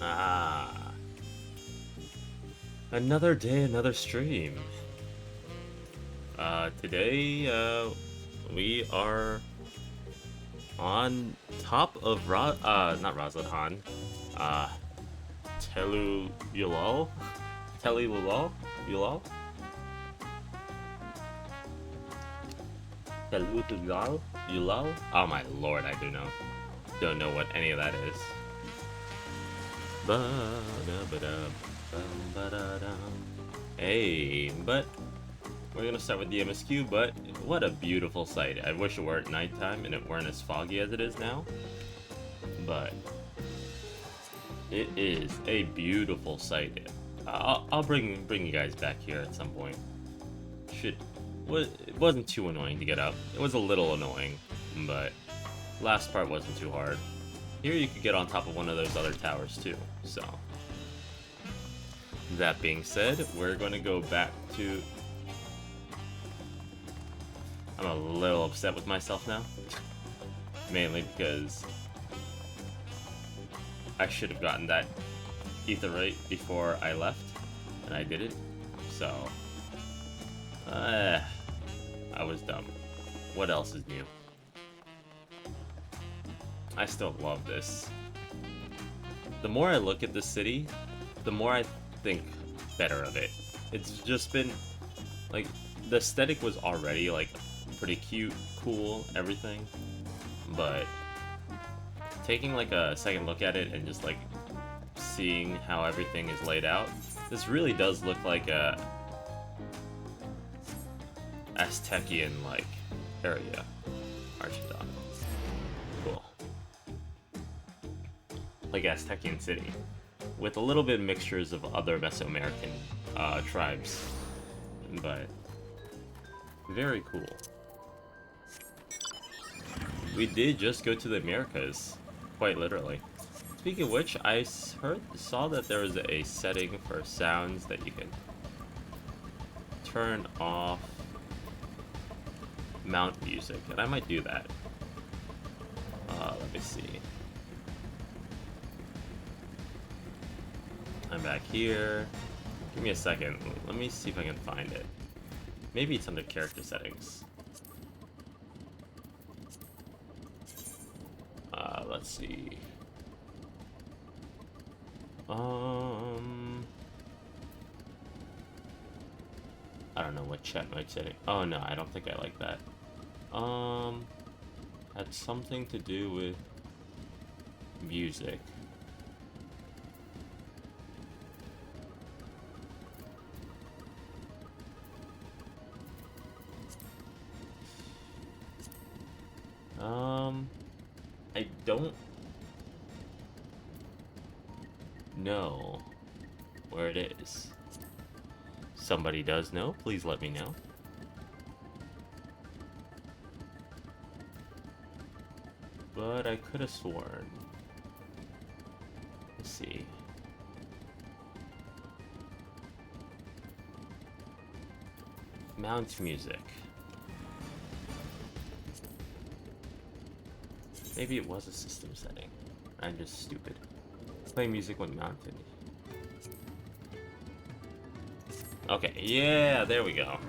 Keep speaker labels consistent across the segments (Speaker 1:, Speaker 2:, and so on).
Speaker 1: Ah, another day, another stream. Today, we are on top of not Razadhan, uh, Telu Yulal? Telu Yulal? Yulal? Telu Yulal? Yulal? Oh my lord, I do know. Don't know what any of that is. Hey, but we're gonna start with the MSQ, but what a beautiful sight. I wish it weren't nighttime and it weren't as foggy as it is now. But it is a beautiful sight. I'll bring you guys back here at some point. It wasn't too annoying to get up. It was a little annoying, but last part wasn't too hard. Here you could get on top of one of those other towers too, so. That being said, we're gonna go back to... I'm a little upset with myself now. Mainly because I should have gotten that etherite before I left, and I didn't, so... I was dumb. What else is new? I still love this. The more I look at this city, the more I think better of it. It's just been, like, the aesthetic was already, like, pretty cute, cool, everything. But taking, like, a second look at it and just, like, seeing how everything is laid out, this really does look like a Aztecian, like, area. Archidon. Cool. Like Aztecian city, with a little bit of mixtures of other Mesoamerican tribes, but very cool. We did just go to the Americas, quite literally. Speaking of which, I saw that there was a setting for sounds that you can turn off mount music, and I might do that. Let me see. I'm back here. Give me a second. Let me see if I can find it. Maybe it's under character settings. Let's see. I don't know what chat mode setting. Oh no, I don't think I like that. Had something to do with music. I don't know where it is. Somebody does know, please let me know. But I could have sworn. Let's see. Mount music. Maybe it was a system setting. I'm just stupid. Play music when mounted. Okay, yeah, there we go.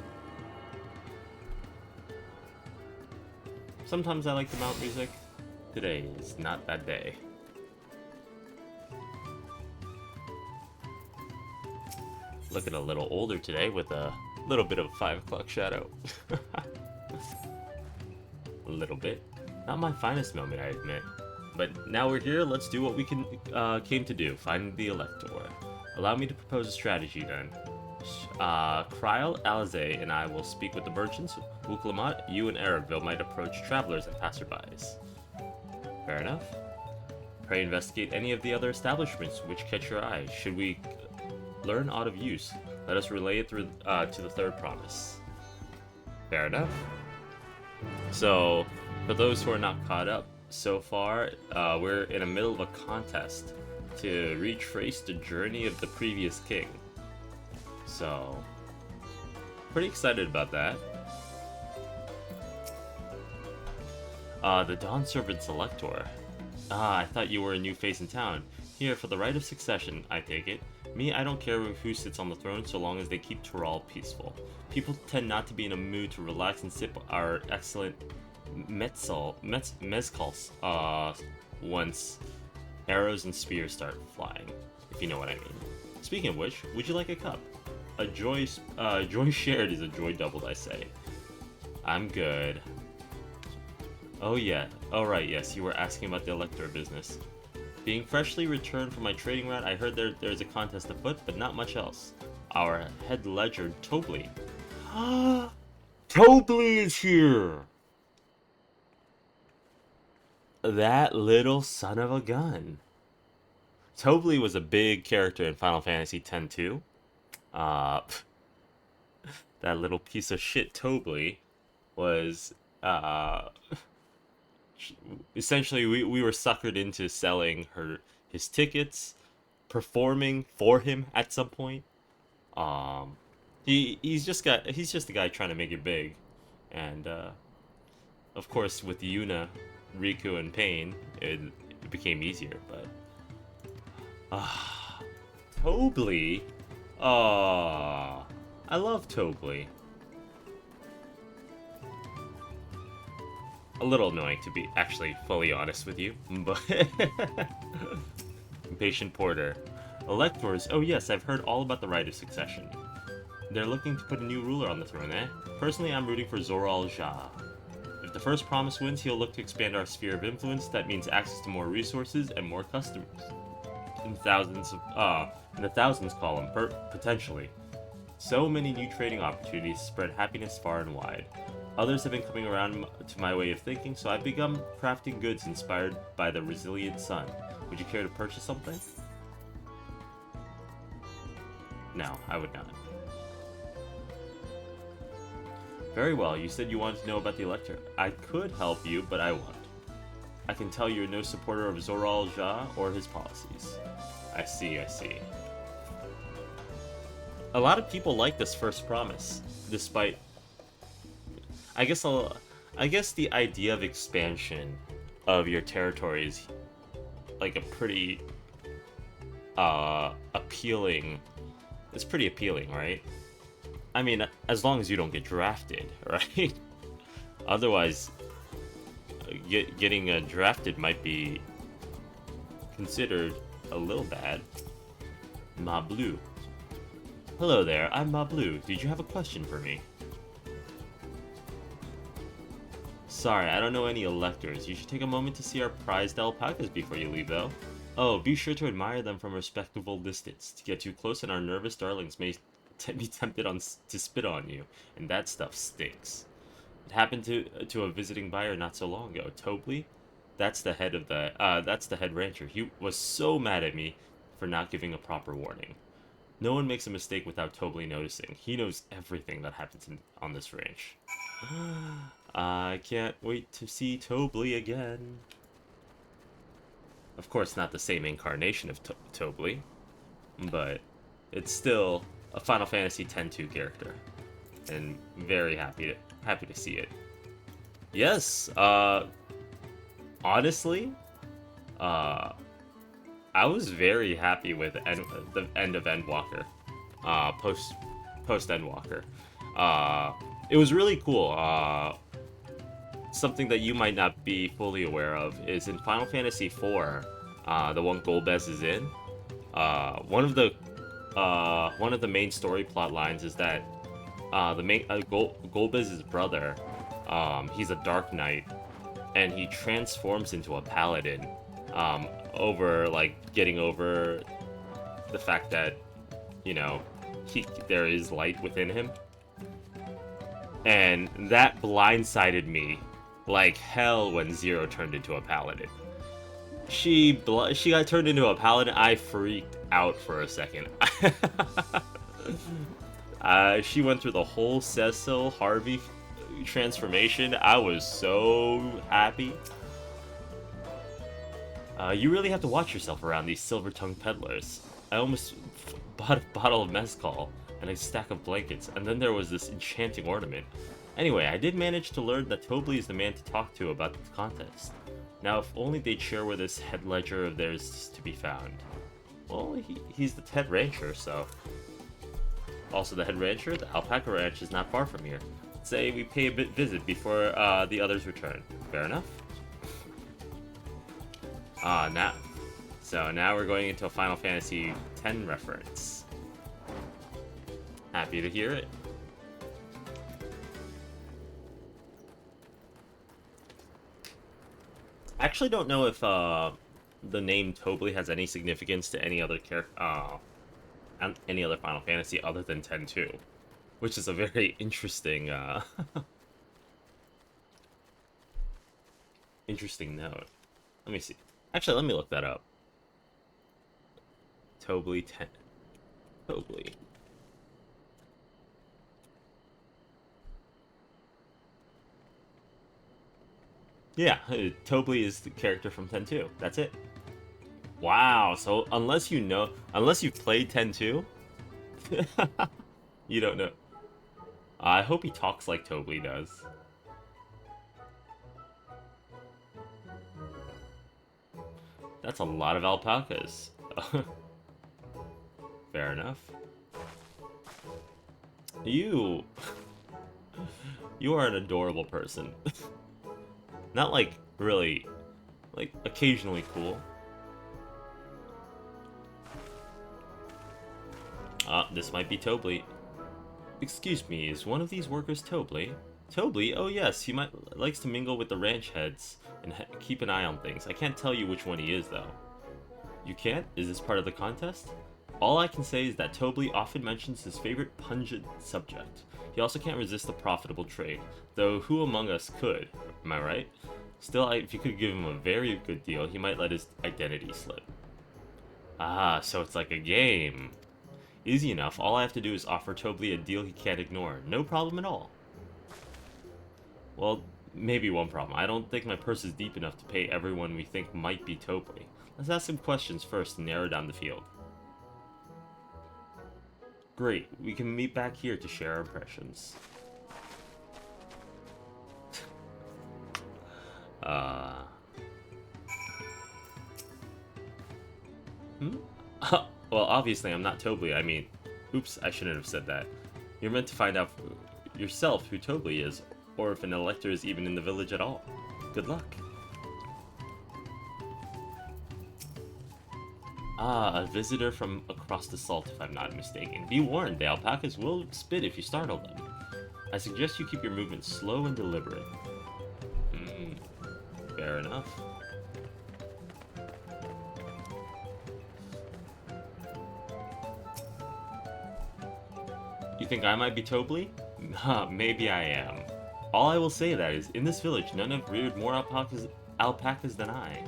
Speaker 1: Sometimes I like to mount music. Today is not that day. Looking a little older today with a little bit of a 5 o'clock shadow. A little bit. Not my finest moment, I admit. But now we're here, let's do what we came to do. Find the Elector. Allow me to propose a strategy then. Kryl, Alize, and I will speak with the merchants. Wuklamat, you and Arabville might approach travelers and passerbys. Fair enough. Pray investigate any of the other establishments which catch your eye. Should we learn aught of use, let us relay it through to the third promise. Fair enough. So, for those who are not caught up, so far, we're in the middle of a contest to retrace the journey of the previous king. So, pretty excited about that. The Dawn Servant Selector. I thought you were a new face in town. Here, for the right of succession, I take it. Me, I don't care who sits on the throne so long as they keep Tural peaceful. People tend not to be in a mood to relax and sip our excellent mezcals once arrows and spears start flying, if you know what I mean. Speaking of which, would you like a cup? A joy shared is a joy doubled, I say. I'm good. Oh yeah, alright, yes, you were asking about the Elector business. Being freshly returned from my trading route, I heard there's a contest afoot, but not much else. Our head ledger, Tobley. Tobley is here! That little son of a gun. Tobley was a big character in Final Fantasy X too. That little piece of shit Tobley was, essentially we were suckered into selling his tickets, performing for him at some point. He's just a guy trying to make it big, and of course with Yuna, Riku, and Pain, it became easier. But Tobley, I love Tobley. A little annoying, to be actually fully honest with you, but Impatient Porter. Electors, oh yes, I've heard all about the right of succession. They're looking to put a new ruler on the throne, eh? Personally, I'm rooting for Zoral Ja. If the first promise wins, he'll look to expand our sphere of influence. That means access to more resources and more customers. In the thousands column, potentially. So many new trading opportunities spread happiness far and wide. Others have been coming around to my way of thinking, so I've begun crafting goods inspired by the resilient sun. Would you care to purchase something? No, I would not. Very well, you said you wanted to know about the Elector. I could help you, but I won't. I can tell you're no supporter of Zoral Ja or his policies. I see. A lot of people like this first promise, despite... I guess the idea of expansion of your territory is like a pretty appealing. It's pretty appealing, right? I mean, as long as you don't get drafted, right? Otherwise, getting drafted might be considered a little bad. Ma Blue. Hello there, I'm Ma Blue. Did you have a question for me? Sorry, I don't know any electors. You should take a moment to see our prized alpacas before you leave, though. Oh, be sure to admire them from a respectable distance. To get too close and our nervous darlings may be tempted to spit on you, and that stuff stinks. It happened to a visiting buyer not so long ago. Tobley? That's the head rancher. He was so mad at me for not giving a proper warning. No one makes a mistake without Tobley noticing. He knows everything that happens on this ranch. I can't wait to see Tobley again. Of course, not the same incarnation of Tobley, but it's still a Final Fantasy X-2 character, and very happy to see it. Yes, honestly, I was very happy with the end of Endwalker, post Endwalker. It was really cool. Something that you might not be fully aware of is in Final Fantasy IV, the one Golbez is in. One of the main story plot lines is that Golbez's brother, he's a Dark Knight, and he transforms into a paladin. Getting over the fact that, you know, there is light within him. And that blindsided me like hell when Zero turned into a paladin. She got turned into a paladin. I freaked out for a second. She went through the whole Cecil Harvey transformation. I was so happy. You really have to watch yourself around these silver-tongued peddlers. I almost bought a bottle of mezcal and a stack of blankets, and then there was this enchanting ornament. Anyway, I did manage to learn that Tobley is the man to talk to about the contest. Now, if only they'd share where this head ledger of theirs is to be found. Well, he's the head rancher, so... Also, the head rancher, the alpaca ranch is not far from here. Say we pay a visit before the others return. Fair enough? Now... So, now we're going into a Final Fantasy X reference. Happy to hear it. I actually don't know if the name Tobly has any significance to any other any other Final Fantasy other than 10-2, which is a very interesting interesting note. Let me see. Actually, let me look that up. Tobly 10. Tobly. Yeah, Tobly is the character from 10-2. That's it. Wow, so unless you've played 10-2, you don't know. I hope he talks like Tobly does. That's a lot of alpacas. Fair enough. You are an adorable person. Not like really, like occasionally cool. This might be Tobly. Excuse me, is one of these workers Tobly? Tobly? Oh yes, he likes to mingle with the ranch heads and keep an eye on things. I can't tell you which one he is though. You can't? Is this part of the contest? All I can say is that Tobly often mentions his favorite pungent subject. He also can't resist a profitable trade, though who among us could? Am I right? Still, if you could give him a very good deal, he might let his identity slip. Ah, so it's like a game. Easy enough. All I have to do is offer Tobly a deal he can't ignore. No problem at all. Well, maybe one problem. I don't think my purse is deep enough to pay everyone we think might be Tobly. Let's ask some questions first and narrow down the field. Great. We can meet back here to share our impressions. Well, obviously I'm not Tobly. I mean, oops, I shouldn't have said that. You're meant to find out yourself who Tobly is, or if an elector is even in the village at all. Good luck. A visitor from across the salt, if I'm not mistaken. Be warned, the alpacas will spit if you startle them. I suggest you keep your movements slow and deliberate. Fair enough. You think I might be Tobly? Maybe I am. All I will say that is, in this village, none have reared more alpacas than I.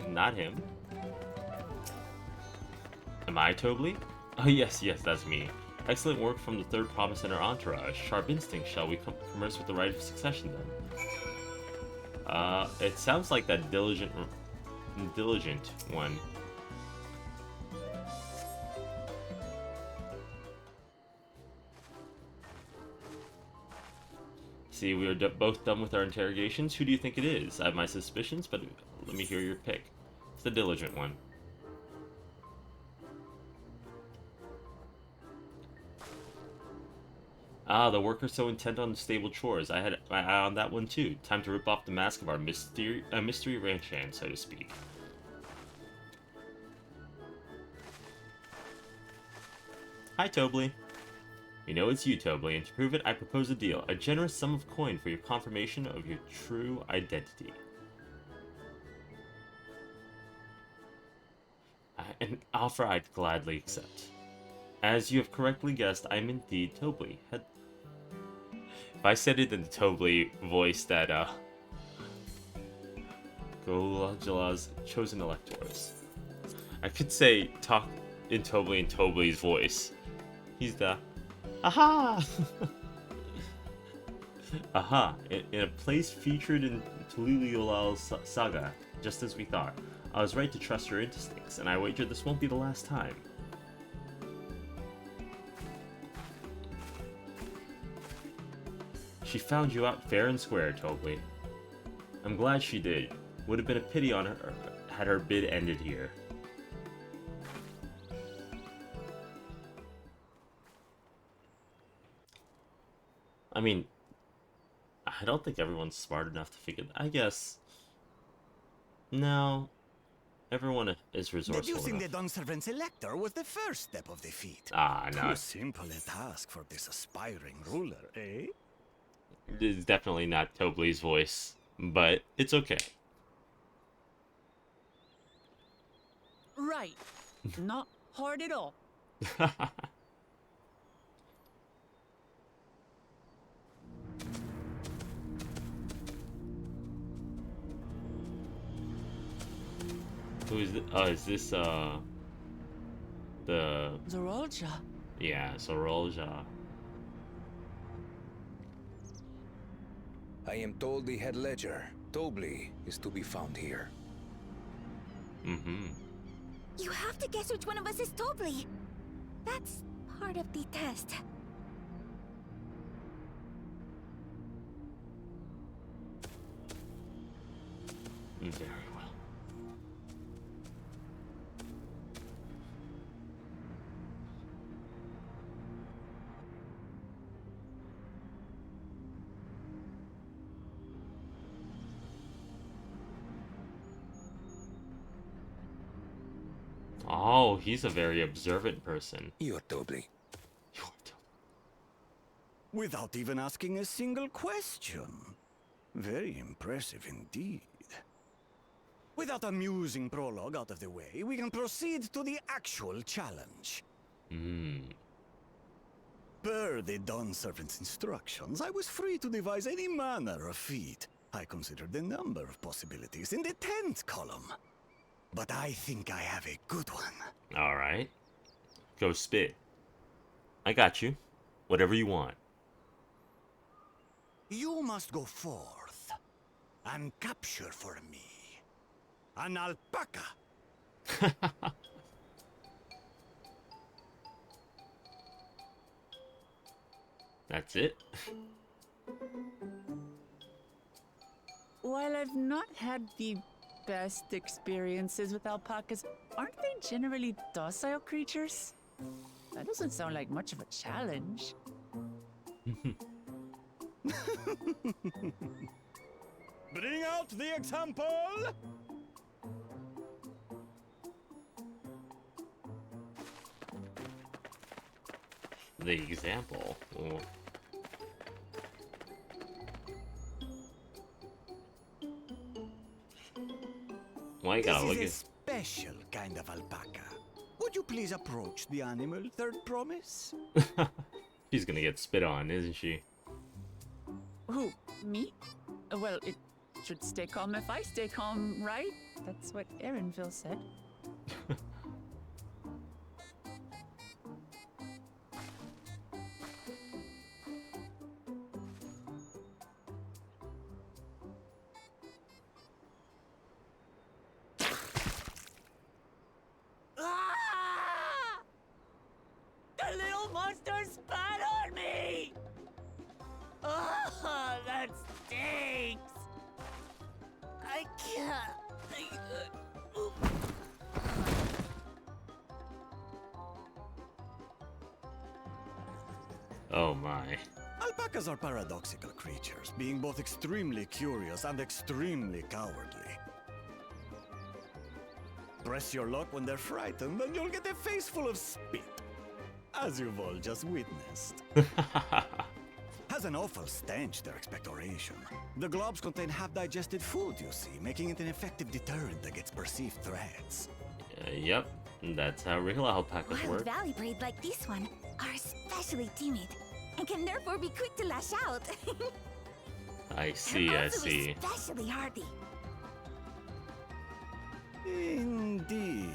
Speaker 1: Not him. Am I Tobly? Oh yes, that's me. Excellent work from the third promise in our entourage. Sharp instinct, shall we converse with the right of succession then? It sounds like that diligent one. See, we are both done with our interrogations. Who do you think it is? I have my suspicions, but let me hear your pick. It's the diligent one. Ah, the worker so intent on the stable chores. I had my eye on that one too. Time to rip off the mask of our mystery ranch hand, so to speak. Hi, Tobly. We know it's you, Tobly, and to prove it, I propose a deal. A generous sum of coin for your confirmation of your true identity. An offer I'd gladly accept. As you have correctly guessed, I'm indeed Tobly. If I said it in the Tobly voice that, Golajala's chosen electors. I could say, talk in Tobly's voice. He's the, aha! Aha! In a place featured in Tululiolal's saga, just as we thought. I was right to trust your instincts, and I wager this won't be the last time. She found you out fair and square, Tobly. I'm glad she did. Would have been a pity on her had her bid ended here. I mean, I don't think everyone's smart enough to figure. I guess. No, everyone is resourceful
Speaker 2: Deducing
Speaker 1: enough.
Speaker 2: the Dawnservant's elector was the first step of the feat.
Speaker 1: Ah, no.
Speaker 2: Too simple a task for this aspiring ruler, eh?
Speaker 1: This is definitely not Tobley's voice, but it's okay.
Speaker 3: Right. Not hard at all.
Speaker 1: Who is this? Oh, is this, the...
Speaker 3: Zorolja.
Speaker 1: Yeah, Sorolja.
Speaker 4: I am told the head ledger, Tobley, is to be found here.
Speaker 1: Mm-hmm.
Speaker 5: You have to guess which one of us is Tobley. That's part of the test.
Speaker 1: Very well. Oh, he's a very observant person.
Speaker 4: You're Tobley.
Speaker 2: Without even asking a single question. Very impressive indeed. With that amusing prologue out of the way, we can proceed to the actual challenge. Per the Dawnservant's instructions, I was free to devise any manner of feat. I considered a number of possibilities in the 10th column. But I think I have a good one.
Speaker 1: Alright. Go spit. I got you. Whatever you want.
Speaker 2: You must go forth and capture for me an alpaca.
Speaker 1: That's it?
Speaker 3: While I've not had the best experiences with alpacas, aren't they generally docile creatures? That doesn't sound like much of a challenge.
Speaker 2: Bring out the example!
Speaker 1: The example. Oh. Why you gotta look
Speaker 2: This is
Speaker 1: at...
Speaker 2: a special kind of alpaca. Would you please approach the animal, third promise?
Speaker 1: She's gonna get spit on, isn't she?
Speaker 3: Who? Me? Well, it should stay calm if I stay calm, right? That's what Erinville said. Ah! The little monster spat on me! Ah, that stinks! I can't.
Speaker 1: Oh my.
Speaker 2: Alpacas are paradoxical creatures, being both extremely curious and extremely cowardly. Press your luck when they're frightened, and you'll get a face full of spit. As you've all just witnessed. Has an awful stench, their expectoration. The globs contain half-digested food, you see, making it an effective deterrent against perceived threats.
Speaker 1: Yep, that's how real alpacas
Speaker 5: Wild
Speaker 1: work.
Speaker 5: valley breed like this one are especially timid and can therefore be quick to lash out.
Speaker 1: I see,
Speaker 5: and
Speaker 1: I
Speaker 5: also
Speaker 1: see.
Speaker 5: especially hardy.
Speaker 2: Indeed.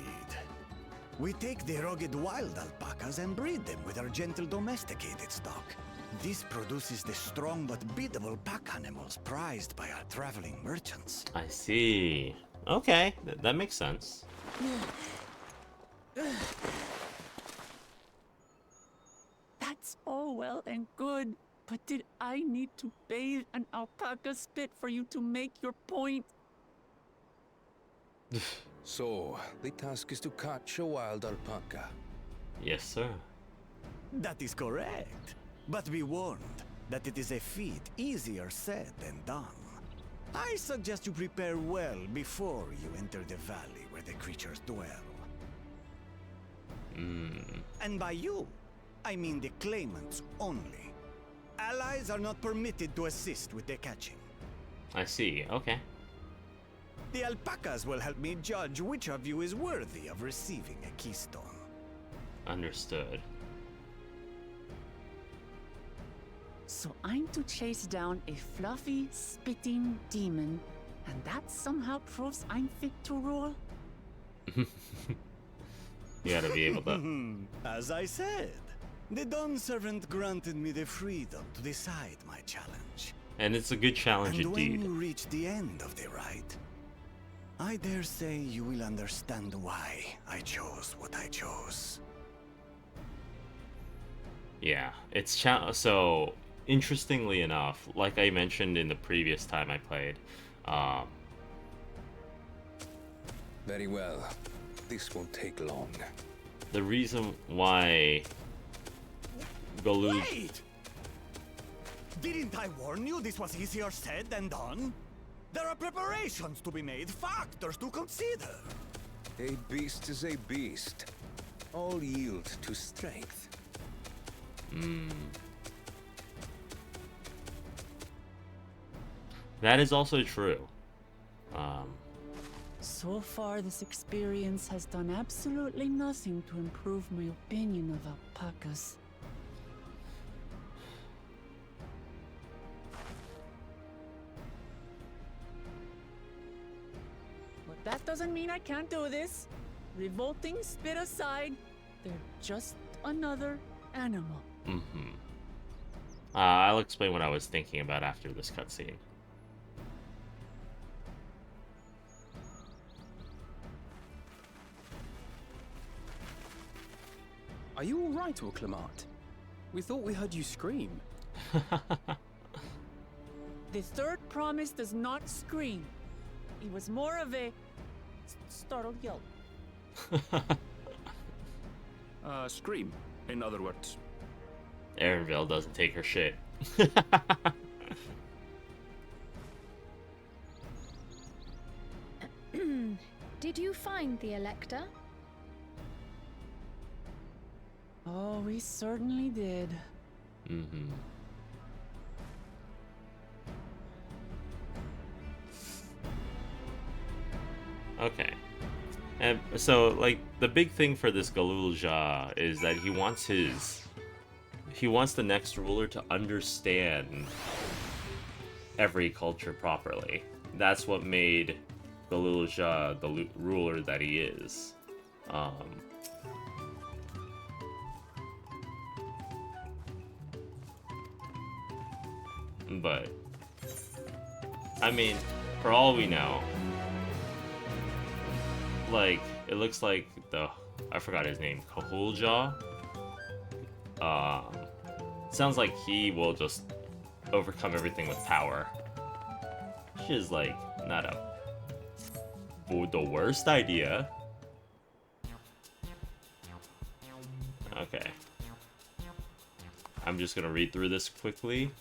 Speaker 2: We take the rugged wild alpacas and breed them with our gentle domesticated stock. This produces the strong but biddable pack animals prized by our traveling merchants.
Speaker 1: I see. Okay, that makes sense.
Speaker 3: That's all well and good, But did I need to bathe an alpaca spit for you to make your point?
Speaker 4: So, the task is to catch a wild alpaca.
Speaker 1: Yes, sir.
Speaker 2: That is correct. But be warned that it is a feat easier said than done. I suggest you prepare well before you enter the valley where the creatures dwell. And by you, I mean the claimants only. Allies are not permitted to assist with the catching.
Speaker 1: I see. Okay.
Speaker 2: The alpacas will help me judge which of you is worthy of receiving a keystone.
Speaker 1: Understood.
Speaker 3: So I'm to chase down a fluffy, spitting demon, and that somehow proves I'm fit to rule?
Speaker 1: You gotta be able to.
Speaker 2: As I said, the Dawn Servant granted me the freedom to decide my challenge.
Speaker 1: And it's a good challenge
Speaker 2: And when
Speaker 1: indeed.
Speaker 2: you reach the end of the ride, I dare say you will understand why I chose what I chose.
Speaker 1: Yeah, it's so interestingly enough, like I mentioned in the previous time I played,
Speaker 4: Very well. This won't take long.
Speaker 1: the reason why Galul.
Speaker 2: Wait! Didn't I warn you this was easier said than done? There are preparations to be made, factors to consider.
Speaker 4: A beast is a beast. All yield to strength.
Speaker 1: That is also true.
Speaker 3: So far, this experience has done absolutely nothing to improve my opinion of alpacas. But that doesn't mean I can't do this. Revolting spit aside, they're just another animal.
Speaker 1: I'll explain what I was thinking about after this cutscene.
Speaker 6: Are you all right, Orclamart? We thought we heard you scream.
Speaker 3: The third promise does not scream. It was more of a startled yelp.
Speaker 6: Scream, in other words.
Speaker 1: Erenville doesn't take her shit.
Speaker 7: Did you find the Elector?
Speaker 3: Oh, we certainly did.
Speaker 1: Okay. And so, like, the big thing for this Galulja is that he wants the next ruler to understand every culture properly. That's what made Galulja the ruler that he is. But, I mean, for all we know, like, it looks like I forgot his name, Kahulja. Sounds like he will just overcome everything with power. Which is, like, not the worst idea. Okay. I'm just gonna read through this quickly,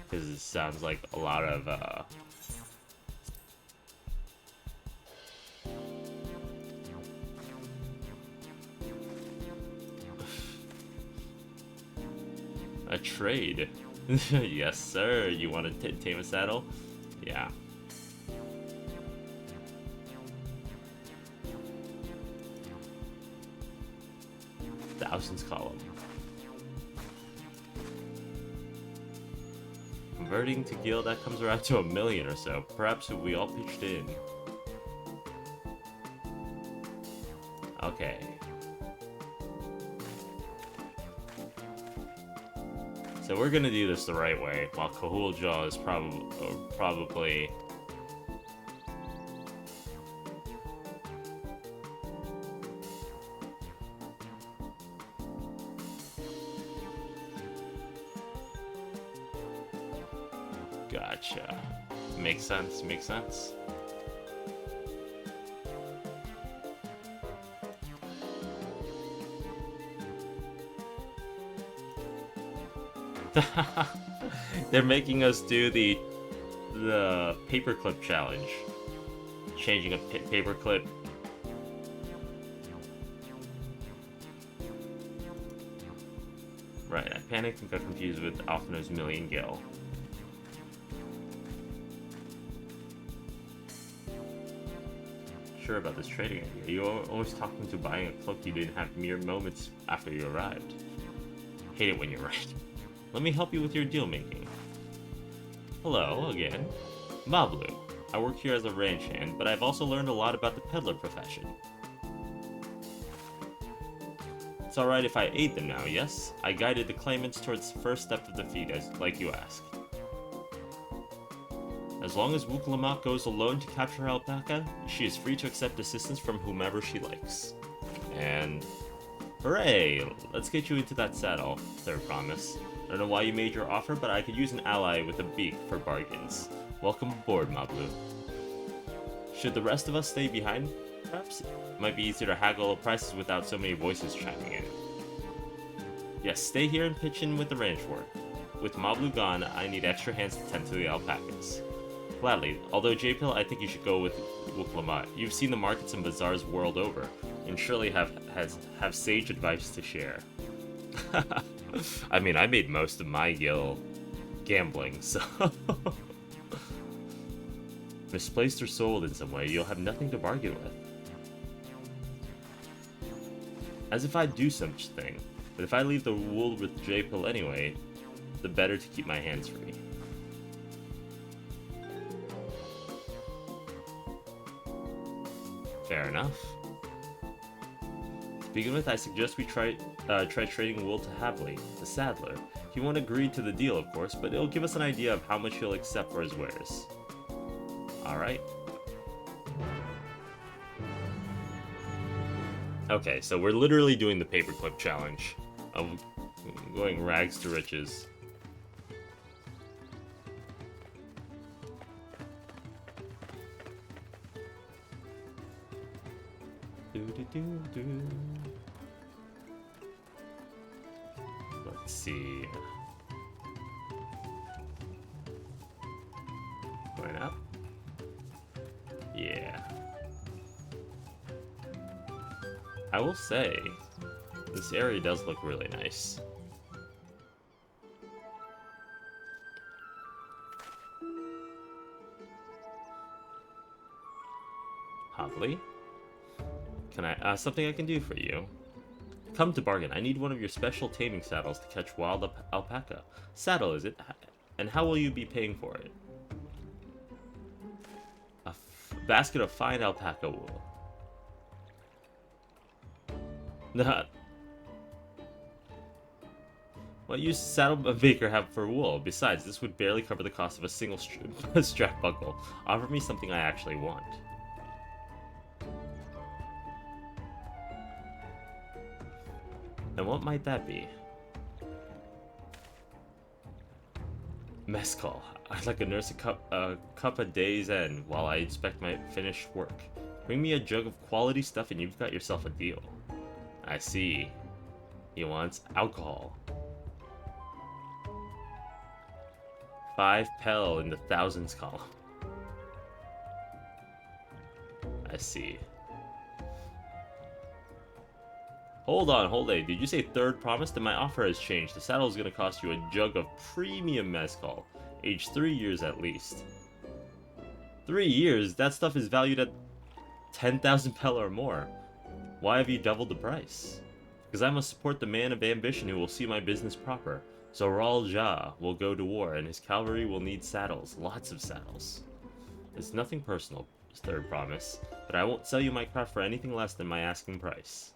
Speaker 1: because it sounds like a lot of, a trade. Yes, sir. You want to tame a saddle? Yeah. Thousands column. Converting to gil, that comes around to 1 million or so. Perhaps if we all pitched in. Okay. So we're gonna do this the right way, while Kahulja is probably Gotcha. Makes sense, makes sense. They're making us do the paperclip challenge. Changing a paperclip. Right, I panicked and got confused with Alphina's Million Gale. Sure about this trading idea. You were always talking to buying a cloak you didn't have mere moments after you arrived. Hate it when you're right. Let me help you with your deal making. Hello, again. Mablu. I work here as a ranch hand, but I've also learned a lot about the peddler profession. It's alright if I aid them now, yes? I guided the claimants towards the first step of defeat, like you asked. As long as Wuklamak goes alone to capture her alpaca, she is free to accept assistance from whomever she likes. And... hooray! Let's get you into that saddle, third promise. I don't know why you made your offer, but I could use an ally with a beak for bargains. Welcome aboard, Mablu. Should the rest of us stay behind, perhaps? It might be easier to haggle prices without so many voices chiming in. Yes, stay here and pitch in with the ranch work. With Mablu gone, I need extra hands to tend to the alpacas. Gladly, although J-Pill, I think you should go with Wuklamat. You've seen the markets and bazaars world over, and surely have sage advice to share. I mean, I made most of my gil gambling, so... Misplaced or sold in some way, you'll have nothing to bargain with. As if I'd do such thing, but if I leave the wool with J-Pill anyway, the better to keep my hands free. Fair enough. To begin with, I suggest we try trading wool to Havli, the saddler. He won't agree to the deal, of course, but it'll give us an idea of how much he'll accept for his wares. Alright. Okay, so we're literally doing the paperclip challenge of going rags to riches. Let's see. Going up? Yeah. I will say, this area does look really nice. Havli? Can I, something I can do for you? Come to bargain. I need one of your special taming saddles to catch wild alpaca. Saddle, is it? And how will you be paying for it? A basket of fine alpaca wool. What use does saddle maker have for wool? Besides, this would barely cover the cost of a single strap buckle. Offer me something I actually want. And what might that be? Mezcal. I'd like to nurse a cup a day's end while I inspect my finished work. Bring me a jug of quality stuff and you've got yourself a deal. I see. He wants alcohol. 5 pel in the thousands column. I see. Hold on, did you say third promise? Then my offer has changed. The saddle is going to cost you a jug of premium mezcal, aged 3 years at least. 3 years? That stuff is valued at 10,000 pel or more. Why have you doubled the price? Because I must support the man of ambition who will see my business proper. So Ral Ja will go to war, and his cavalry will need saddles, lots of saddles. It's nothing personal, third promise, but I won't sell you my craft for anything less than my asking price.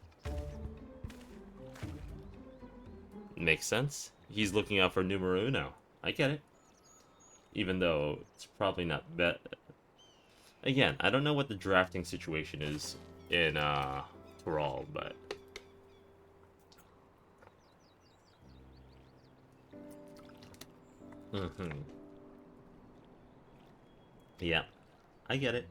Speaker 1: Makes sense. He's looking out for numero uno. I get it. Even though it's probably not bet. Again, I don't know what the drafting situation is in Thrall, but Yeah, I get it.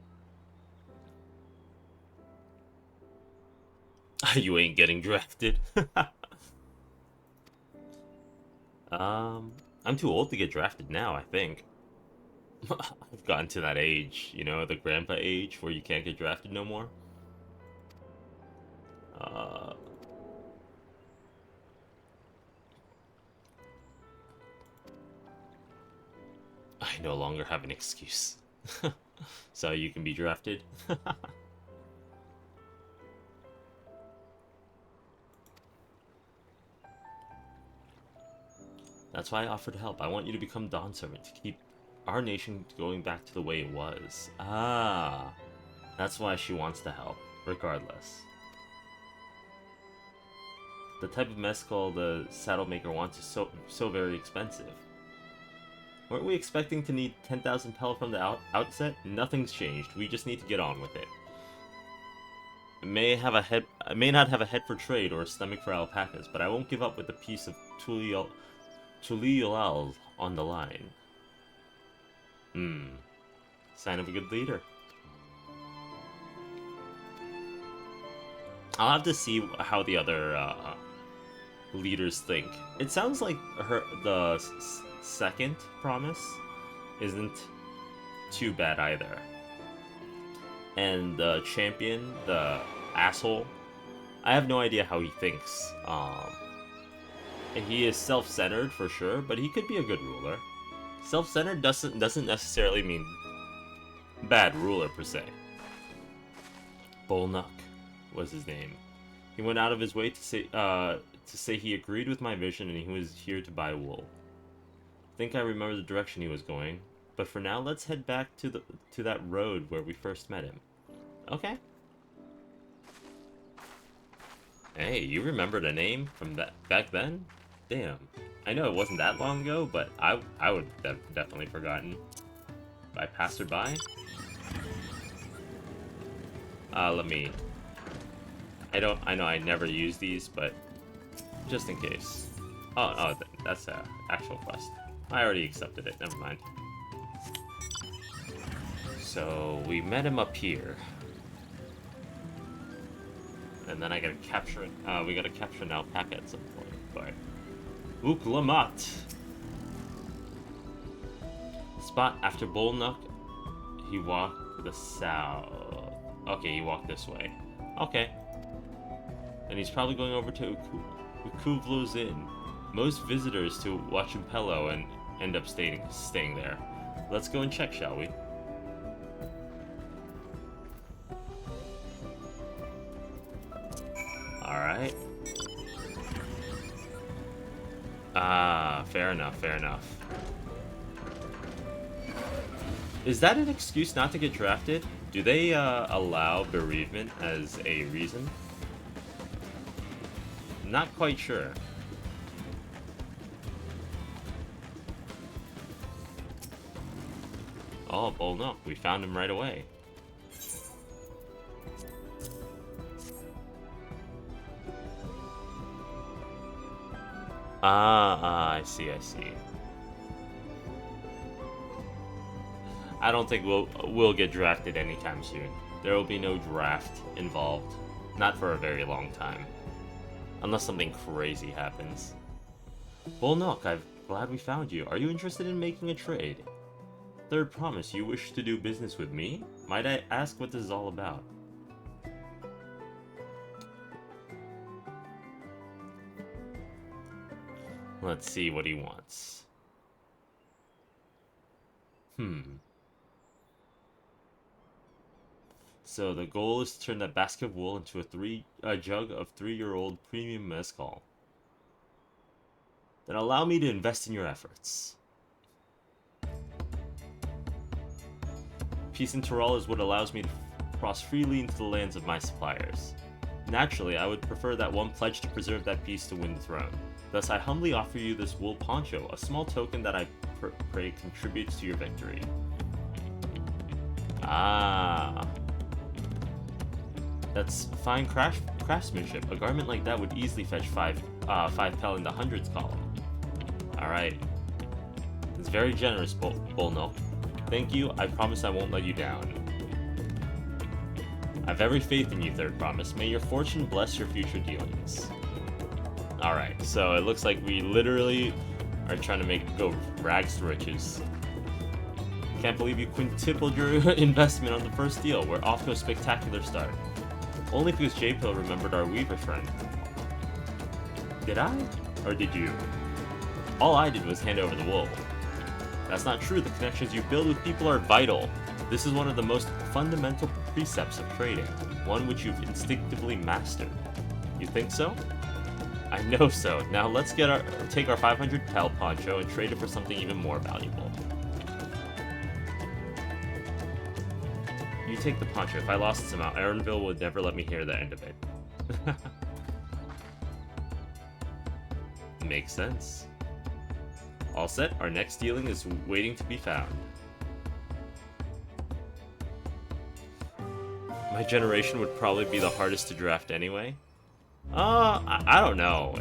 Speaker 1: You ain't getting drafted. I'm too old to get drafted now, I think. I've gotten to that age, you know, the grandpa age where you can't get drafted no more. I no longer have an excuse. So you can be drafted. That's why I offered help. I want you to become Dawn Servant to keep our nation going back to the way it was. Ah, that's why she wants to help, regardless. The type of mezcal the saddle maker wants is so very expensive. Weren't we expecting to need 10,000 pel from the outset? Nothing's changed. We just need to get on with it. I may not have a head for trade or a stomach for alpacas, but I won't give up with a piece of Tuliolal on the line. Sign of a good leader. I'll have to see how the other leaders think. It sounds like the second promise isn't too bad either. And the champion, the asshole, I have no idea how he thinks. He is self-centered for sure, but he could be a good ruler. Self-centered doesn't necessarily mean bad ruler per se. Bolnuk was his name. He went out of his way to say he agreed with my vision and he was here to buy wool. I think I remember the direction he was going, but for now let's head back to that road where we first met him. Okay. Hey, you remembered a name from back then? Damn. I know it wasn't that long ago, but I would have definitely forgotten. If I passed her by. Let me. I know I never use these, but just in case. Oh, that's a actual quest. I already accepted it. Never mind. So we met him up here, and then I gotta capture it. We gotta capture an alpaca at some point, but. Uklamat. Spot after Bolnuk, he walked to the south. Okay, he walked this way. Okay. And he's probably going over to Ukuvlo's Inn. Most visitors to Wachumpelo and end up staying there. Let's go and check, shall we? Alright. Ah, fair enough, fair enough. Is that an excuse not to get drafted? Do they allow bereavement as a reason? Not quite sure. Oh, Bolnuk, we found him right away. I see. I don't think we'll get drafted anytime soon. There will be no draft involved. Not for a very long time. Unless something crazy happens. Bolnuk, I'm glad we found you. Are you interested in making a trade? Third promise, you wish to do business with me? Might I ask what this is all about? Let's see what he wants. So the goal is to turn that basket of wool into a jug of 3-year-old premium mezcal. Then allow me to invest in your efforts. Peace in Tyrol is what allows me to cross freely into the lands of my suppliers. Naturally, I would prefer that one pledge to preserve that peace to win the throne. Thus, I humbly offer you this wool poncho, a small token that I pray contributes to your victory. Ah. That's fine craftsmanship. A garment like that would easily fetch 5 pel in the hundreds column. Alright. It's very generous, Bolnuk. Thank you. I promise I won't let you down. I've every faith in you, Third Promise. May your fortune bless your future dealings. Alright, so it looks like we literally are trying to go rags to riches. Can't believe you quintupled your investment on the first deal. We're off to a spectacular start. Only because J-Pill remembered our Weaver friend. Did I? Or did you? All I did was hand over the wool. That's not true. The connections you build with people are vital. This is one of the most fundamental precepts of trading, one which you've instinctively mastered. You think so? I know so. Now let's take our 500 pel poncho and trade it for something even more valuable. You take the poncho. If I lost this amount, Aaronville would never let me hear the end of it. Makes sense. All set. Our next dealing is waiting to be found. My generation would probably be the hardest to draft anyway. I don't know.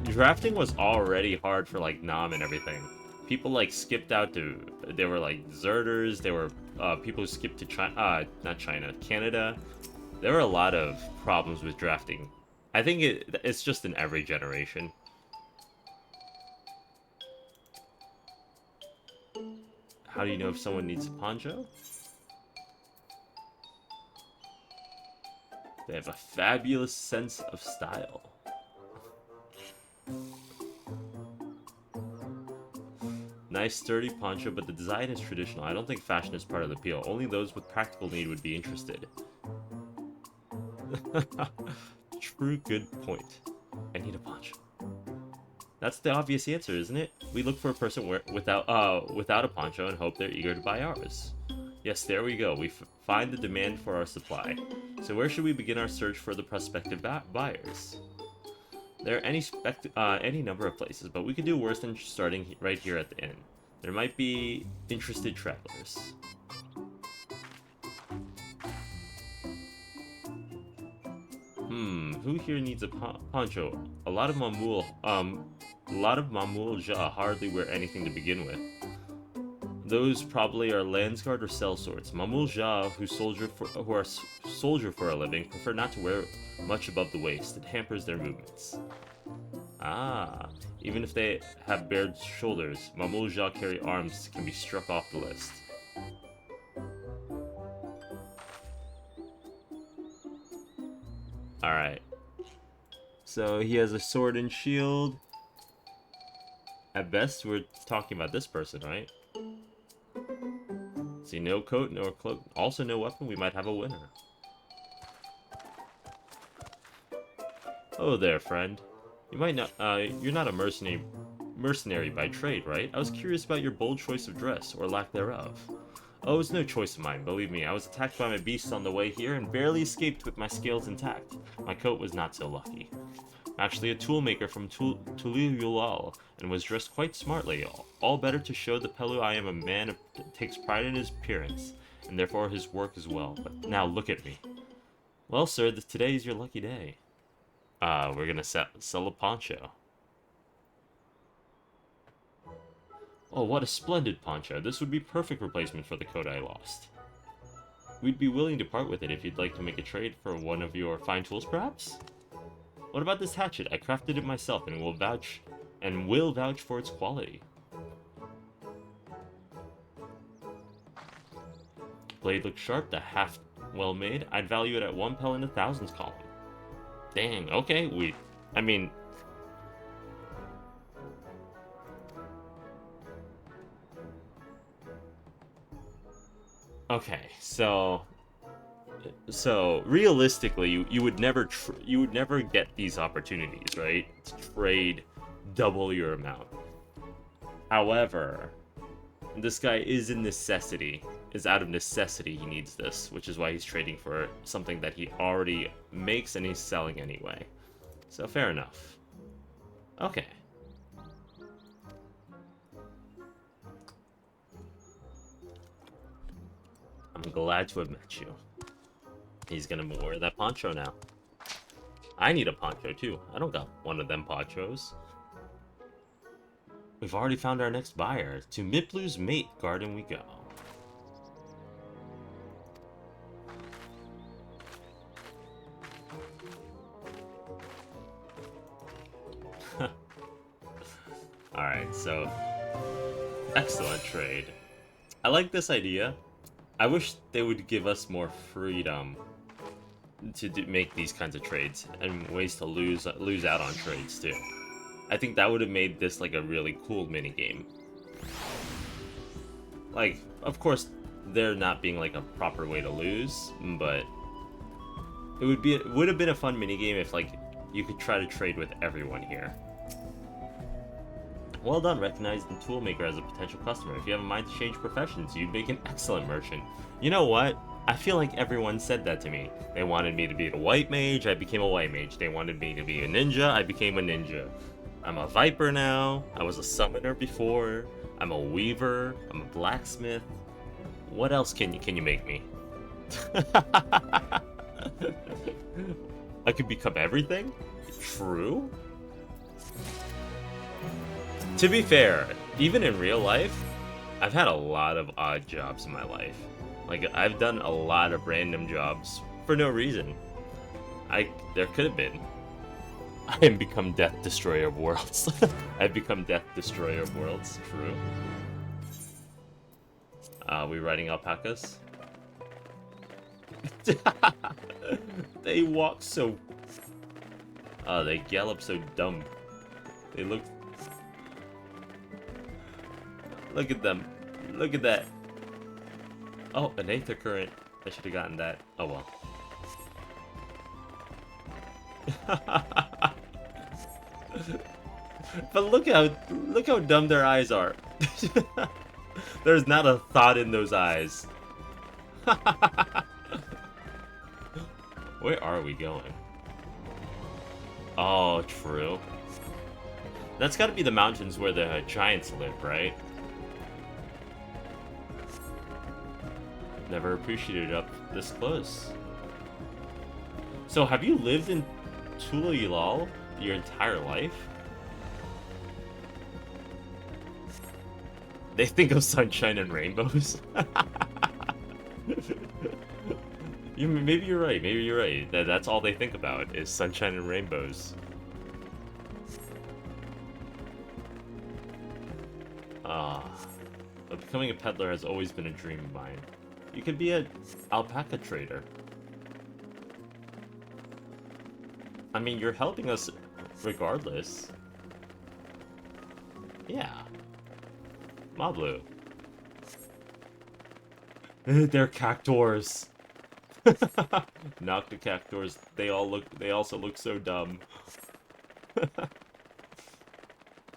Speaker 1: Drafting was already hard for like Nam and everything. People like skipped out to. They were like deserters. They were people who skipped to China. Not China. Canada. There were a lot of problems with drafting. I think it's just in every generation. How do you know if someone needs a poncho? They have a fabulous sense of style. Nice sturdy poncho, but the design is traditional. I don't think fashion is part of the appeal. Only those with practical need would be interested. True good point. I need a poncho. That's the obvious answer, isn't it? We look for a person without a poncho and hope they're eager to buy ours. Yes, there we go. We find the demand for our supply. So where should we begin our search for the prospective buyers? There are any number of places, but we could do worse than starting right here at the inn. There might be interested travelers. Who here needs a poncho? A lot of Mamul Ja hardly wear anything to begin with. Those probably are Landsguard or sellswords. Mamul Ja, who are soldier for a living, prefer not to wear much above the waist. It hampers their movements. Ah, even if they have bared shoulders, Mamul Ja carry arms can be struck off the list. Alright. So he has a sword and shield. At best, we're talking about this person, right? See, no coat, no cloak, also no weapon. We might have a winner. Oh there, friend. You might not. You're not a mercenary by trade, right? I was curious about your bold choice of dress, or lack thereof. Oh, it was no choice of mine. Believe me, I was attacked by my beasts on the way here and barely escaped with my scales intact. My coat was not so lucky. I'm actually a toolmaker from Tuliyulal and was dressed quite smartly, all better to show the Pelu I am a man who takes pride in his appearance, and therefore his work as well. But now look at me. Well, sir, today is your lucky day. We're gonna sell a poncho. Oh, what a splendid poncho. This would be perfect replacement for the coat I lost. We'd be willing to part with it if you'd like to make a trade for one of your fine tools, perhaps? What about this hatchet? I crafted it myself and will vouch for its quality. Blade looks sharp, the half well made. I'd value it at 1 pel in the thousands column. Dang, okay, I mean... Okay, so realistically, you would never get these opportunities, right? To trade double your amount. However, this guy is out of necessity he needs this, which is why he's trading for something that he already makes and he's selling anyway. So fair enough. Okay. I'm glad to have met you. He's gonna wear that poncho now. I need a poncho too. I don't got one of them ponchos. We've already found our next buyer. To Miplu's mate garden we go. Alright, so... excellent trade. I like this idea. I wish they would give us more freedom to make these kinds of trades and ways to lose out on trades too. I think that would have made this like a really cool mini game. Like, of course, there not being like a proper way to lose, but it would have been a fun mini game if like you could try to trade with everyone here. Well done, recognizing Toolmaker as a potential customer. If you have a mind to change professions, you'd make an excellent merchant. You know what? I feel like everyone said that to me. They wanted me to be a white mage, I became a white mage. They wanted me to be a ninja, I became a ninja. I'm a viper now, I was a summoner before, I'm a weaver, I'm a blacksmith. What else can you make me? I could become everything? True? To be fair, even in real life, I've had a lot of odd jobs in my life. Like, I've done a lot of random jobs for no reason. There could have been. I have become Death Destroyer of Worlds. I've become Death Destroyer of Worlds, true. We riding alpacas? They walk so... they gallop so dumb. They look... Look at them. Look at that. Oh, an Aether Current. I should have gotten that. Oh well. But look how dumb their eyes are. There's not a thought in those eyes. Where are we going? Oh, true. That's gotta be the mountains where the giants live, right? Never appreciated it up this close. So, have you lived in Tula-Yulal your entire life? They think of sunshine and rainbows. Maybe you're right. Maybe you're right. That's all they think about is sunshine and rainbows. But becoming a peddler has always been a dream of mine. You could be an alpaca trader. I mean, you're helping us regardless. Yeah. Mablu. They're cactors. Nocta cactors. They also look so dumb.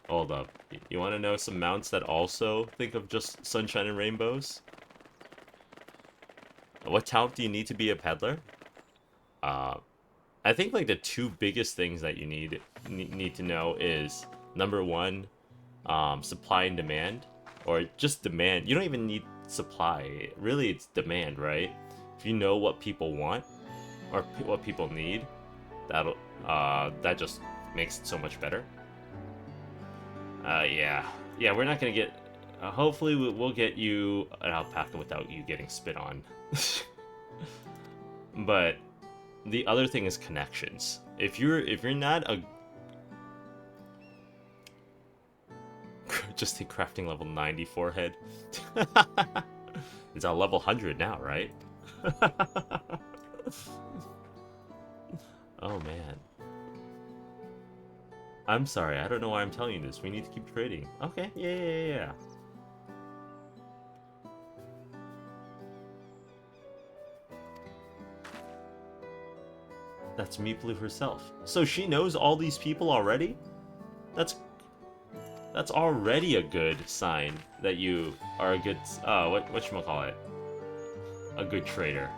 Speaker 1: Hold up. You want to know some mounts that also think of just sunshine and rainbows? What talent do you need to be a peddler? I think like the two biggest things that you need to know is number one, supply and demand, or just demand. You don't even need supply. Really, it's demand, right? If you know what people want or what people need, that just makes it so much better. Yeah, we're not gonna get. Hopefully, we'll get you an alpaca without you getting spit on. But the other thing is connections. If you're not a just a crafting level 90 forehead. It's a level 100 now, right? Oh man. I'm sorry, I don't know why I'm telling you this. We need to keep trading. Okay, yeah. That's Meeplu herself. So she knows all these people already? That's already a good sign that you are a good, whatchamacallit? A good trader.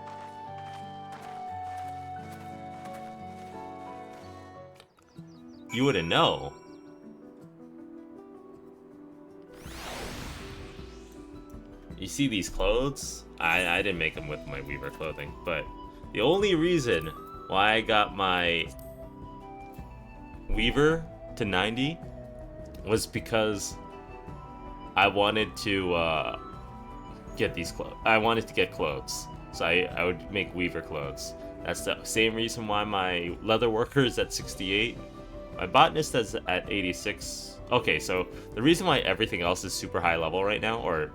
Speaker 1: You wouldn't know. You see these clothes? I didn't make them with my Weaver clothing, but the only reason why I got my Weaver to 90 was because I wanted to get these clothes. I wanted to get clothes, so I would make weaver clothes. That's the same reason why my leather worker is at 68. My botanist is at 86. Okay, so the reason why everything else is super high level right now, or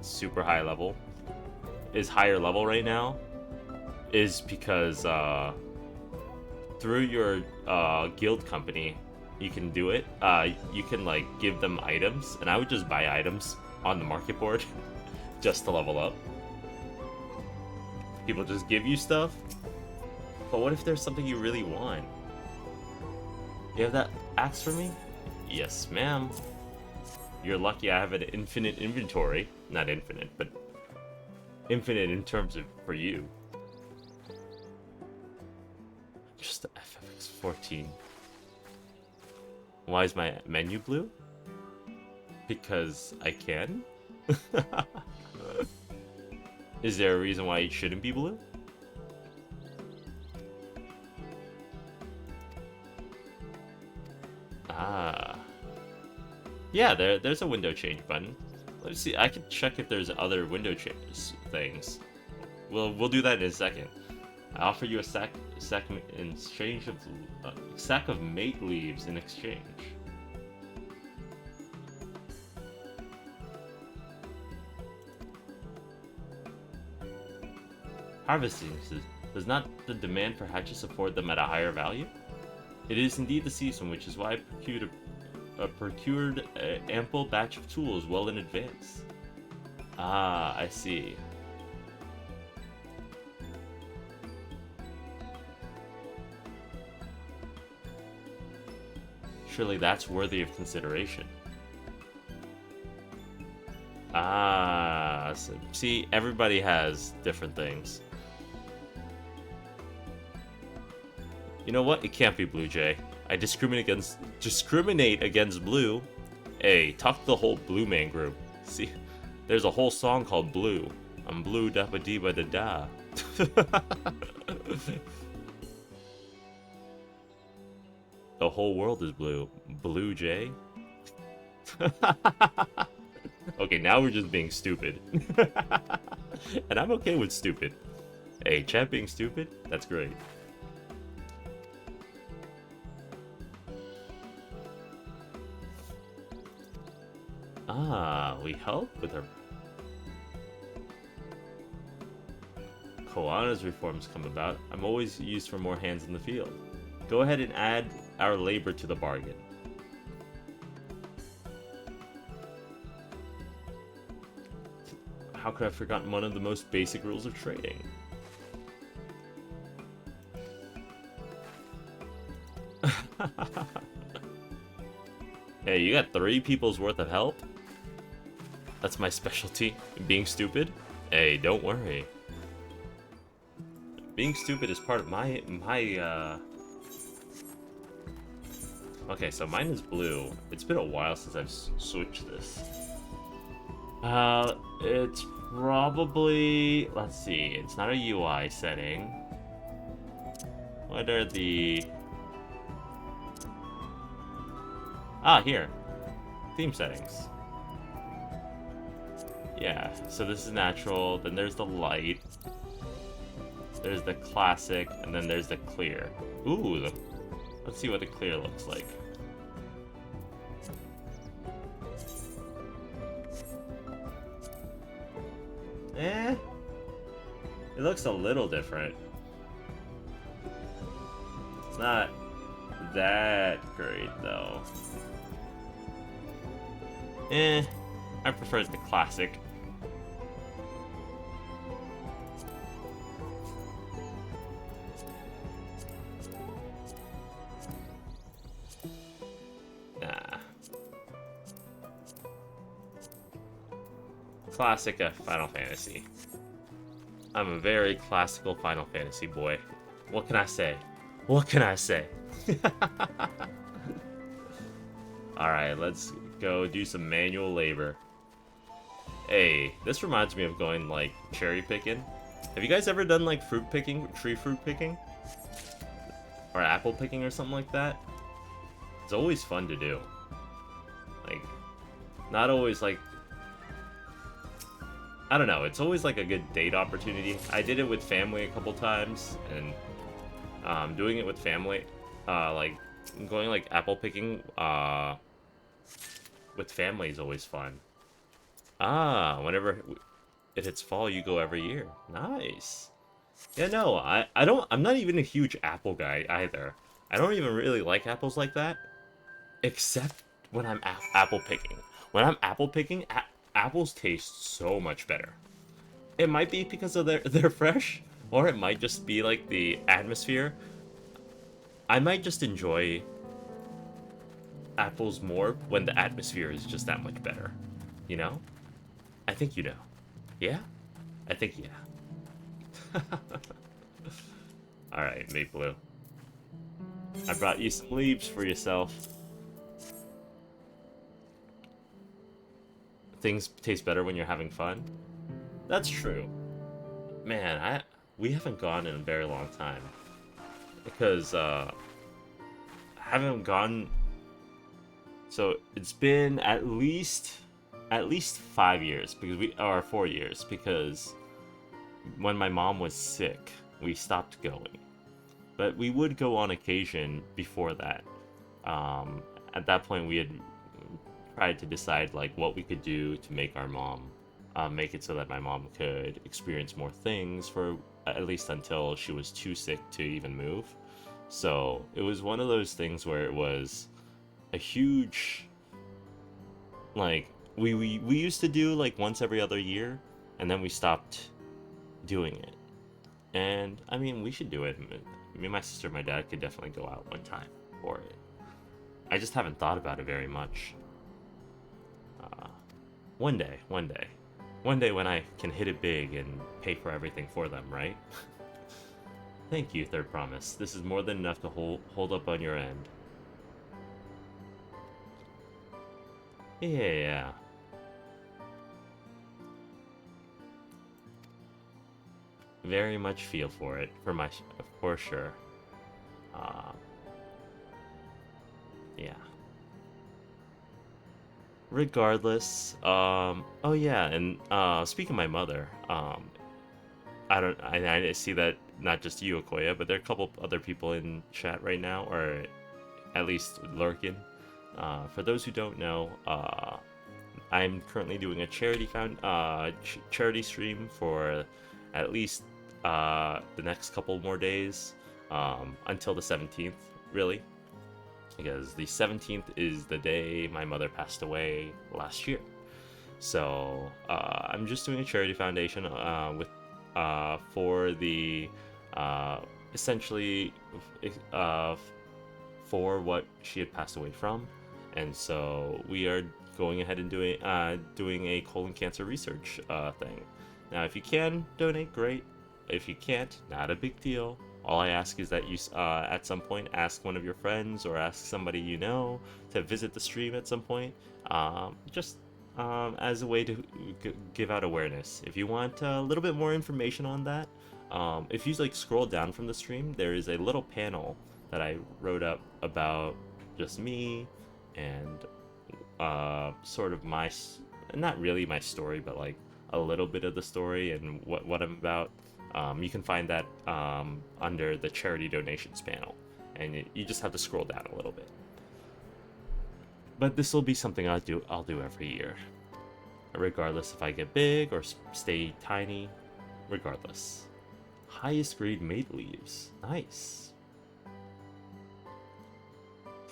Speaker 1: super high level, is higher level right now, is because through your guild company, you can do it. You can like give them items, and I would just buy items on the market board just to level up. People just give you stuff, but what if there's something you really want? You have that axe for me? Yes, ma'am. You're lucky I have an infinite inventory. Not infinite, but infinite in terms of for you. Just the FFX 14. Why is my menu blue? Because I can? Is there a reason why it shouldn't be blue? Ah. Yeah, there's a window change button. Let's see, I can check if there's other window changes things. We'll do that in a second. I offer you a sack in exchange of sack of mate leaves in exchange. Harvesting does not the demand for hatches afford them at a higher value? It is indeed the season, which is why I procured an ample batch of tools well in advance. Ah, I see. Surely that's worthy of consideration. Ah, so, see, everybody has different things. You know what? It can't be Blue Jay. I discriminate against Blue. Hey, talk to the whole Blue Man group. See, there's a whole song called Blue. I'm blue da ba dee ba da da. The whole world is blue. Blue Jay? Okay, now we're just being stupid. And I'm okay with stupid. Hey, chat being stupid? That's great. Ah, we help with her. Koana's reforms come about. I'm always used for more hands in the field. Go ahead and add our labor to the bargain. How could I have forgotten one of the most basic rules of trading? Hey, you got 3 people's worth of help? That's my specialty, being stupid. Hey, don't worry. Being stupid is part of my Okay, so mine is blue. It's been a while since I've switched this. It's probably... Let's see, it's not a UI setting. What are the... Ah, here. Theme settings. Yeah, so this is natural, then there's the light. There's the classic, and then there's the clear. Ooh, let's see what the clear looks like. It looks a little different. It's not that great, though. I prefer the classic. Classic Final Fantasy. I'm a very classical Final Fantasy boy. What can I say? What can I say? Alright, let's go do some manual labor. Hey, this reminds me of going, like, cherry picking. Have you guys ever done, like, fruit picking, tree fruit picking? Or apple picking or something like that? It's always fun to do. Like, not always like, I don't know, it's always like a good date opportunity. I did it with family a couple times, and doing it with family, like going like apple picking with family is always fun. Ah, whenever it hits fall, you go every year. Nice. Yeah, no, I'm not even a huge apple guy either. I don't even really like apples like that, except when I'm apple picking. When I'm apple picking, apples taste so much better. It might be because of they're fresh, or it might just be like the atmosphere. I might just enjoy apples more when the atmosphere is just that much better. You know? I think you know. Yeah? I think yeah. Alright, Maple. I brought you some leaves for yourself. Things taste better when you're having fun. That's true. Man, we haven't gone in a very long time. Because, I haven't gone... So, it's been at least 5 years, or 4 years, because when my mom was sick, we stopped going. But we would go on occasion before that. At that point, we had tried to decide like what we could do to make our mom, make it so that my mom could experience more things for at least until she was too sick to even move. So it was one of those things where it was a huge, like we used to do like once every other year, and then we stopped doing it. And I mean, we should do it. Me, my sister, my dad could definitely go out one time for it. I just haven't thought about it very much. One day when I can hit it big and pay for everything for them, right? Thank you, Third Promise. This is more than enough to hold up on your end. Yeah. Very much feel for it, for sure. Yeah. Regardless, oh yeah, and speaking of my mother, I see that not just you, Okoya, but there are a couple other people in chat right now, or at least lurking. For those who don't know, I'm currently doing a charity stream for at least the next couple more days, until the 17th, really. Because the 17th is the day my mother passed away last year. So I'm just doing a charity foundation for the essentially for what she had passed away from, and so we are going ahead and doing a colon cancer research thing. Now, if you can donate, great. If you can't, not a big deal. All I ask is that you, at some point, ask one of your friends or ask somebody you know to visit the stream at some point, just as a way to give out awareness. If you want a little bit more information on that, if you like scroll down from the stream, there is a little panel that I wrote up about just me and sort of my, not really my story, but like a little bit of the story and what I'm about. You can find that under the charity donations panel, and you just have to scroll down a little bit. But this will be something I'll do every year, regardless if I get big or stay tiny. Regardless, highest grade mate leaves, nice.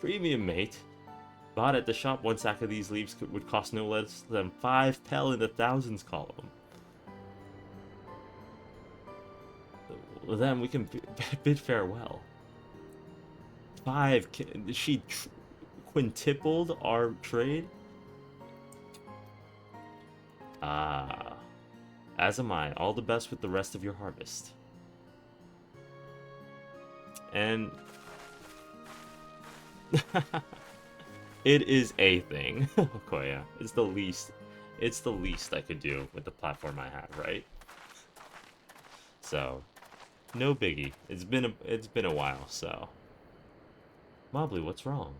Speaker 1: Premium mate, bought at the shop. One sack of these leaves would cost no less than 5 pel in the thousands column. Well, then we can bid farewell. 5. She quintupled our trade. Ah, as am I. All the best with the rest of your harvest. And it is a thing. Okay, yeah. It's the least I could do with the platform I have, right? So, no biggie. It's been a while, so. Mobley, what's wrong?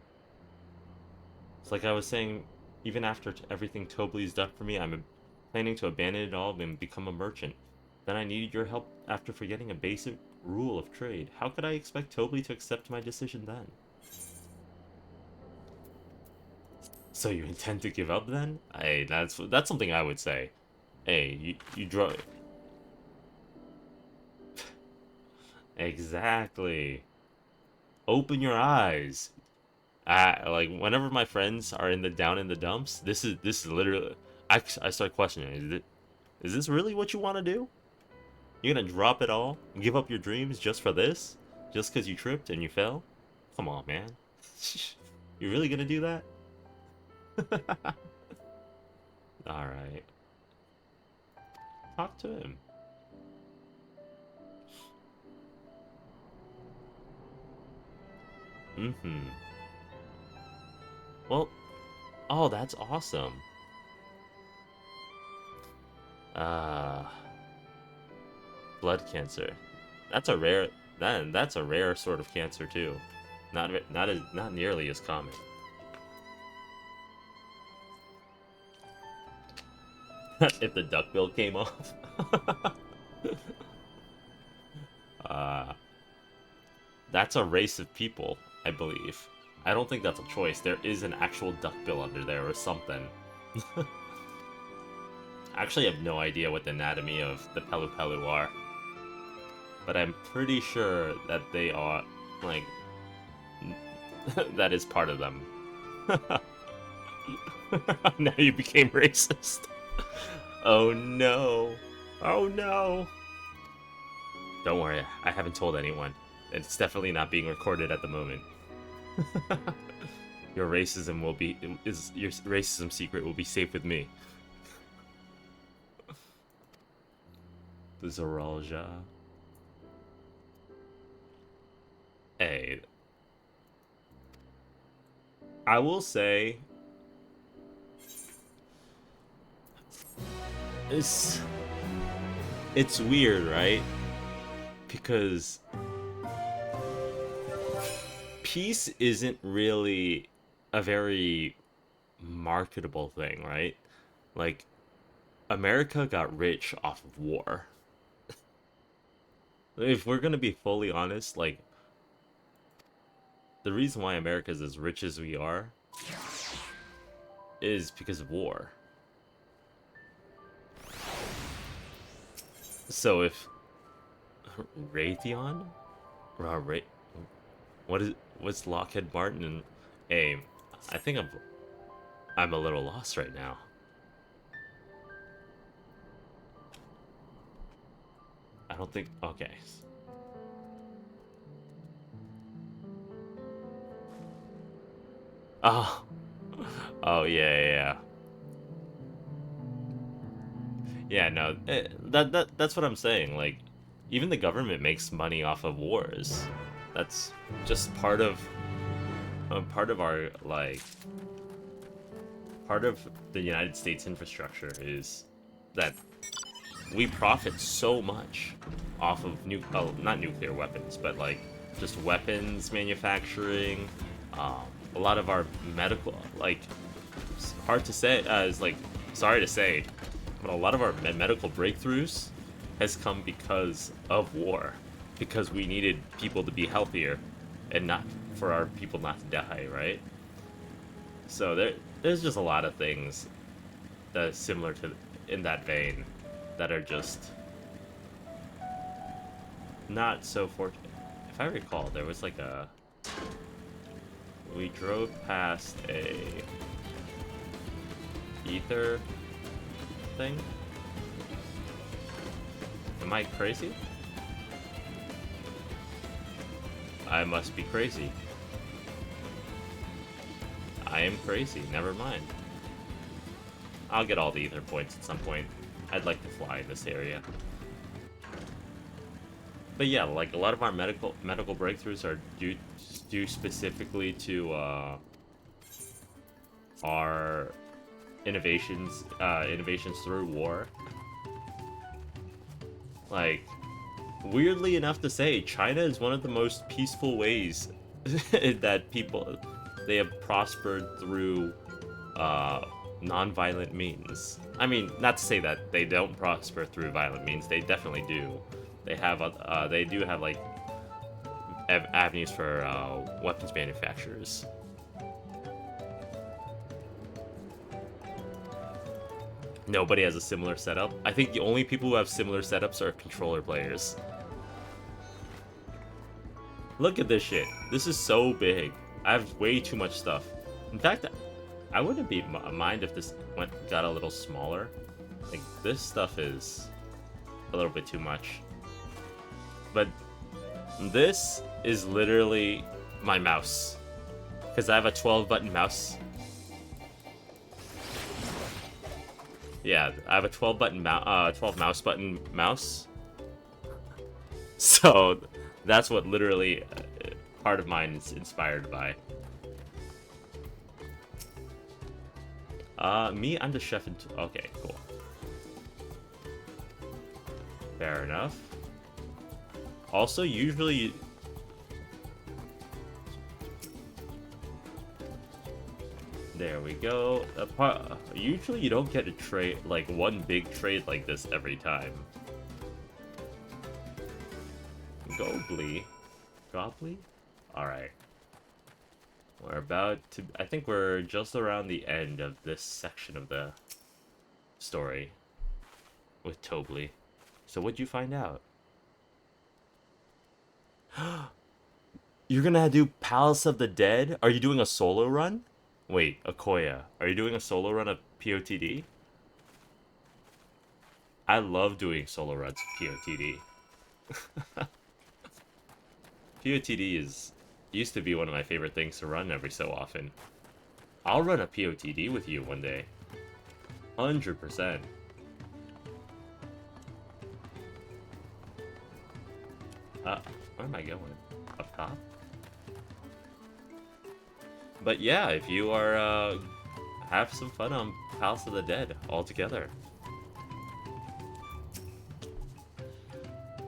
Speaker 1: It's like I was saying Even after everything Tobley's done for me, I'm planning to abandon it all and become a merchant. Then I needed your help after forgetting a basic rule of trade. How could I expect Tobley to accept my decision then? So you intend to give up then? Hey, that's something I would say. Hey, you draw. Exactly. Open your eyes. Like whenever my friends are down in the dumps, this is literally. I start questioning. Is this really what you want to do? You're gonna drop it all, give up your dreams just for this, just because you tripped and you fell? Come on, man. You really gonna do that? All right. Talk to him. Well, oh, that's awesome. Blood cancer. That's a rare. That's a rare sort of cancer too. Not nearly as common. If the duckbill came off. That's a race of people, I believe. I don't think that's a choice. There is an actual duckbill under there or something. I actually have no idea what the anatomy of the Pelu Pelu are. But I'm pretty sure that they are, like, that is part of them. Now you became racist. Oh no. Oh no. Don't worry, I haven't told anyone. It's definitely not being recorded at the moment. Your racism secret will be safe with me. The Zoralja. Hey. I will say it's weird, right? Because peace isn't really a very marketable thing, right? Like, America got rich off of war. If we're gonna be fully honest, like, the reason why America's as rich as we are is because of war. So if Raytheon? What's Lockheed Martin and AIM? I think I'm a little lost right now. I don't think. Okay. Oh. Oh yeah. Yeah, no. That's what I'm saying. Like, even the government makes money off of wars. That's just part of our, like, part of the United States infrastructure is that we profit so much off of not nuclear weapons, but like just weapons manufacturing. A lot of our medical, like, hard to say, is like, sorry to say, but a lot of our medical breakthroughs has come because of war, because we needed people to be healthier and not for our people not to die, right? So there's just a lot of things that is similar to in that vein that are just not so fortunate. If I recall, there was like we drove past a ether thing. Am I crazy? I must be crazy. I am crazy, never mind. I'll get all the ether points at some point. I'd like to fly in this area. But yeah, like, a lot of our medical breakthroughs are due specifically to our innovations through war. Like, weirdly enough to say, China is one of the most peaceful ways that they have prospered through non-violent means. I mean, not to say that they don't prosper through violent means. They definitely do. They do have like avenues for weapons manufacturers. Nobody has a similar setup. I think the only people who have similar setups are controller players. Look at this shit. This is so big. I have way too much stuff. In fact, I wouldn't mind if this got a little smaller. Like, this stuff is a little bit too much. But this is literally my mouse. Because I have a 12-button mouse. Yeah, I have a 12 mouse button mouse. So that's what literally part of mine is inspired by. Me, I'm the chef and okay, cool. Fair enough. Also, usually there we go. Usually you don't get a trade, like one big trade like this every time. Gobly. Gobly? Alright. We're about to... I think we're just around the end of this section of the story with Tobly. So what'd you find out? You're gonna do Palace of the Dead? Are you doing a solo run? Wait, Akoya, are you doing a solo run of POTD? I love doing solo runs of POTD. POTD used to be one of my favorite things to run every so often. I'll run a POTD with you one day. 100%. Where am I going? Up top? But yeah, if you are, have some fun on Palace of the Dead all together.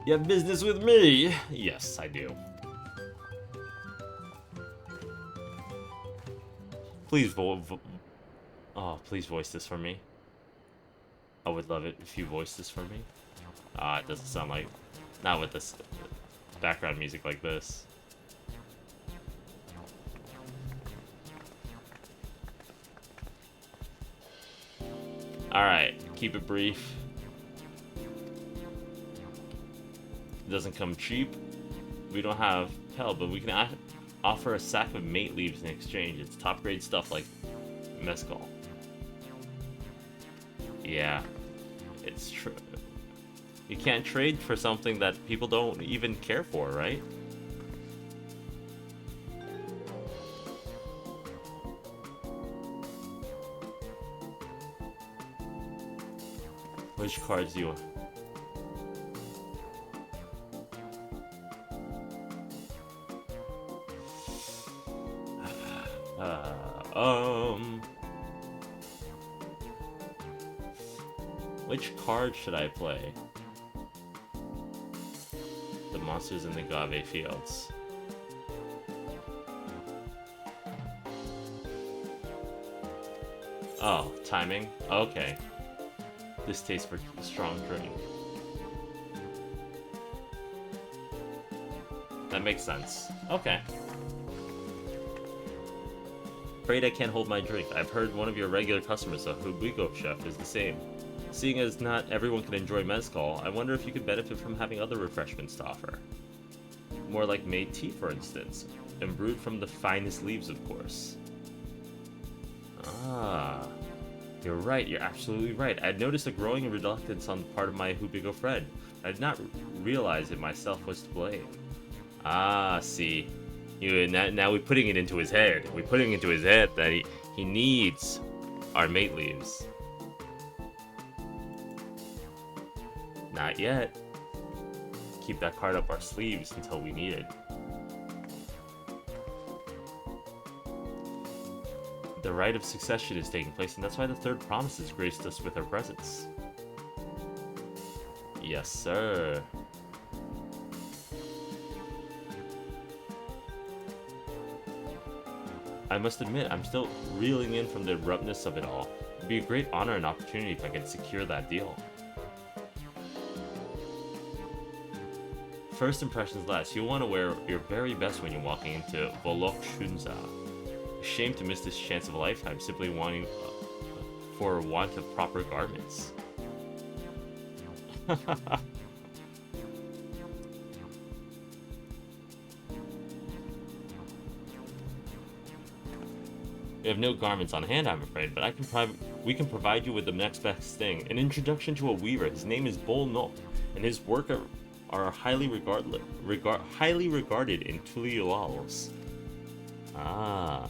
Speaker 1: You have business with me? Yes, I do. Please please voice this for me. I would love it if you voiced this for me. It doesn't sound like... Not with this background music like this. Alright, keep it brief. It doesn't come cheap. We don't have hell, but we can offer a sack of mate leaves in exchange. It's top grade stuff like mezcal. Yeah, it's true. You can't trade for something that people don't even care for, right? Which cards do you want? Which card should I play? The monsters in the Agave Fields. Oh, timing? Okay. This tastes for strong drink. That makes sense. Okay. Afraid I can't hold my drink. I've heard one of your regular customers, a Hubigo chef, is the same. Seeing as not everyone can enjoy mezcal, I wonder if you could benefit from having other refreshments to offer. More like made tea, for instance, and brewed from the finest leaves, of course. Ah, you're right, you're absolutely right. I'd noticed a growing reluctance on the part of my Hubigo friend. I did not realize it myself was to blame. Ah, see. Now we're putting it into his head. We're putting into his head that he needs our mate leaves. Not yet. Keep that card up our sleeves until we need it. The rite of succession is taking place, and that's why the third promise has graced us with her presence. Yes, sir. I must admit, I'm still reeling in from the abruptness of it all. It'd be a great honor and opportunity if I could secure that deal. First impressions last, you'll want to wear your very best when you're walking into Volok Shunza. Shame to miss this chance of a lifetime simply wanting for want of proper garments. We have no garments on hand, I'm afraid, but we can provide you with the next best thing. An introduction to a weaver. His name is Bol Nok, and his work are highly regarded in Tuliulals. Ah.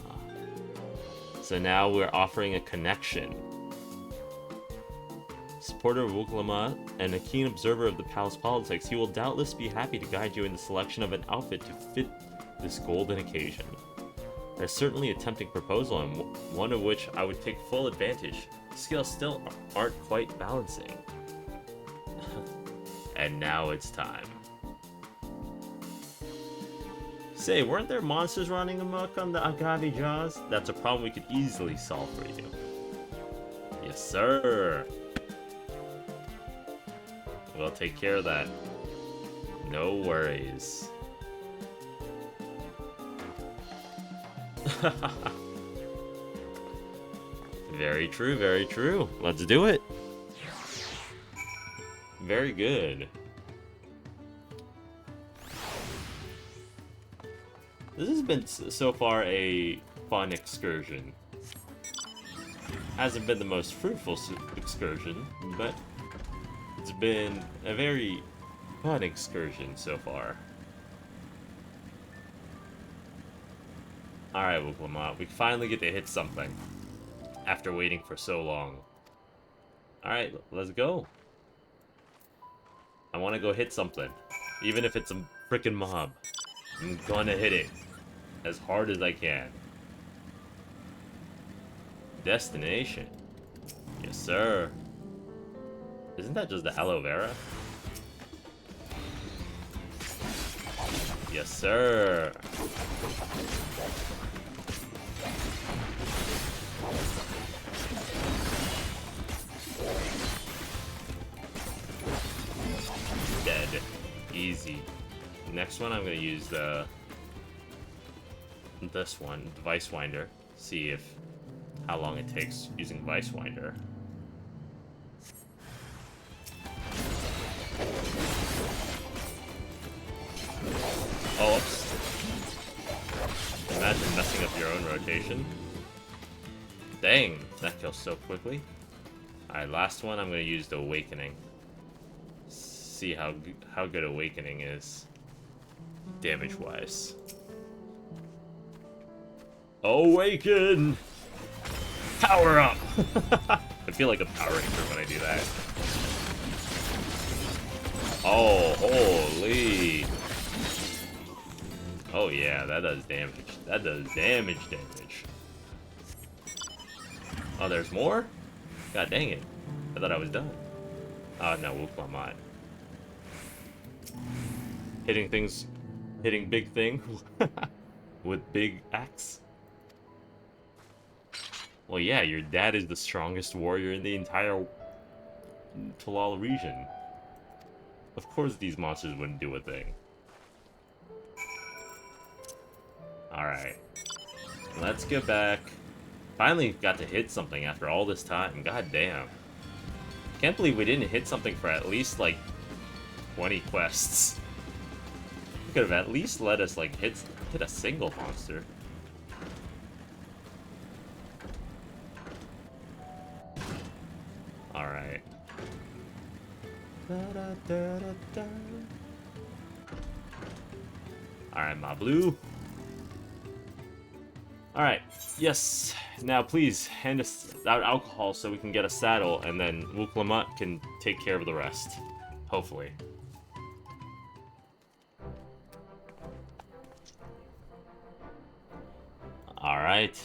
Speaker 1: So now we're offering a connection. Supporter of Wuklama and a keen observer of the palace politics, he will doubtless be happy to guide you in the selection of an outfit to fit this golden occasion. That's certainly a tempting proposal, and one of which I would take full advantage. Skills still aren't quite balancing. And now it's time. Say, weren't there monsters running amok on the Agavi Jaws? That's a problem we could easily solve for you. Yes, sir. We'll take care of that. No worries. Very true, very true. Let's do it. Very good. This has been so far a fun excursion. Hasn't been the most fruitful excursion, but it's been a very fun excursion so far. Alright, Wuklama, we finally get to hit something after waiting for so long. Alright, let's go. I want to go hit something, even if it's a freaking mob. I'm gonna hit it as hard as I can. Destination. Yes, sir. Isn't that just the aloe vera? Yes, sir. Dead. Easy. Next one, I'm gonna use this one, the Vice Winder. See if how long it takes using Vice Winder. Oh, oops. Imagine messing up your own rotation. Dang, that kills so quickly. Alright, last one, I'm gonna use the Awakening. See how good Awakening is, damage-wise. Awaken! Power up! I feel like a Power Ranger when I do that. Oh, holy! Oh yeah, that does damage. That does damage. Oh, there's more? God dang it. I thought I was done. Oh no, Wuklama. Hitting big thing with big axe. Well, yeah, your dad is the strongest warrior in the entire Talal region. Of course these monsters wouldn't do a thing. Alright. Let's get back. Finally got to hit something after all this time. God damn. Can't believe we didn't hit something for at least, like, 20 quests. You could have at least let us, like, hit a single monster. Alright. Alright, my blue. Alright, yes. Now please hand us out alcohol so we can get a saddle, and then Wuklama can take care of the rest. Hopefully. Alright.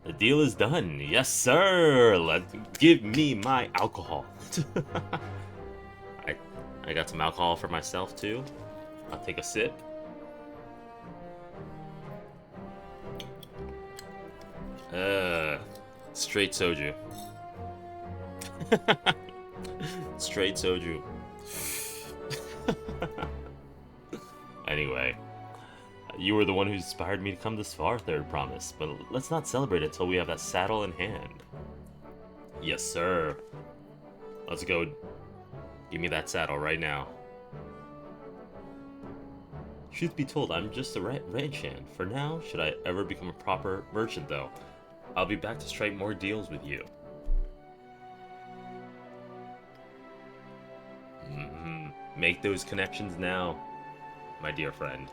Speaker 1: The deal is done. Yes, sir. Give me my alcohol. I got some alcohol for myself too. I'll take a sip. Straight soju. Straight soju. Anyway, you were the one who inspired me to come this far, Third Promise, but let's not celebrate it till we have that saddle in hand. Yes, sir. Let's go. Give me that saddle right now. Truth be told, I'm just a ranch hand. For now, should I ever become a proper merchant though, I'll be back to strike more deals with you. Make those connections now, my dear friend.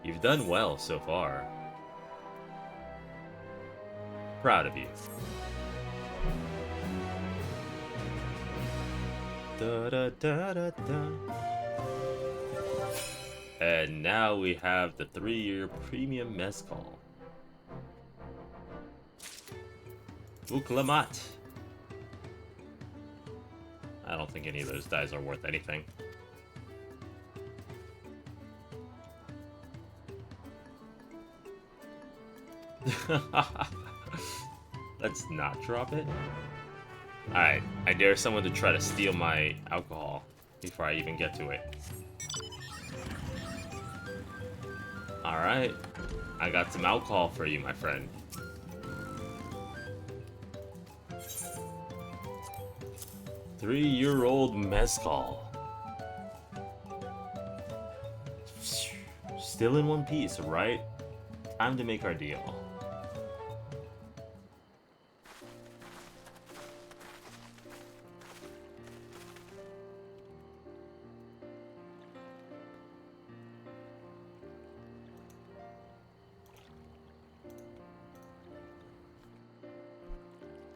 Speaker 1: You've done well so far. Proud of you. Da, da, da, da, da. And now we have the 3-year premium mezcal. Uklamat. I don't think any of those dyes are worth anything. Let's not drop it. Alright, I dare someone to try to steal my alcohol before I even get to it. Alright, I got some alcohol for you, my friend. Three-year-old mezcal. Still in one piece, right? Time to make our deal.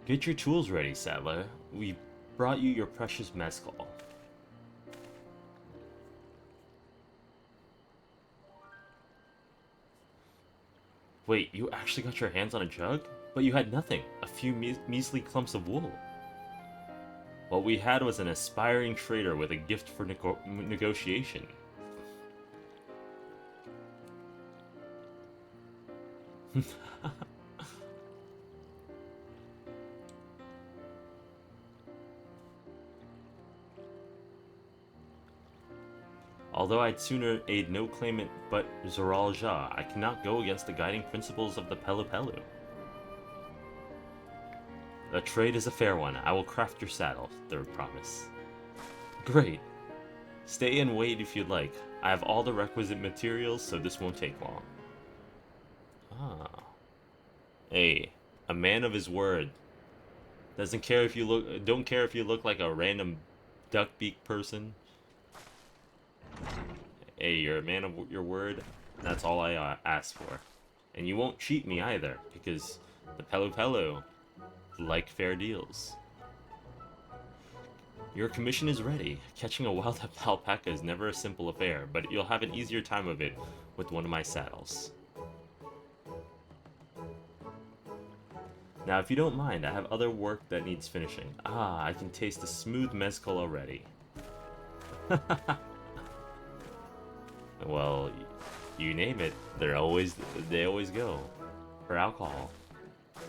Speaker 1: Get your tools ready, Saddler. We brought you your precious mezcal. Wait, you actually got your hands on a jug? But you had nothing. A few measly clumps of wool. What we had was an aspiring trader with a gift for negotiation. Although I'd sooner aid no claimant but Zoral Ja, I cannot go against the guiding principles of the Pelu Pelu. The trade is a fair one. I will craft your saddle, Third Promise. Great. Stay and wait if you'd like. I have all the requisite materials, so this won't take long. Ah. Hey, a man of his word. Don't care if you look like a random duckbeak person. Hey, you're a man of your word. That's all I ask for. And you won't cheat me either, because the Pelu Pelu like fair deals. Your commission is ready. Catching a wild alpaca is never a simple affair, but you'll have an easier time of it with one of my saddles. Now, if you don't mind, I have other work that needs finishing. Ah, I can taste the smooth mezcal already. Well, you name it, they always go for alcohol.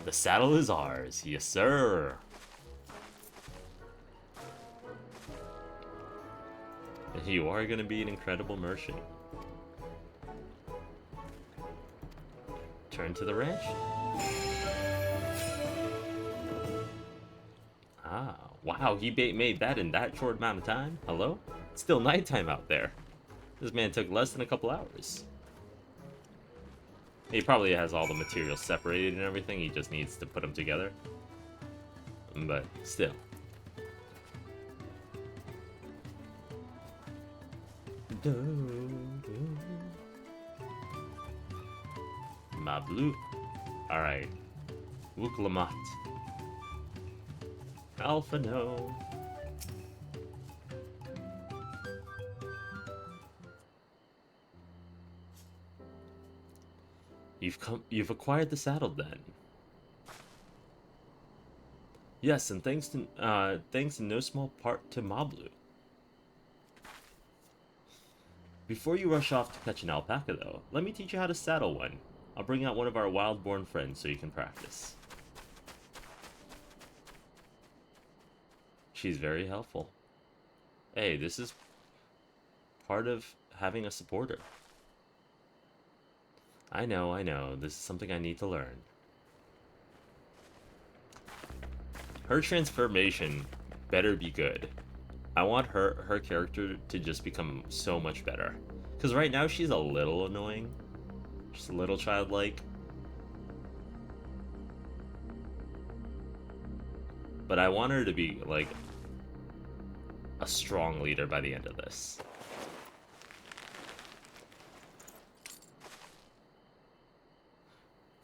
Speaker 1: The saddle is ours, yes sir. You are gonna be an incredible merchant. Turn to the ranch. Ah, wow, he made that in that short amount of time? Hello? It's still nighttime out there. This man took less than a couple hours. He probably has all the materials separated and everything, he just needs to put them together. But still. Ma blue. Alright. Wuklamat. Alpha no. You've acquired the saddle then. Yes, and thanks in no small part to Mablu. Before you rush off to catch an alpaca, though, let me teach you how to saddle one. I'll bring out one of our wild-born friends so you can practice. She's very helpful. Hey, this is part of having a supporter. I know. This is something I need to learn. Her transformation better be good. I want her character to just become so much better. Because right now she's a little annoying. Just a little childlike. But I want her to be, like, a strong leader by the end of this.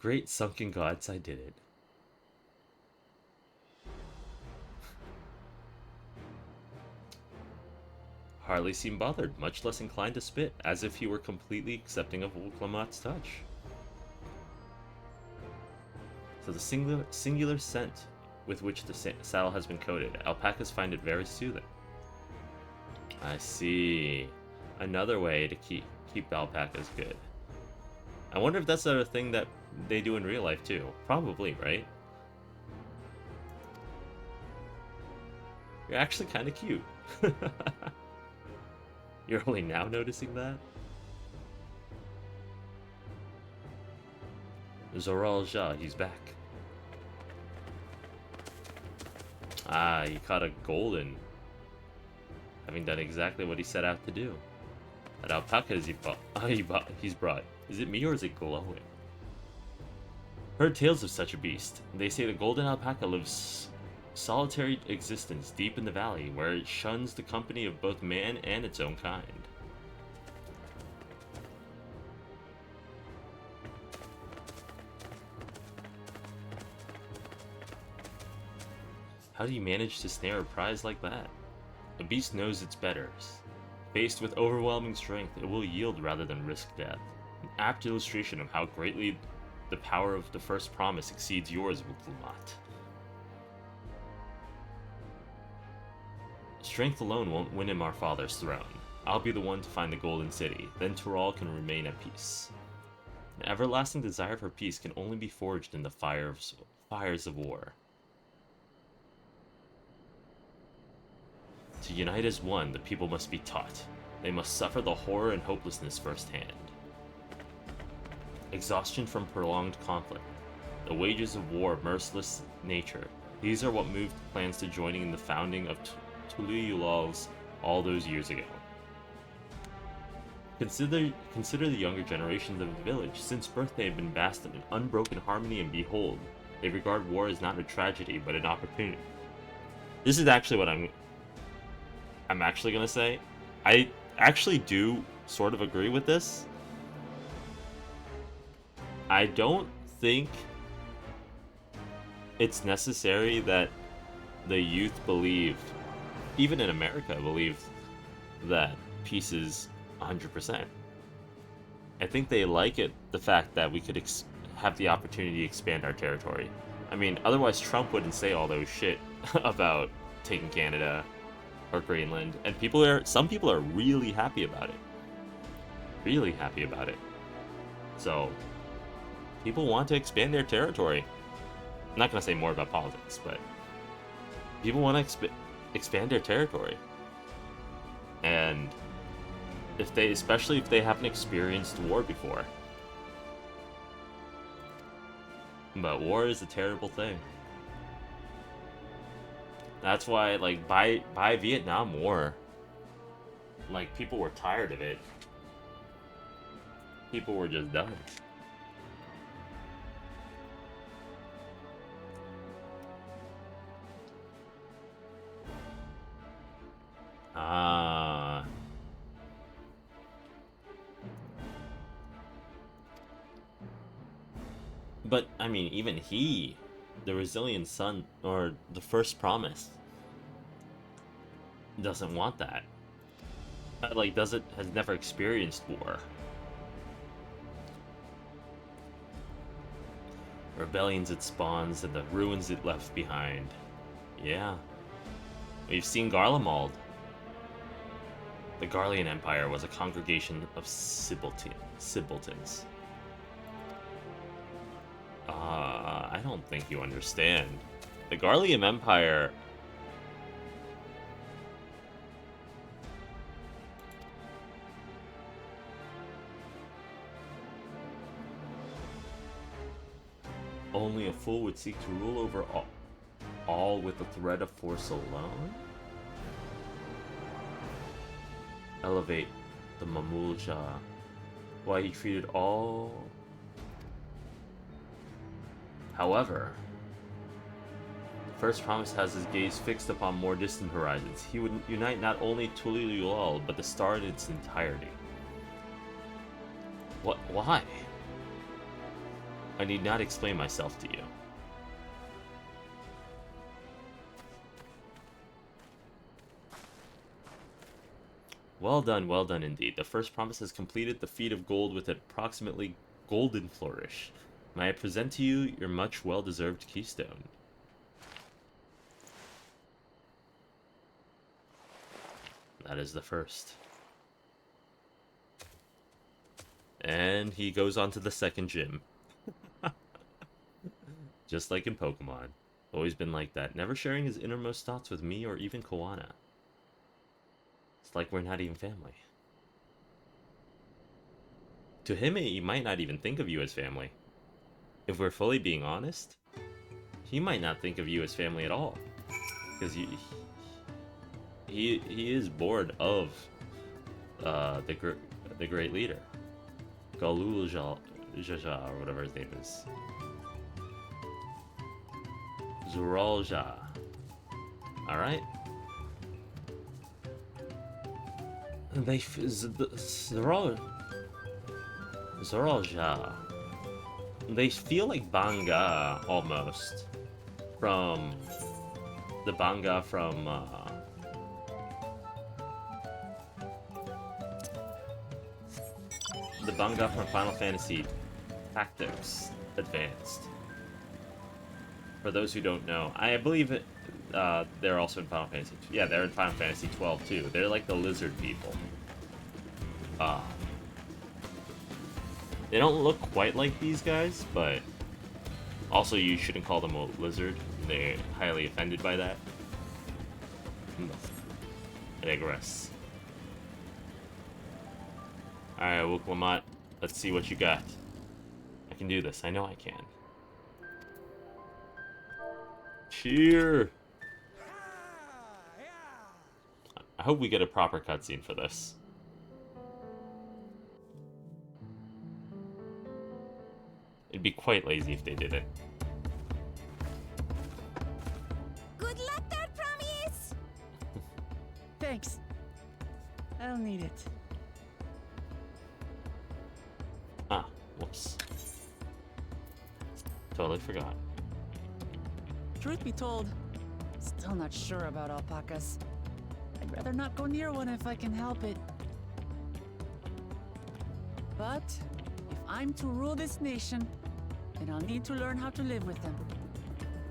Speaker 1: Great sunken gods, I did it. Hardly seemed bothered, much less inclined to spit, as if he were completely accepting of Clemot's touch. So the singular scent with which the saddle has been coated, alpacas find it very soothing. I see. Another way to keep alpacas good. I wonder if that's a thing that they do in real life too. Probably, right? You're actually kind of cute. You're only now noticing that? Zoral Jha, he's back. Ah, he caught a golden. Having done exactly what he set out to do. That alpaca he's brought. Is it me or is it glowing? Heard tales of such a beast. They say the golden alpaca lives solitary existence deep in the valley, where it shuns the company of both man and its own kind. How do you manage to snare a prize like that? A beast knows its betters. Faced with overwhelming strength, it will yield rather than risk death. An apt illustration of how greatly the power of the first promise exceeds yours, Wuklumat. Strength alone won't win him our father's throne. I'll be the one to find the Golden City, then Tural can remain at peace. An everlasting desire for peace can only be forged in the fires of war. To unite as one, the people must be taught. They must suffer the horror and hopelessness firsthand. Exhaustion from prolonged conflict, the wages of war, merciless nature, these are what moved plans to joining in the founding of Tuluyulals all those years ago. Consider the younger generations of the village. Since birth they have been vast in unbroken harmony, and behold, they regard war as not a tragedy, but an opportunity. This is actually what I'm actually gonna say. I actually do sort of agree with this. I don't think it's necessary that the youth believe, even in America, believe that peace is 100%. I think they like it, the fact that we could have the opportunity to expand our territory. I mean, otherwise Trump wouldn't say all those shit about taking Canada or Greenland, and some people are really happy about it. Really happy about it. So, people want to expand their territory. I'm not going to say more about politics, but people want to expand their territory. And especially if they haven't experienced war before. But war is a terrible thing. That's why, like, by Vietnam War, like, people were tired of it. People were just done. Ah. But, I mean, even the resilient son, or the first promise, doesn't want that. Like, has never experienced war. Rebellions it spawns and the ruins it left behind. Yeah. We've seen Garlemald. The Garlean Empire was a congregation of simpletons. I don't think you understand. The Garlean Empire... Only a fool would seek to rule over all with the threat of force alone? Elevate the Mamulja. Why he treated all... However, the first promise has his gaze fixed upon more distant horizons. He would unite not only Tuliyul, but the star in its entirety. What? Why? I need not explain myself to you. Well done indeed. The first promise has completed the feat of gold with an approximately golden flourish. May I present to you your much well-deserved keystone? That is the first. And he goes on to the second gym. Just like in Pokemon. Always been like that, never sharing his innermost thoughts with me or even Koana. It's like we're not even family. To him, he might not even think of you as family. If we're fully being honest, he might not think of you as family at all. Because he is bored of the great leader. Galulja, or whatever his name is. Zuralja. Alright? Zuralja. They feel like Banga, almost. From... The Banga from, the Banga from Final Fantasy Tactics Advanced. For those who don't know, I believe it, they're also in Final Fantasy. Yeah, they're in Final Fantasy 12 too. They're like the lizard people. They don't look quite like these guys, but also you shouldn't call them a lizard. They're highly offended by that. I digress. Alright, Wuklamot, let's see what you got. I can do this. I know I can. Cheer! I hope we get a proper cutscene for this. It'd be quite lazy if they did it.
Speaker 5: Good luck there, Promise!
Speaker 3: Thanks. I'll need it.
Speaker 1: Ah, whoops. Totally forgot.
Speaker 3: Truth be told, still not sure about alpacas. I'd rather not go near one if I can help it. But if I'm to rule this nation, then I'll need to learn how to live with them.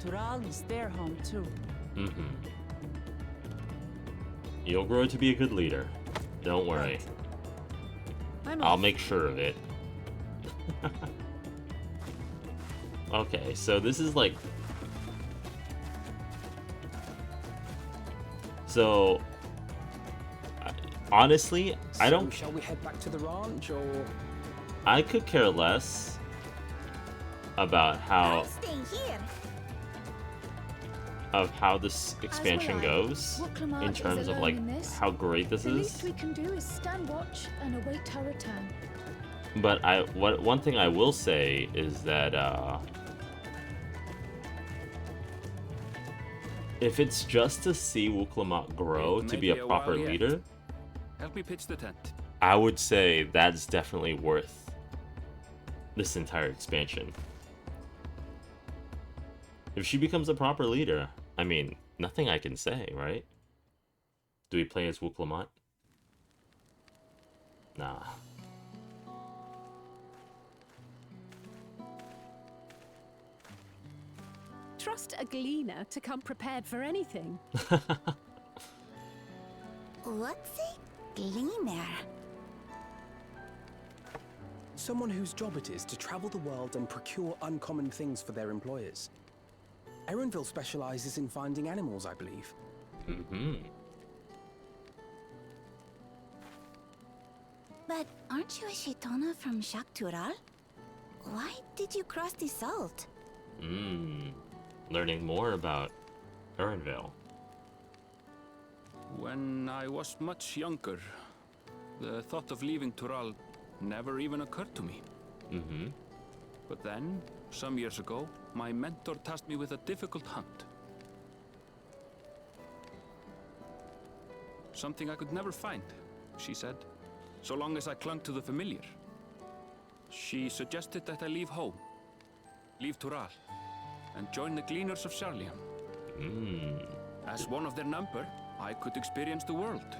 Speaker 3: Tural is their home too.
Speaker 1: Mm-hmm. You'll grow to be a good leader. Don't worry. I'll make sure of it. Okay, so this is like... So... honestly, I don't...
Speaker 6: Shall we head back to the ranch, or...?
Speaker 1: I could care less about how...
Speaker 5: I'm staying here.
Speaker 1: of how this expansion goes,
Speaker 7: Wuklamart
Speaker 1: in
Speaker 7: is
Speaker 1: terms of
Speaker 7: alone
Speaker 1: like
Speaker 7: in this.
Speaker 1: how great this
Speaker 7: The least
Speaker 1: is.
Speaker 7: we can do is stand watch and await her return.
Speaker 1: But one thing I will say is that if it's just to see Wuklamot grow to be a proper leader,
Speaker 6: Help me pitch the tent.
Speaker 1: I would say that's definitely worth this entire expansion. If she becomes a proper leader, I mean, nothing I can say, right? Do we play as Wuklamot? Nah.
Speaker 8: trust a gleaner to come prepared for anything.
Speaker 5: What's a gleaner?
Speaker 6: Someone whose job it is to travel the world and procure uncommon things for their employers. Erenville specializes in finding animals, I believe.
Speaker 1: Mm-hmm.
Speaker 5: But aren't you a Shaitana from Jacques Tural? Why did you cross the salt?
Speaker 1: Learning more about Erenville.
Speaker 9: When I was much younger, the thought of leaving Tural never even occurred to me.
Speaker 1: Mm-hmm.
Speaker 9: But then, some years ago, my mentor tasked me with a difficult hunt. Something I could never find, she said, so long as I clung to the familiar. She suggested that I leave home, leave Tural, and join the Gleaners of Charlian. As one of their number, I could experience the world,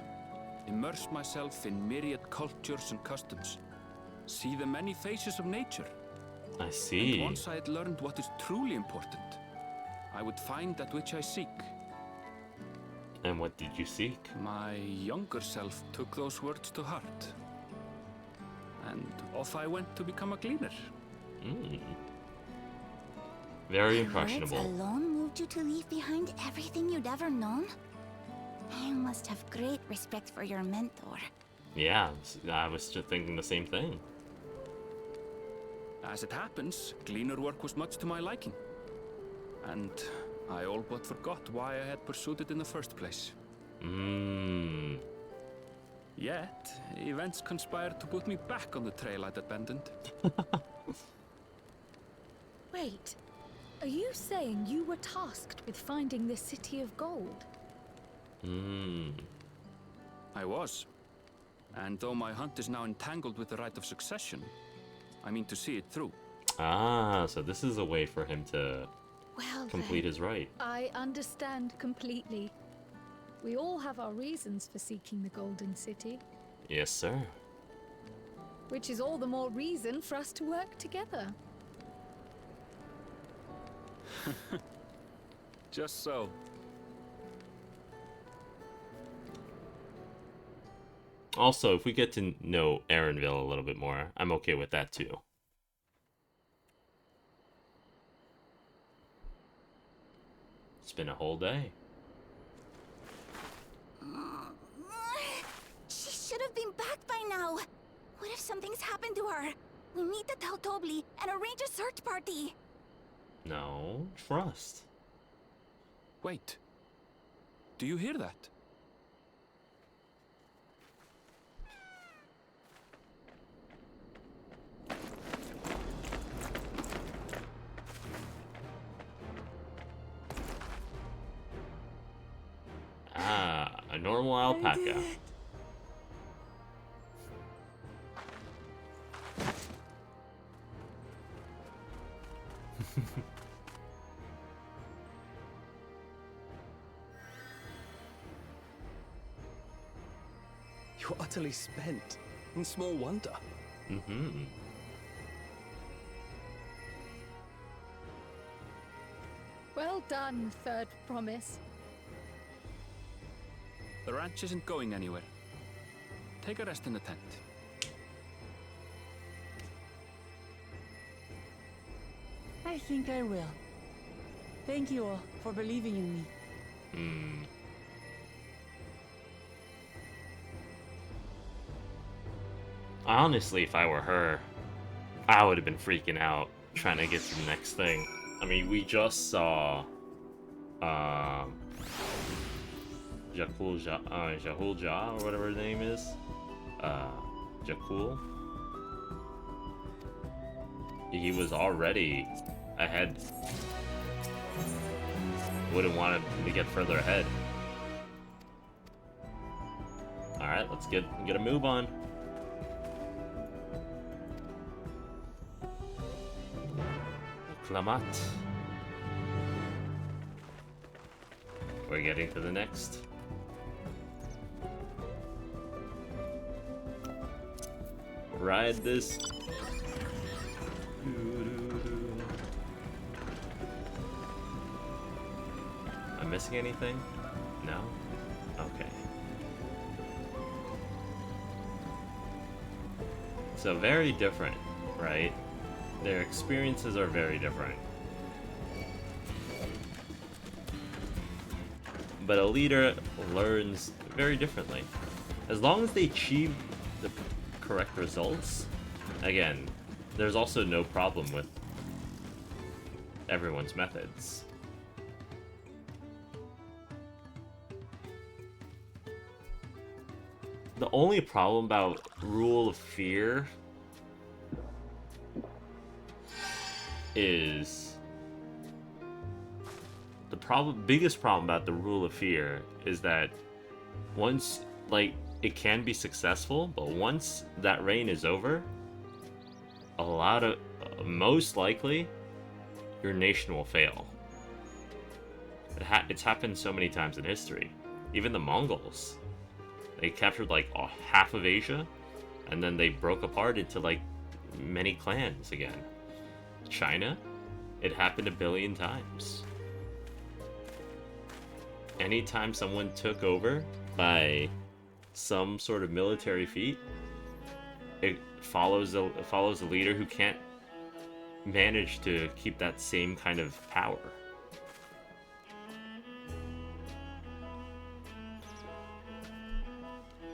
Speaker 9: immerse myself in myriad cultures and customs, see the many faces of nature.
Speaker 1: I see.
Speaker 9: And once I had learned what is truly important, I would find that which I seek.
Speaker 1: And what did you seek?
Speaker 9: My younger self took those words to heart. And off I went to become a gleaner.
Speaker 1: Very
Speaker 5: Words
Speaker 1: impressionable.
Speaker 5: alone moved you to leave behind everything you'd ever known? You must have great respect for your mentor.
Speaker 1: Yeah, I was just thinking the same thing.
Speaker 9: As it happens, gleaner work was much to my liking. And I all but forgot why I had pursued it in the first place. Yet, events conspired to put me back on the trail I'd abandoned.
Speaker 7: Wait, are you saying you were tasked with finding the City of Gold?
Speaker 9: I was. And though my hunt is now entangled with the right of succession, I mean to see it through.
Speaker 1: Ah, so this is a way for him to
Speaker 7: Well,
Speaker 1: complete
Speaker 7: then,
Speaker 1: his right.
Speaker 7: I understand completely. We all have our reasons for seeking the Golden City,
Speaker 1: Yes, sir.
Speaker 7: which is all the more reason for us to work together.
Speaker 9: Just so.
Speaker 1: Also, if we get to know Erenville a little bit more, I'm okay with that too. It's been a whole day.
Speaker 5: She should have been back by now. What if something's happened to her? We need to tell Tobli and arrange a search party.
Speaker 1: No, trust.
Speaker 9: Wait. Do you hear that?
Speaker 1: Ah, a normal alpaca.
Speaker 6: You're utterly spent, and small wonder.
Speaker 7: Well done, Third Promise.
Speaker 9: The ranch isn't going anywhere. Take a rest in the tent.
Speaker 3: I think I will. Thank you all for believing in me.
Speaker 1: Honestly, if I were her, I would have been freaking out trying to get to the next thing. I mean, we just saw Jahul Ja, or whatever his name is. Jakul. He was already ahead. Wouldn't want him to get further ahead. Alright, let's get a move on. Klamat. We're getting to the next. Ride this. missing anything? No? Okay. So very different, right? Their experiences are very different. But a leader learns very differently. As long as they achieve the correct results, again, there's also no problem with everyone's methods. The only problem about Rule of Fear is the biggest problem about the Rule of Fear is that once, like, it can be successful, but once that reign is over, a lot of, most likely, your nation will fail. It's happened so many times in history. Even the Mongols, they captured like half of Asia, and then they broke apart into like many clans again. China, it happened a billion times. Anytime someone took over by some sort of military feat, it follows a leader who can't manage to keep that same kind of power.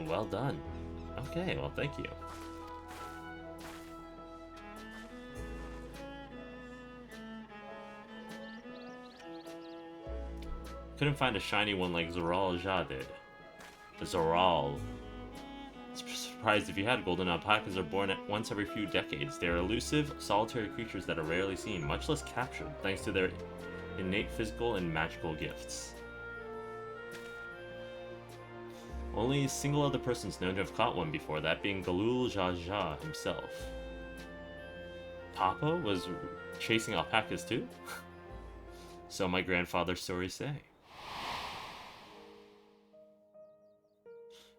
Speaker 1: Well done. Okay, well, thank you. Couldn't find a shiny one like Zoral Ja did. Zoral. Surprised if you had golden alpacas are born at once every few decades. They are elusive, solitary creatures that are rarely seen, much less captured, thanks to their innate physical and magical gifts. Only a single other person's known to have caught one before, that being Galul Ja himself. Papa was chasing alpacas too? So my grandfather's stories say.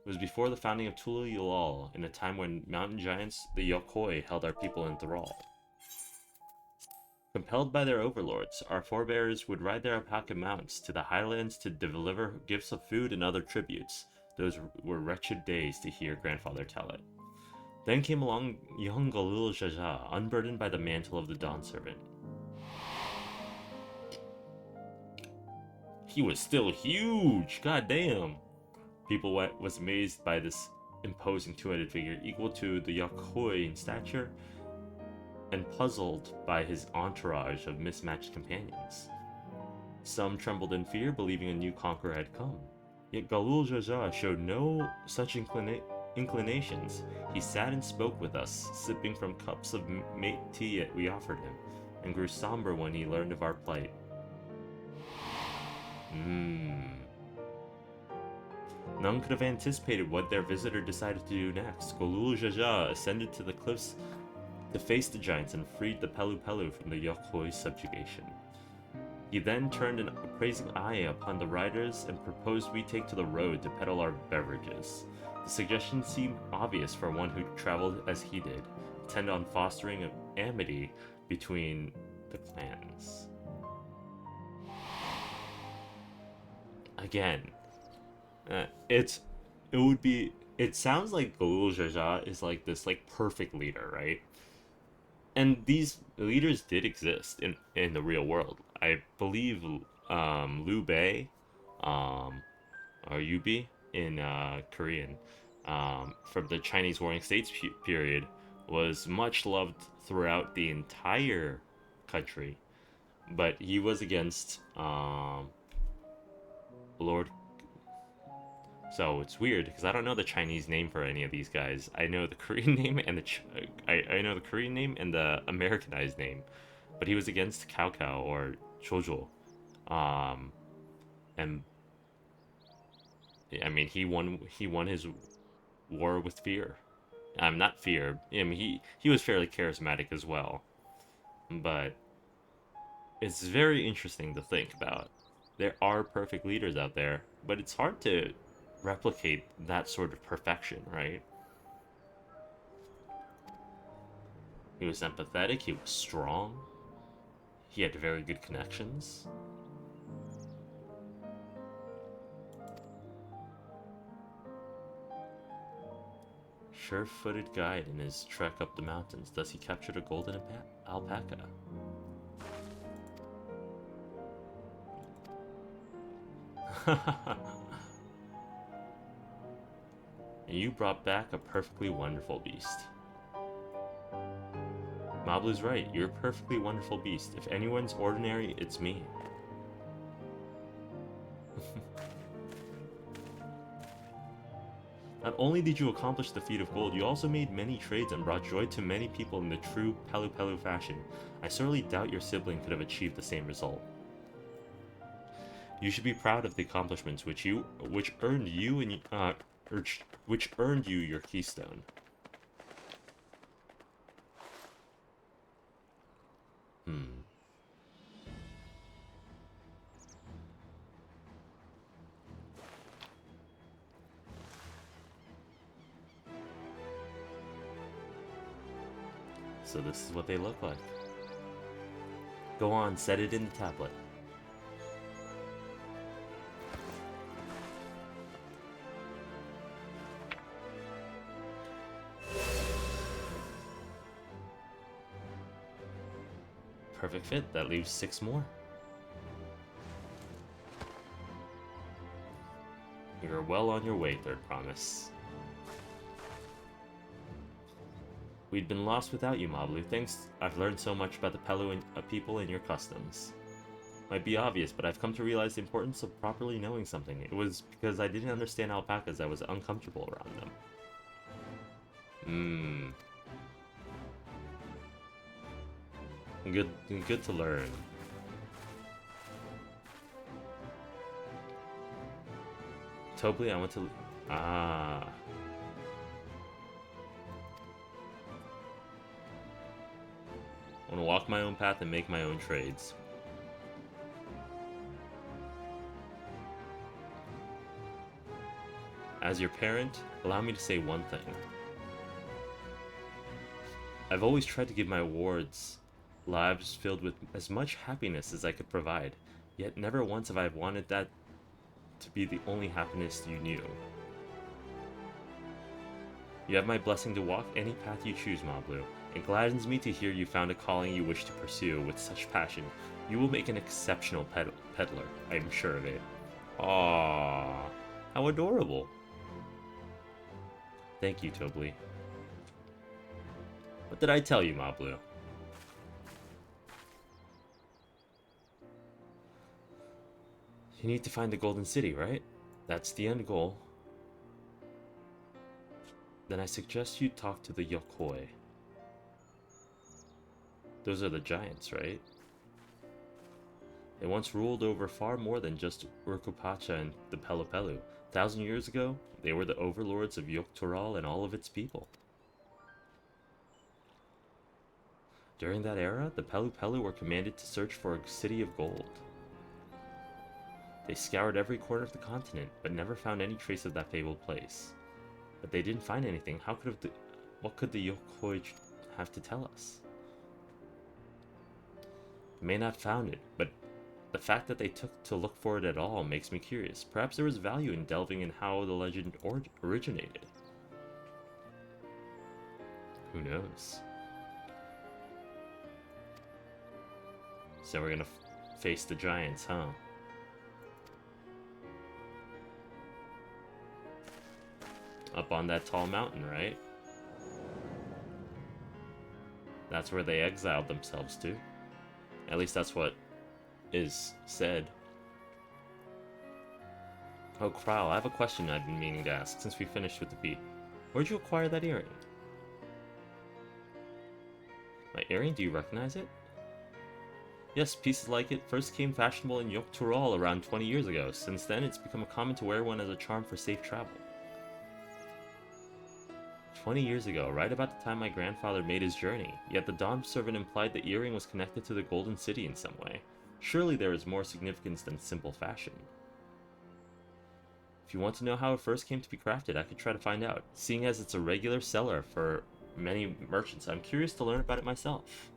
Speaker 1: It was before the founding of Tula Yulal, in a time when mountain giants, the Yokoi, held our people in thrall. Compelled by their overlords, our forebears would ride their alpaca mounts to the highlands to deliver gifts of food and other tributes. Those were wretched days, to hear grandfather tell it. Then came along young Galul Jaja, unburdened by the mantle of the Dawn Servant. He was still huge, goddamn! People was amazed by this imposing two-headed figure, equal to the Yokoi in stature, and puzzled by his entourage of mismatched companions. Some trembled in fear, believing a new conqueror had come. Yet Galul Jaja showed no such inclinations. He sat and spoke with us, sipping from cups of mate tea we offered him, and grew somber when he learned of our plight. None could have anticipated what their visitor decided to do next. Galul Jaja ascended to the cliffs to face the giants and freed the Pelu Pelu from the Yokoi's subjugation. He then turned an appraising eye upon the riders and proposed we take to the road to peddle our beverages. The suggestion seemed obvious for one who traveled as he did, intent on fostering an amity between the clans. Again, it sounds like Galul Jaja is like this like perfect leader, right? And these leaders did exist in the real world. I believe Liu Bei, or Yubi in Korean, from the Chinese Warring States period, was much loved throughout the entire country, but he was against Lord. So it's weird because I don't know the Chinese name for any of these guys. I know the Korean name and I know the Korean name and the Americanized name, but he was against Cao Cao or Chojo, and I mean he won his war with fear. Not fear. I mean he was fairly charismatic as well, but it's very interesting to think about. There are perfect leaders out there, but it's hard to replicate that sort of perfection, right? He was empathetic, he was strong, he had very good connections. sure-footed guide in his trek up the mountains. Thus he captured a golden alpaca. And you brought back a perfectly wonderful beast. Mablu's right, you're a perfectly wonderful beast. If anyone's ordinary, it's me. Not only did you accomplish the feat of gold, you also made many trades and brought joy to many people in the true Pelu Pelu fashion. I sorely doubt your sibling could have achieved the same result. You should be proud of the accomplishments which earned you your keystone. So this is what they look like. Go on, set it in the tablet. Perfect fit. That leaves 6 more. You're well on your way, Third Promise. We'd been lost without you, Mablu. Thanks, I've learned so much about the Pelu people and your customs. Might be obvious, but I've come to realize the importance of properly knowing something. It was because I didn't understand alpacas I was uncomfortable around them. Good to learn. Tobly, I want to... I want to walk my own path and make my own trades. As your parent, allow me to say one thing. I've always tried to give my wards lives filled with as much happiness as I could provide, yet never once have I wanted that to be the only happiness you knew. You have my blessing to walk any path you choose, Mablu. It gladdens me to hear you found a calling you wish to pursue with such passion. You will make an exceptional peddler, I am sure of it. Aww, how adorable. Thank you, Tobly. What did I tell you, Mablu? You need to find the Golden City, right? That's the end goal. Then I suggest you talk to the Yokoi. Those are the giants, right? They once ruled over far more than just Urkupacha and the Pelu Pelu. 1,000 years ago, they were the overlords of Yoktural and all of its people. During that era, the Pelu Pelu were commanded to search for a city of gold. They scoured every corner of the continent, but never found any trace of that fabled place. But they didn't find anything. What could the Yokoi have to tell us? They may not have found it, but the fact that they took to look for it at all makes me curious. Perhaps there was value in delving in how the legend originated. Who knows? So we're gonna face the giants, huh? Up on that tall mountain, right? That's where they exiled themselves to. At least that's what is said. Oh, Kral, I have a question I've been meaning to ask since we finished with the beat. Where'd you acquire that earring? My earring? Do you recognize it? Yes, pieces like it first came fashionable in Yoktural around 20 years ago. Since then, it's become common to wear one as a charm for safe travel. 20 years ago, right about the time my grandfather made his journey, yet the Dawn servant implied the earring was connected to the Golden City in some way. Surely there is more significance than simple fashion. If you want to know how it first came to be crafted, I could try to find out. Seeing as it's a regular seller for many merchants, I'm curious to learn about it myself.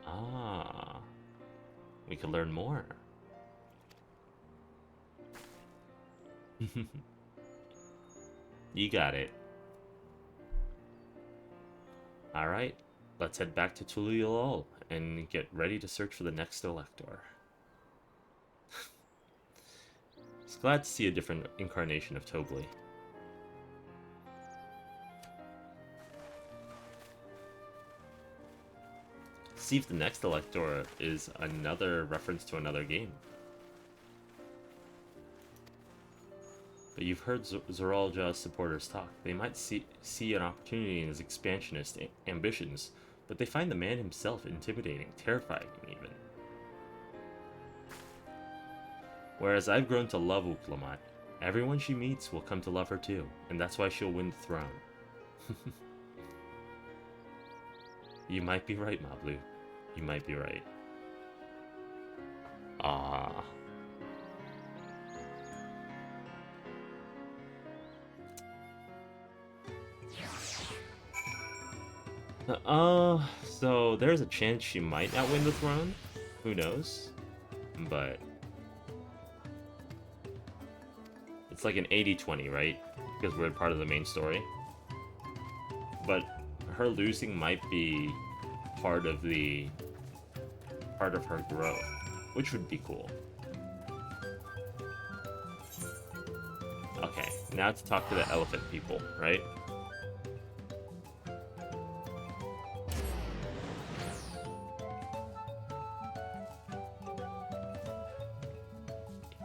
Speaker 1: Ah, we could learn more. You got it. Alright, let's head back to Tuliyolol and get ready to search for the next Elector. It's glad to see a different incarnation of Tobli. See if the next Elector is another reference to another game. But you've heard Zoralja's supporters talk. They might see an opportunity in his expansionist ambitions, but they find the man himself intimidating, terrifying even. Whereas I've grown to love Uklamat, everyone she meets will come to love her too, and that's why she'll win the throne. You might be right, Mablu. You might be right. Ah. So there's a chance she might not win the throne. Who knows? But it's like an 80-20, right? Because we're part of the main story. But her losing might be part of her growth, which would be cool. Okay, now to talk to the elephant people, right?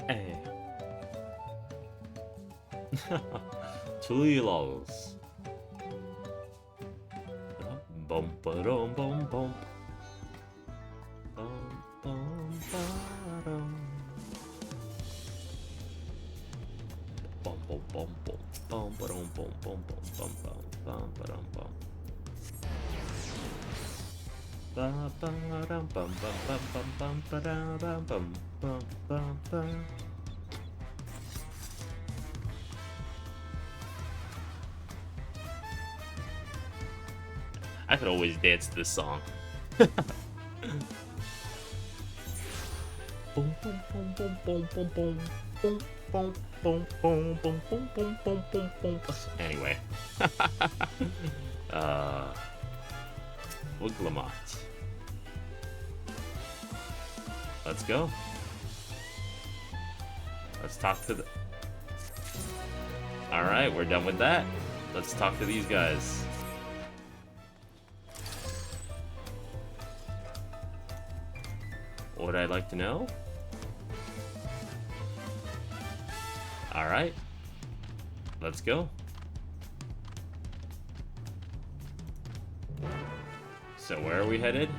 Speaker 1: Hey. Tulilols. Bum ba-dum bum bum. Bum bum ba-dum. Bum bum bum bum. Bum ba-dum bum bum bum bum bum bum ba-dum bum. Ba ba-dum bum bum bum bum bum ba-dum bum bum bum bum bum. I could always dance to this song. Boom, boom, boom, boom, boom, boom, boom, boom, boom, boom, boom, boom, boom, boom, boom, boom, boom. Anyway. Wuglamat. Let's go. Let's talk to the... Alright, we're done with that. Let's talk to these guys. What would I like to know? Alright. Let's go. So where are we headed?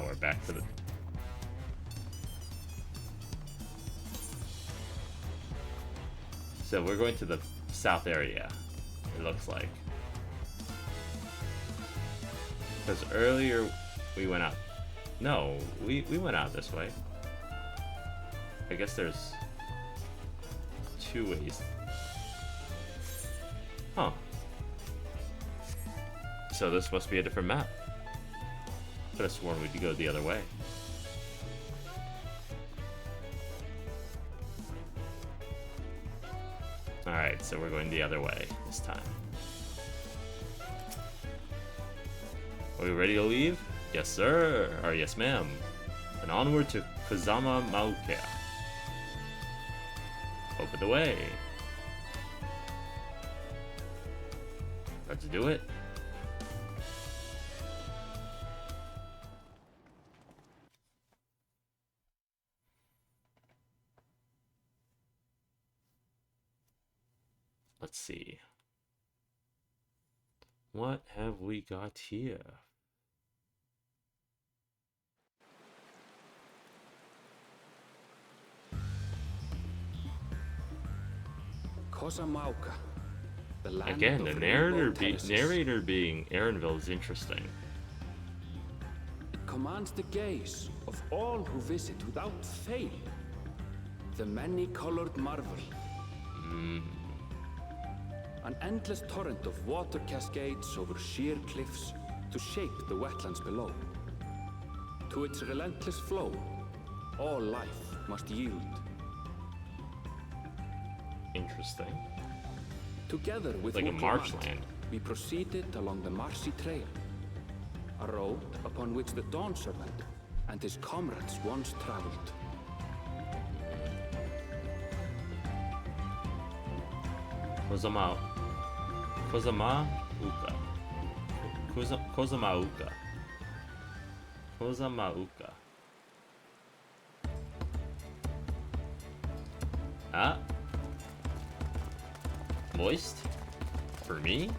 Speaker 1: We're back to the... So we're going to the south area, it looks like. Because earlier we went out. No, we went out this way. I guess there's two ways. Huh. So this must be a different map. Could have sworn we'd go the other way. Alright, so we're going the other way this time. Are we ready to leave? Yes, sir. Or yes, ma'am. And onward to Kazama Maukea. Open the way. Let's do it. Let's see. What have we got here?
Speaker 9: Kosamauka, the land
Speaker 1: Again, the
Speaker 9: of
Speaker 1: narrator being Aaronville is interesting.
Speaker 9: It commands the gaze of all who visit without fail. The many-colored marvel. An endless torrent of water cascades over sheer cliffs to shape the wetlands below. To its relentless flow, all life must yield.
Speaker 1: Interesting.
Speaker 9: Together with
Speaker 1: Like a
Speaker 9: Woodland,
Speaker 1: marshland.
Speaker 9: we proceeded along the Marcy Trail, a road upon which the Dawn Serpent and his comrades once traveled.
Speaker 1: Kozamauka. Kozamauka. Kozamauka. Ah. Moist? For me?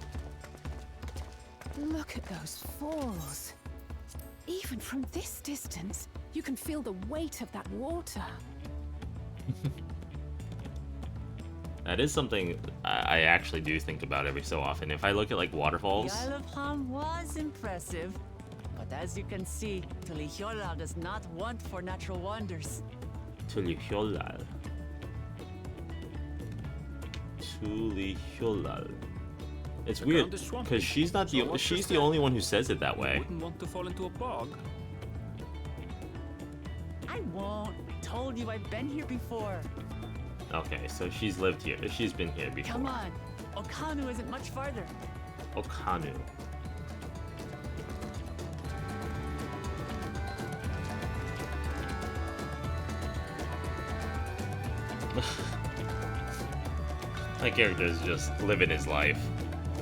Speaker 8: Look at those falls. Even from this distance, you can feel the weight of that water.
Speaker 1: That is something I actually do think about every so often. If I look at like
Speaker 3: The
Speaker 1: waterfalls.
Speaker 3: Isle of Ham was impressive, but as you can see, Tulihola does not want for natural wonders.
Speaker 1: Tuliholal. Tuliholal. It's
Speaker 9: The
Speaker 1: weird
Speaker 9: ground is swampy,
Speaker 1: because she's not the
Speaker 9: so what's
Speaker 1: she's
Speaker 9: your
Speaker 1: the
Speaker 9: step?
Speaker 1: only one who says it that
Speaker 9: You
Speaker 1: way.
Speaker 9: wouldn't want to fall into a bog.
Speaker 3: I won't. Told you I've been here before.
Speaker 1: Okay, so she's lived here. She's been here before.
Speaker 3: Come on. Okanu isn't much farther.
Speaker 1: Okanu. My character is just living his life.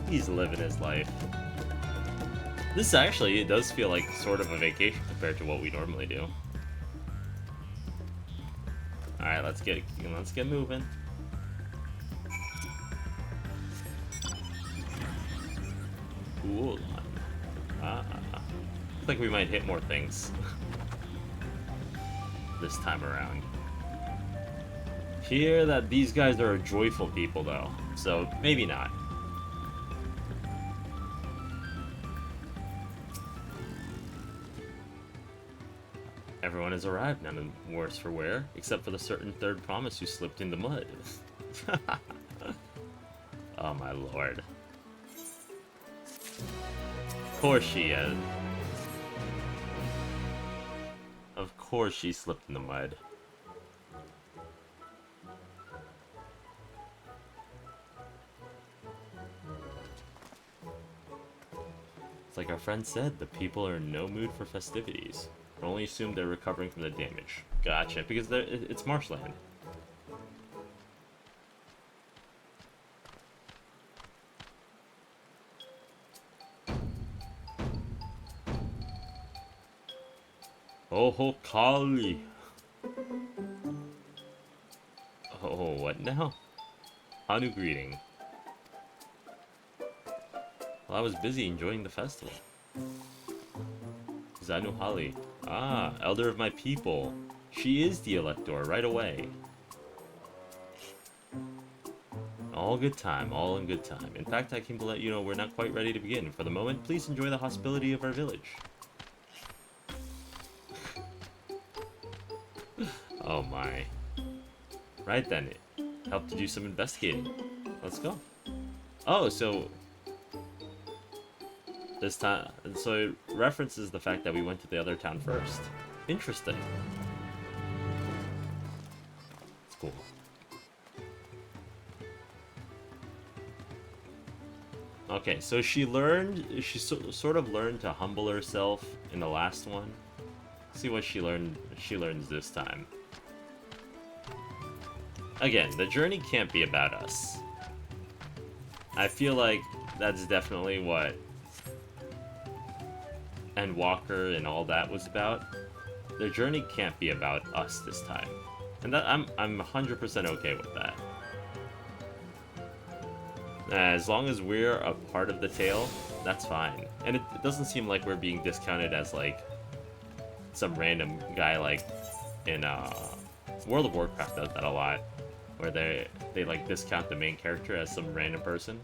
Speaker 1: He's living his life. This actually, it does feel like sort of a vacation compared to what we normally do. Alright, let's get moving. Cool. I think we might hit more things this time around. Hear that these guys are a joyful people though, so maybe not. Everyone has arrived, none the worse for wear, except for the certain third promise who slipped in the mud. Oh my lord. Of course she is. Of course she slipped in the mud. It's like our friend said, the people are in no mood for festivities. I only assume they're recovering from the damage. Gotcha, because it's marshland. Oh, Kali. Oh, what now? Hanu greeting. Well, I was busy enjoying the festival. Zanuhali. Ah, elder of my people. She is the elector right away. All good time, all in good time. In fact, I came to let you know we're not quite ready to begin. For the moment, please enjoy the hospitality of our village. Oh my. Right then, help to do some investigating. Let's go. Oh, so this time, so it references the fact that we went to the other town first. Interesting. It's cool. Okay, so she sort of learned to humble herself in the last one. Let's see what she learns this time. Again, the journey can't be about us. I feel like that's definitely what and Walker and all that was about. The journey can't be about us this time. And that I'm 100% okay with that. As long as we're a part of the tale, that's fine. And it doesn't seem like we're being discounted as like some random guy like in World of Warcraft does that a lot, where they like discount the main character as some random person,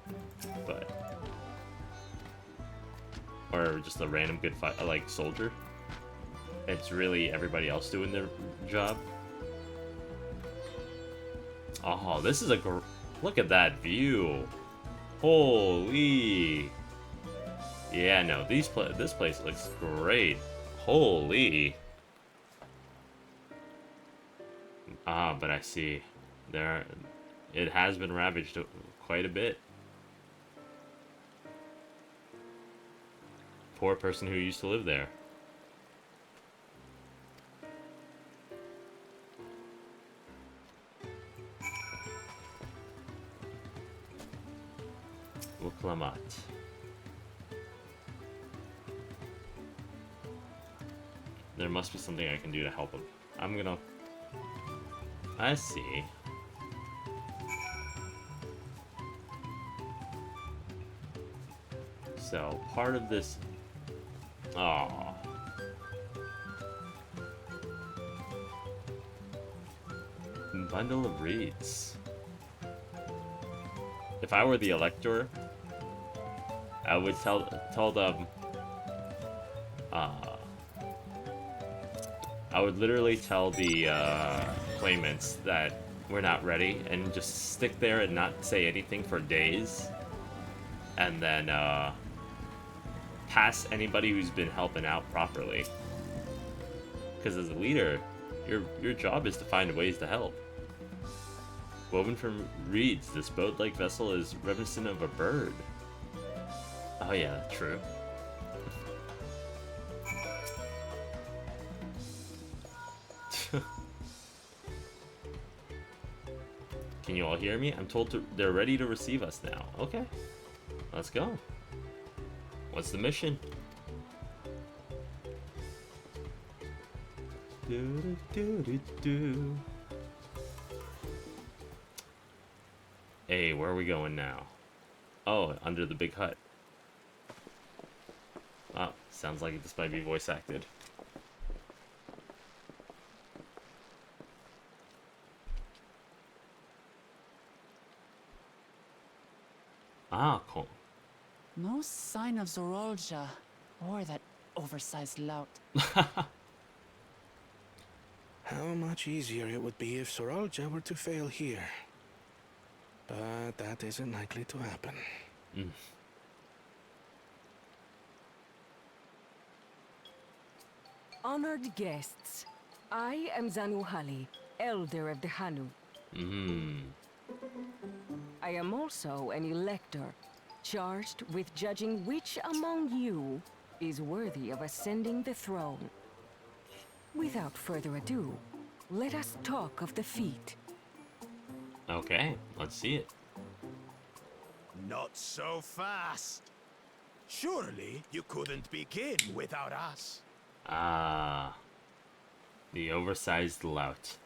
Speaker 1: or just a random good fight like soldier. It's really everybody else doing their job. Oh, this is look at that view. Holy. Yeah, no, this place looks great. Holy. Ah, but I see. It has been ravaged quite a bit. poor person who used to live there. Uklamat. There must be something I can do to help him. I'm gonna... I see. So, part of this... Aww. Bundle of reeds. If I were the Elector, I would tell them... I would literally tell the claimants that we're not ready and just stick there and not say anything for days. And then pass anybody who's been helping out properly. Because as a leader, your job is to find ways to help. Woven from reeds, this boat-like vessel is reminiscent of a bird. Oh yeah, true. Can you all hear me? I'm told they're ready to receive us now. Okay, let's go. What's the mission? Hey, where are we going now? Oh, under the big hut. Oh, sounds like this might be voice acted. Ah, cool.
Speaker 3: No sign of Zorolja or that oversized lout.
Speaker 6: How much easier it would be if Soralja were to fail here. But that isn't likely to happen.
Speaker 10: Honored guests, I am Zanuhali, Elder of the Hanu. I am also an elector, charged with judging which among you is worthy of ascending the throne. Without further ado, let us talk of the feat.
Speaker 1: Okay, let's see it.
Speaker 11: Not so fast. Surely you couldn't begin without us.
Speaker 1: Ah, the oversized lout.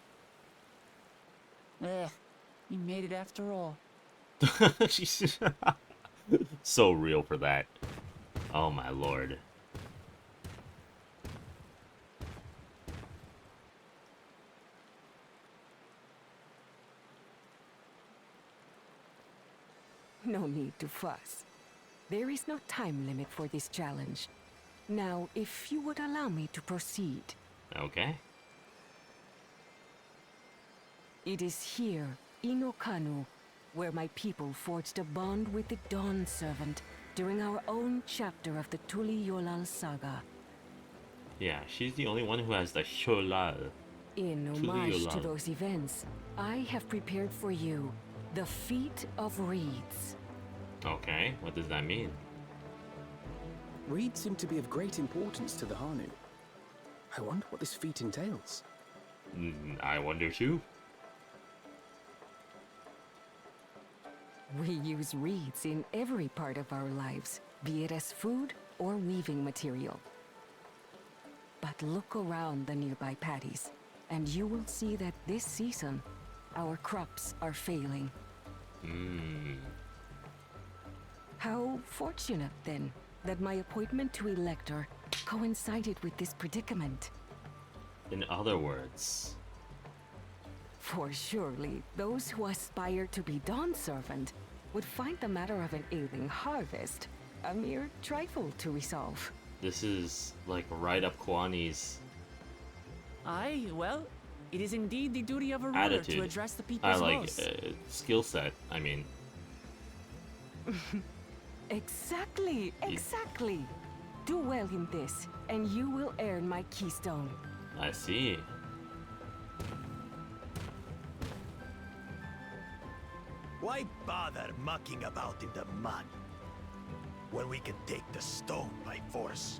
Speaker 3: He made it after all.
Speaker 1: She's so real for that. Oh my lord.
Speaker 10: No need to fuss. There is no time limit for this challenge. Now, if you would allow me to proceed.
Speaker 1: Okay.
Speaker 10: It is here, in Okanu, where my people forged a bond with the Dawn Servant during our own chapter of the Tuli Yolal saga.
Speaker 1: Yeah, she's the only one who has the Sholal.
Speaker 10: In homage to those events, I have prepared for you the Feat of Reeds.
Speaker 1: Okay, what does that mean?
Speaker 6: Reeds seem to be of great importance to the Hanu. I wonder what this feat entails.
Speaker 1: I wonder too.
Speaker 10: We use reeds in every part of our lives, be it as food or weaving material. But look around the nearby paddies, and you will see that this season, our crops are failing. How fortunate, then, that my appointment to Elector coincided with this predicament.
Speaker 1: In other words...
Speaker 10: For surely, those who aspire to be Dawn Servant would find the matter of an ailing harvest a mere trifle to resolve.
Speaker 1: This is, like, right up Kwani's...
Speaker 3: Aye, well, it is indeed the duty of a ruler
Speaker 1: attitude.
Speaker 3: to address the people's woes.
Speaker 1: Skill set, I mean.
Speaker 10: Exactly. Do well in this, and you will earn my keystone.
Speaker 1: I see.
Speaker 11: Why bother mucking about in the mud? when we can take the stone by force.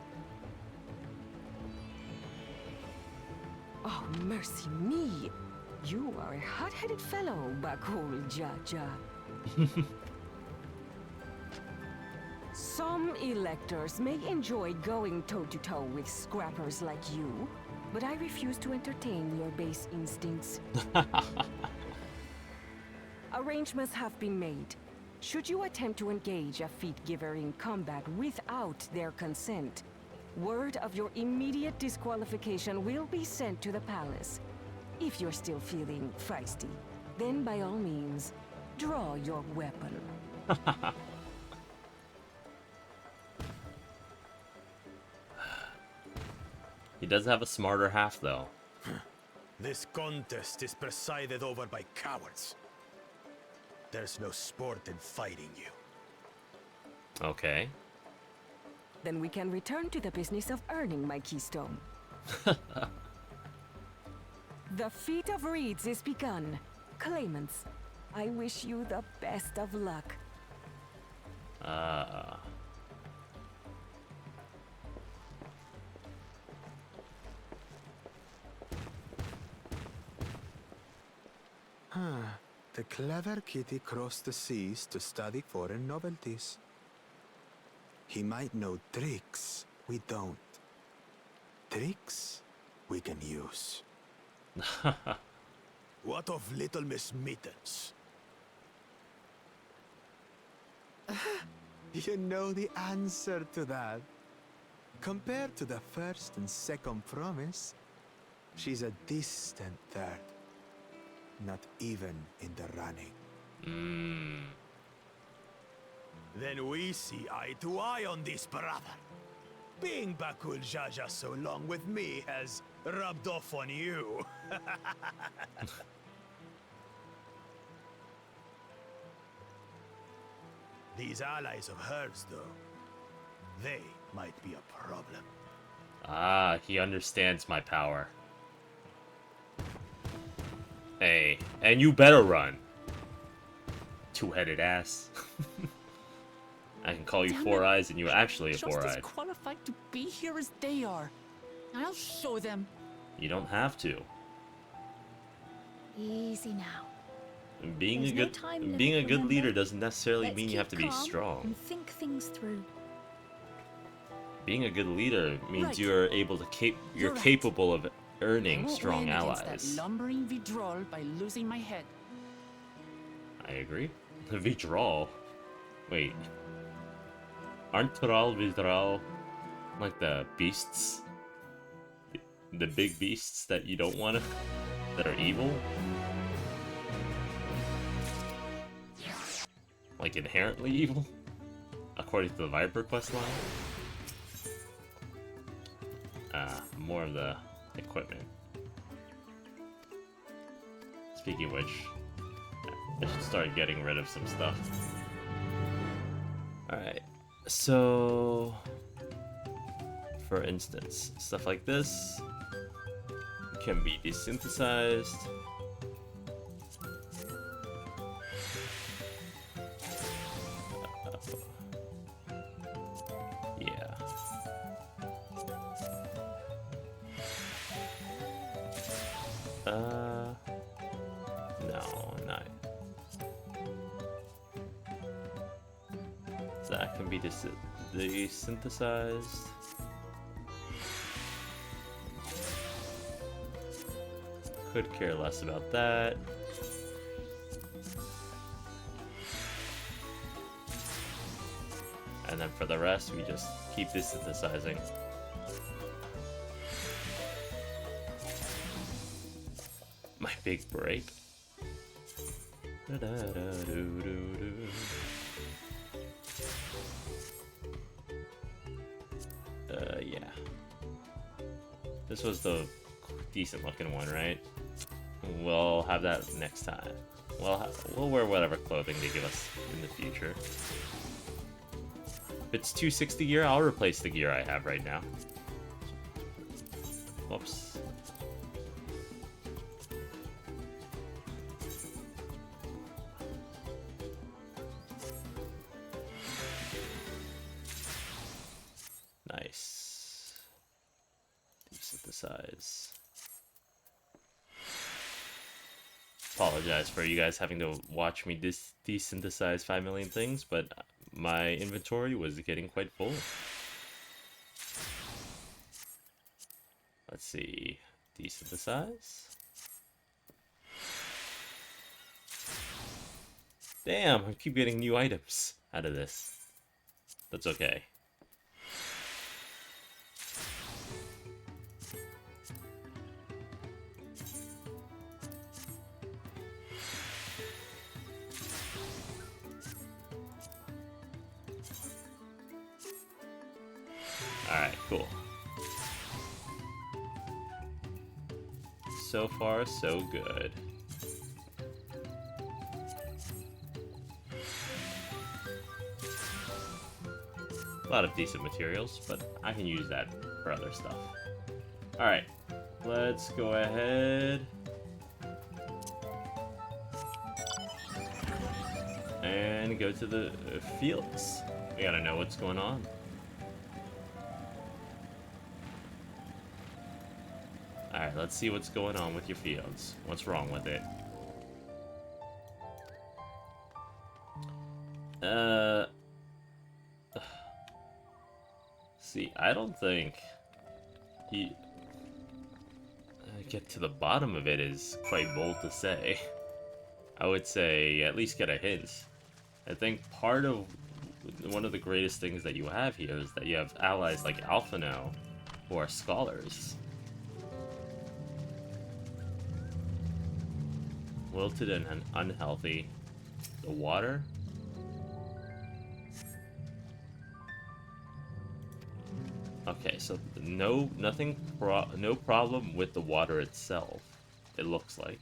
Speaker 10: Oh, mercy me! You are a hot-headed fellow, Bakul Jaja. Some electors may enjoy going toe-to-toe with scrappers like you, but I refuse to entertain your base instincts. Arrangements have been made. Should you attempt to engage a feat-giver in combat without their consent, word of your immediate disqualification will be sent to the palace. If you're still feeling feisty, then by all means, draw your weapon.
Speaker 1: He does have a smarter half, though.
Speaker 11: This contest is presided over by cowards. There's no sport in fighting you.
Speaker 1: Okay.
Speaker 10: Then we can return to the business of earning my keystone. The feat of reeds is begun. Claimants, I wish you the best of luck.
Speaker 11: The clever kitty crossed the seas to study foreign novelties. He might know tricks we don't. Tricks we can use. What of Little Miss Mittens? You know the answer to that. Compared to the first and second promise, she's a distant third. Not even in the running. Then we see eye to eye on this, brother. Being Bakul Jaja so long with me has rubbed off on you. These allies of hers, though, they might be a problem.
Speaker 1: Ah, he understands my power. Hey, and you better run. Two-headed ass. I can call you
Speaker 3: Damn
Speaker 1: Four
Speaker 3: it.
Speaker 1: Eyes and you actually a
Speaker 3: Just
Speaker 1: four-eyed.
Speaker 3: as qualified to be here as they are. I'll show them.
Speaker 1: You don't have to.
Speaker 7: Easy now.
Speaker 1: Being
Speaker 7: There's
Speaker 1: a
Speaker 7: no
Speaker 1: good
Speaker 7: time limit,
Speaker 1: being a good
Speaker 7: remember?
Speaker 1: leader doesn't necessarily
Speaker 7: Let's
Speaker 1: mean you
Speaker 7: keep
Speaker 1: have to be
Speaker 7: calm
Speaker 1: strong.
Speaker 7: and think things through.
Speaker 1: Being a good leader means
Speaker 3: Right.
Speaker 1: you're able to you're
Speaker 3: You're right.
Speaker 1: capable of
Speaker 3: I
Speaker 1: earning
Speaker 3: won't
Speaker 1: strong
Speaker 3: win against
Speaker 1: allies.
Speaker 3: that lumbering withdrawal by losing my head.
Speaker 1: I agree. Vidral. Wait. Aren't Thrall Vidral like the beasts? The big beasts that you don't want to... that are evil? Like inherently evil? According to the Viper questline? More of the equipment. Speaking of which, I should start getting rid of some stuff. Alright, so... for instance, stuff like this can be desynthesized. Yeah. No, not. That can be desynthesized. Could care less about that. And then for the rest, we just keep desynthesizing. My big break. Yeah. This was the decent looking one, right? We'll have that next time. We'll wear whatever clothing they give us in the future. If it's 260 gear, I'll replace the gear I have right now. Whoops. desynthesize. Apologize for you guys having to watch me desynthesize 5 million things, but my inventory was getting quite full. Let's see. Desynthesize. Damn, I keep getting new items out of this. That's okay. Alright, cool. So far, so good. A lot of decent materials, but I can use that for other stuff. Alright, let's go ahead and go to the fields. We gotta know what's going on. Alright, let's see what's going on with your fields. What's wrong with it? See, I don't think get to the bottom of it is quite bold to say. I would say at least get a hint. I think part of one of the greatest things that you have here is that you have allies like Alpha now, who are scholars. Wilted and unhealthy. The water? Okay, so no problem with the water itself, it looks like.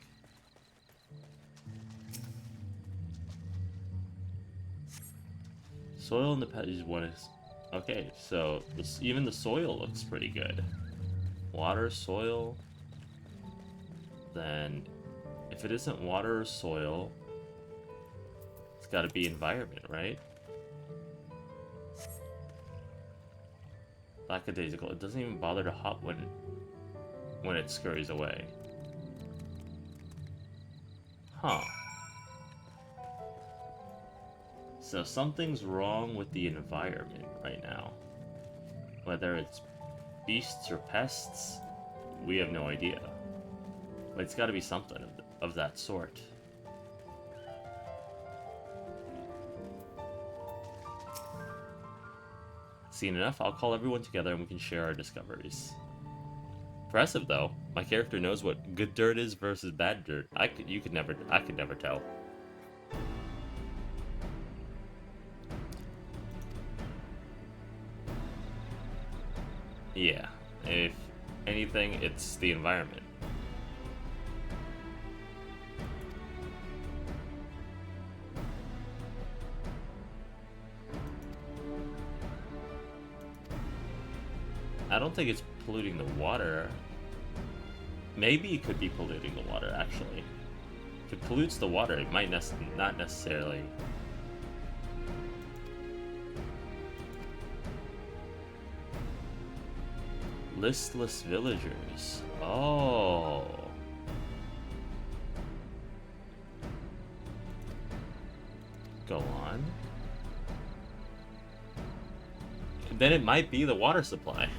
Speaker 1: Soil in the patches one is... Okay, so even the soil looks pretty good. Water, soil... Then... If it isn't water or soil, it's gotta be environment, right? Lackadaisical. It doesn't even bother to hop when it scurries away. Huh. So something's wrong with the environment right now. Whether it's beasts or pests, we have no idea. But it's gotta be something of that sort. Seen enough? I'll call everyone together and we can share our discoveries. Impressive though. My character knows what good dirt is versus bad dirt. I could never tell. Yeah. If anything, it's the environment. I don't think it's polluting the water. Maybe it could be polluting the water, actually. If it pollutes the water, it might not necessarily... Listless villagers. Oh. Go on. Then it might be the water supply.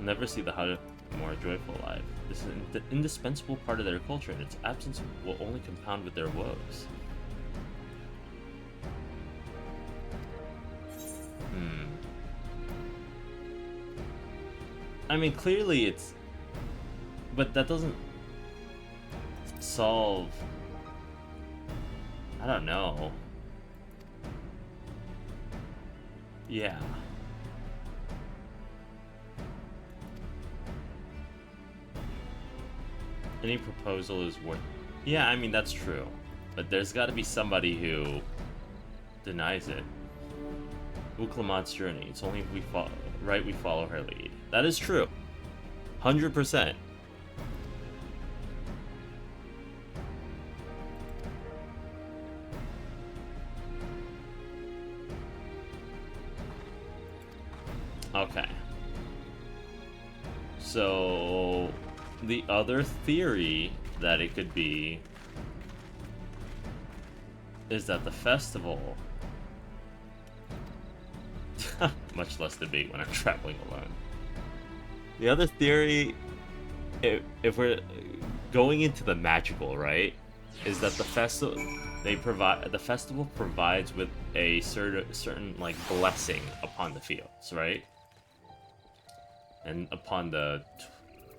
Speaker 1: Never see the Hada more joyful alive. This is an indispensable part of their culture, and its absence will only compound with their woes. I mean, clearly it's... But that doesn't solve... I don't know. Yeah. Any proposal is worth... Yeah, I mean, that's true. But there's got to be somebody who denies it. Uklamat's journey. It's only if we follow her lead. That is true. 100%. So the other theory that it could be is that the festival, much less debate when I'm traveling alone. The other theory, if we're going into the magical, right, is that the festival provides with a certain like blessing upon the fields, right, and upon the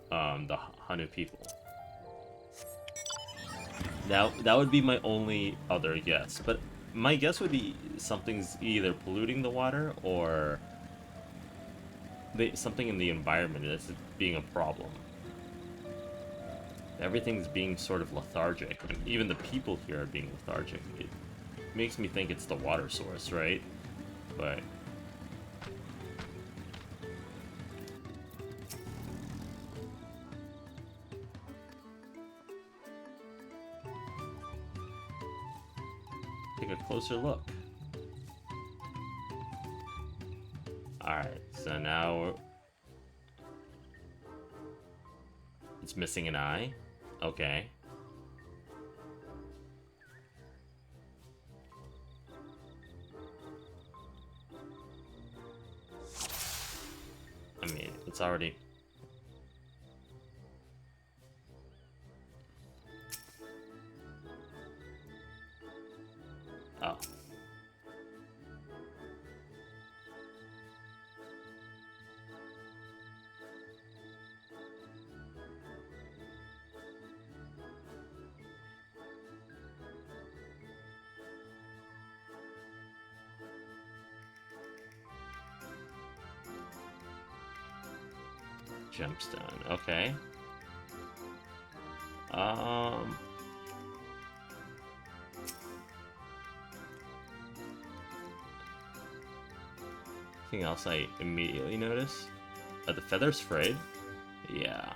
Speaker 1: 100 people. Now that would be my only other guess, but my guess would be something's either polluting the water or something in the environment that's being a problem. Everything's being sort of lethargic, and even the people here are being lethargic. It makes me think it's the water source, right? But take a closer look. Alright, so now it's missing an eye. Okay. I mean, it's already... Oh. Gemstone, okay. Anything else I immediately notice? Are the feathers frayed? Yeah.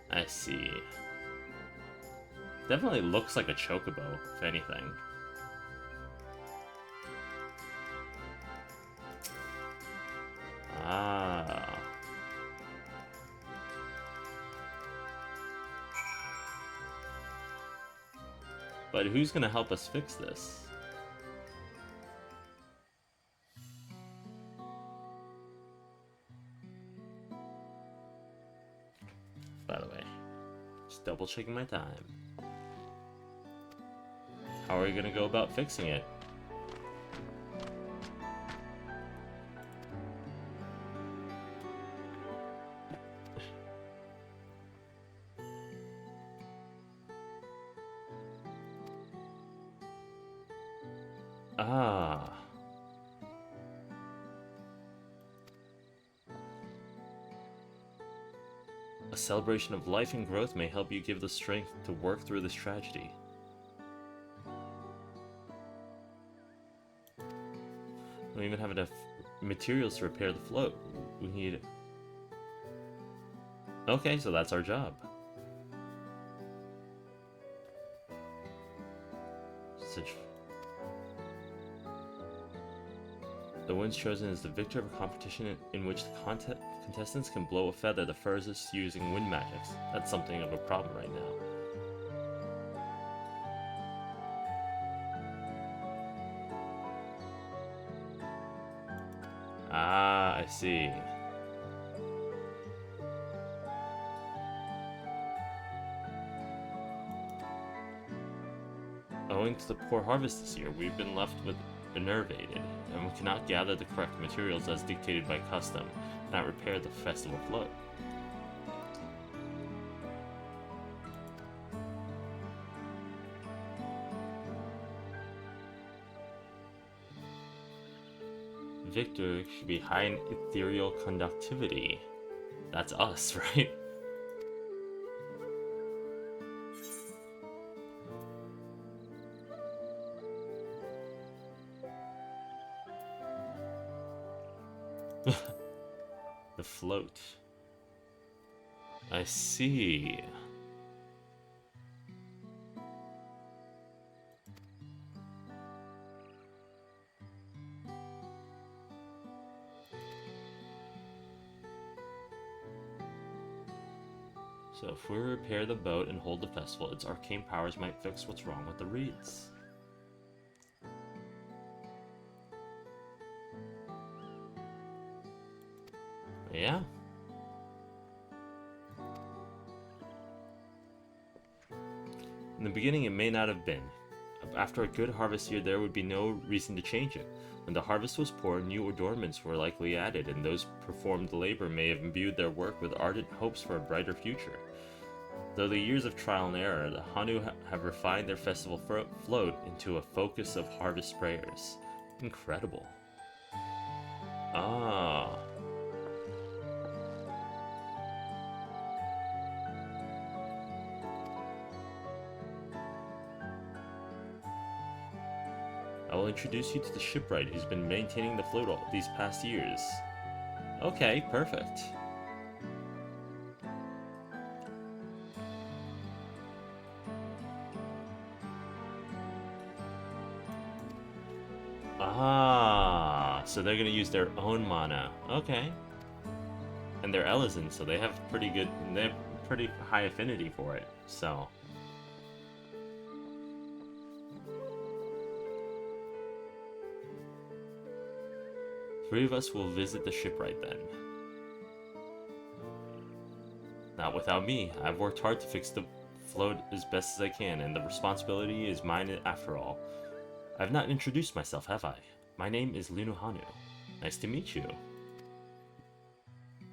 Speaker 1: I see. Definitely looks like a chocobo, if anything. Ah. But who's gonna help us fix this? By the way, just double checking my time. How are we gonna go about fixing it? Ah. A celebration of life and growth may help you give the strength to work through this tragedy. We don't even have enough materials to repair the float. We need... Okay, so that's our job. The one's chosen is the victor of a competition in which the contestants can blow a feather the furthest using wind magics. That's something of a problem right now. Ah, I see. Owing to the poor harvest this year, we've been left with enervated, and we cannot gather the correct materials as dictated by custom, not repair the festival float. Victor should be high in ethereal conductivity. That's us, right? The float. I see. So if we repair the boat and hold the festival, its arcane powers might fix what's wrong with the reeds. Yeah. In the beginning, it may not have been. After a good harvest year, there would be no reason to change it. When the harvest was poor, new adornments were likely added, and those performed labor may have imbued their work with ardent hopes for a brighter future. Though the years of trial and error, the Hanu have refined their festival float into a focus of harvest prayers. Incredible. Ah. I will introduce you to the shipwright who's been maintaining the float all these past years. Okay, perfect. Ah, so they're gonna use their own mana. Okay. And they're Elizan, so they have pretty high affinity for it, so. Three of us will visit the shipwright then. Not without me. I've worked hard to fix the float as best as I can, and the responsibility is mine after all. I've not introduced myself, have I? My name is Lunuhanu. Nice to meet you.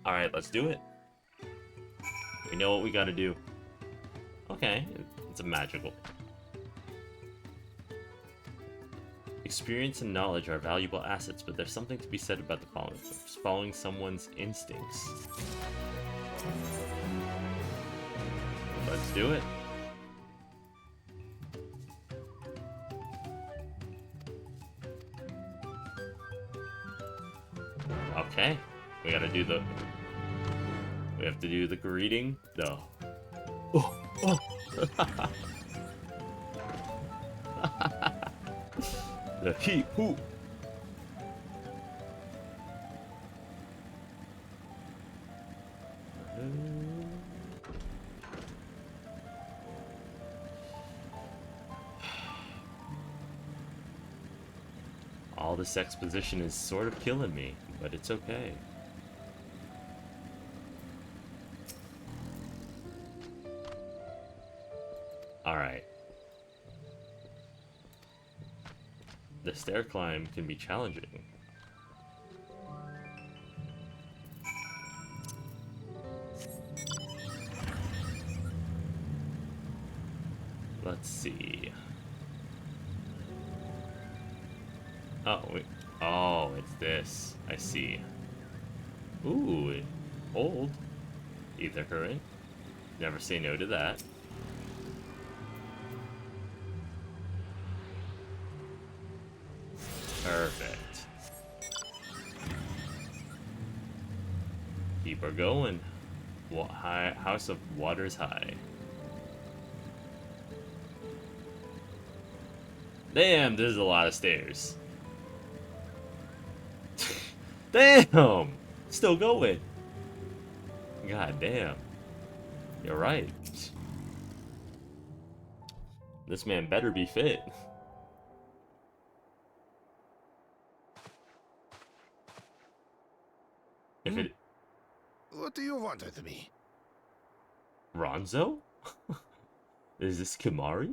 Speaker 1: Alright, let's do it. We know what we gotta do. Okay, it's a magical. Experience and knowledge are valuable assets, but there's something to be said about the following someone's instincts. Let's do it. Okay, we gotta do the... We have to do the greeting? No. Oh, oh. The he who. All this exposition is sort of killing me, but it's okay. Alright. The stair climb can be challenging. Let's see. Oh, wait. Oh, it's this. I see. Ooh, old. Ether current. Never say no to that. Perfect. Keep her going. House of Waters High. Damn, this is a lot of stairs. Damn! Still going. God damn. You're right. This man better be fit. If it...
Speaker 12: What do you want with me?
Speaker 1: Ronzo? Is this Kimari?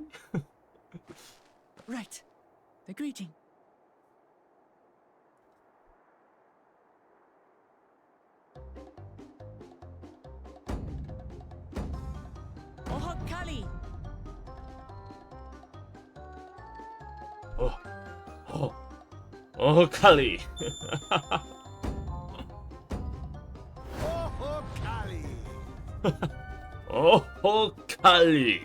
Speaker 3: Right. The greeting. Oh, Kali!
Speaker 1: Oh, Kali! Oh, Kali!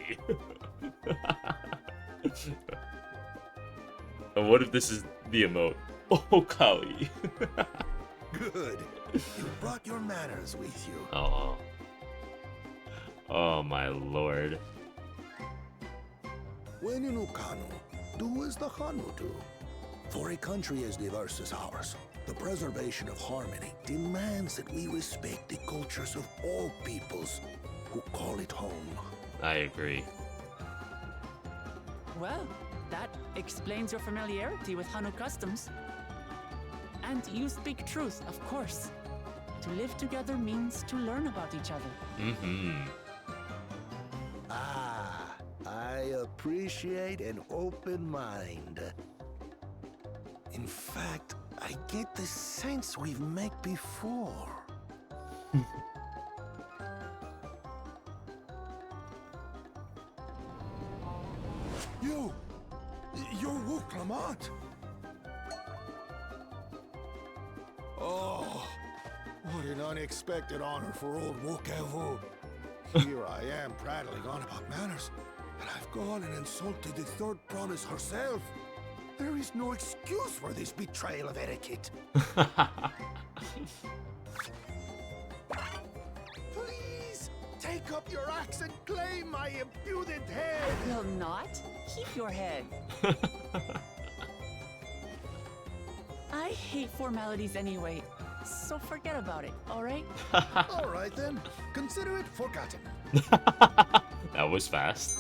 Speaker 1: And what if this is the emote? Oh, Kali!
Speaker 12: Good. You brought your manners with you.
Speaker 1: Oh. Oh, my lord.
Speaker 12: When in Ukanu, do as the Hanu do. For a country as diverse as ours, the preservation of harmony demands that we respect the cultures of all peoples who call it home.
Speaker 1: I agree.
Speaker 3: Well, that explains your familiarity with Hanu customs. And you speak truth, of course. To live together means to learn about each other.
Speaker 1: Mm-hmm.
Speaker 12: Ah, I appreciate an open mind. In fact, I get the sense we've met before. You're Wook Lamont. Oh, what an unexpected honor for old Wook Evu. Here I am prattling on about manners, and I've gone and insulted the third promise herself. There is no excuse for this betrayal of etiquette. Please, take up your axe and claim my impudent head.
Speaker 3: Will not? Keep your head. I hate formalities anyway, so forget about it, alright?
Speaker 12: All right then, consider it forgotten.
Speaker 1: That was fast.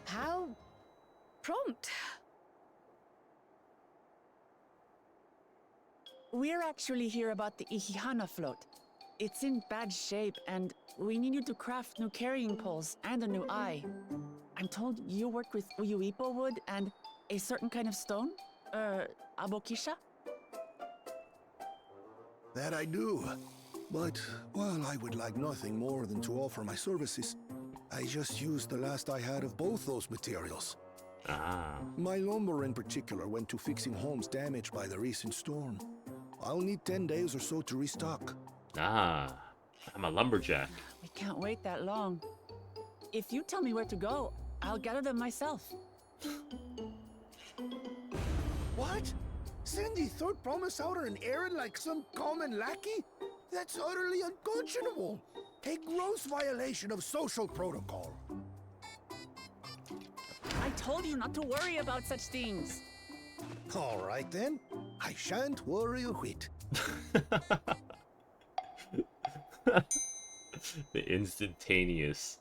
Speaker 7: How prompt.
Speaker 3: We're actually here about the Ihihana float. It's in bad shape, and we need you to craft new carrying poles and a new eye. I'm told you work with Uyuipo wood and a certain kind of stone? Abokisha?
Speaker 12: That I do. But while I would like nothing more than to offer my services, I just used the last I had of both those materials.
Speaker 1: Ah.
Speaker 12: My lumber in particular went to fixing homes damaged by the recent storm. I'll need 10 days or so to restock.
Speaker 1: Ah. I'm a lumberjack.
Speaker 3: We can't wait that long. If you tell me where to go, I'll gather them myself.
Speaker 12: What? Send the third promise out on an errand like some common lackey? That's utterly unconscionable. A gross violation of social protocol.
Speaker 3: I told you not to worry about such things.
Speaker 12: All right then. I shan't worry a whit.
Speaker 1: The instantaneous.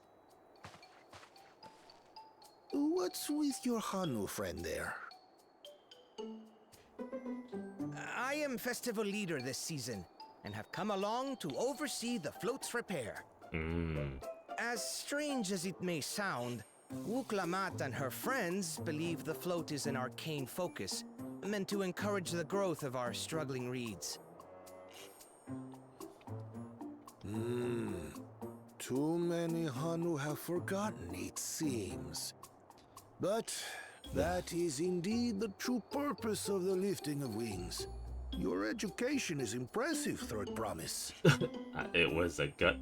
Speaker 12: What's with your Hanu friend there?
Speaker 13: I am festival leader this season, and have come along to oversee the float's repair. As strange as it may sound, Wook Lamont and her friends believe the float is an arcane focus, meant to encourage the growth of our struggling reeds.
Speaker 12: Too many Hanu have forgotten, it seems. But that is indeed the true purpose of the lifting of wings. Your education is impressive, Third Promise.
Speaker 1: It was a gut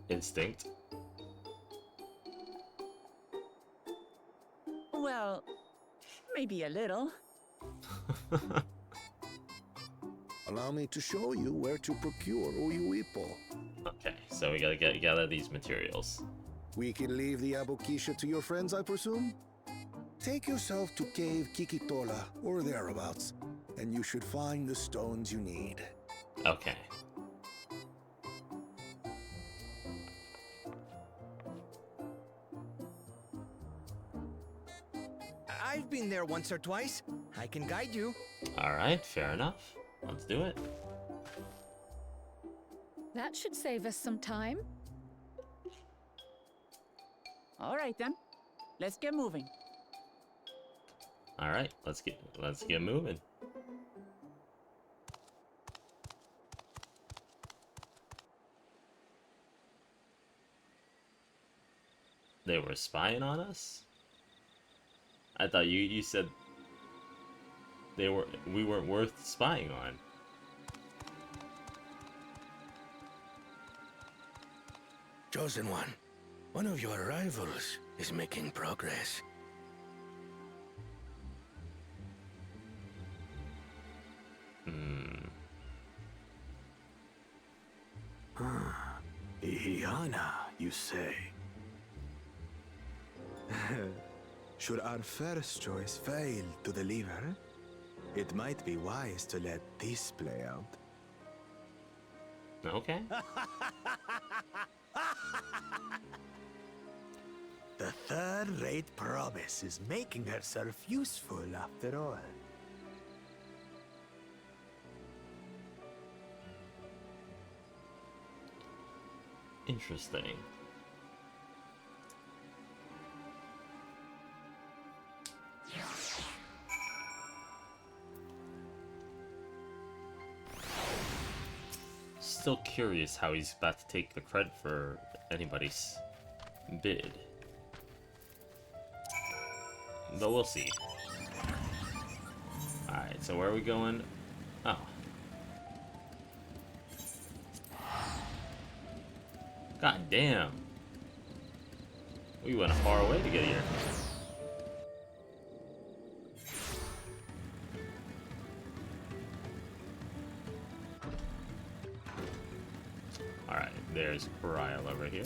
Speaker 1: instinct.
Speaker 3: Well, maybe a little.
Speaker 12: Allow me to show you where to procure Uyuipo.
Speaker 1: Okay, so we gotta gather these materials.
Speaker 12: We can leave the Abokisha to your friends, I presume? Take yourself to Cave Kikitola, or thereabouts, and you should find the stones you need.
Speaker 1: Okay.
Speaker 13: I've been there once or twice. I can guide you.
Speaker 1: Alright, fair enough. Let's do it.
Speaker 7: That should save us some time.
Speaker 3: All right then, let's get moving.
Speaker 1: Alright, let's get moving. They were spying on us? I thought you said we weren't worth spying on.
Speaker 12: Chosen one of your rivals is making progress.
Speaker 11: Ihihana, you say? Should our first choice fail to deliver, it might be wise to let this play out.
Speaker 1: Okay.
Speaker 11: The third-rate promise is making herself useful after all.
Speaker 1: Interesting. Still curious how he's about to take the credit for anybody's bid. But we'll see. Alright, so where are we going? Oh. God damn. We went a far way to get here. Alright, there's Brile over here.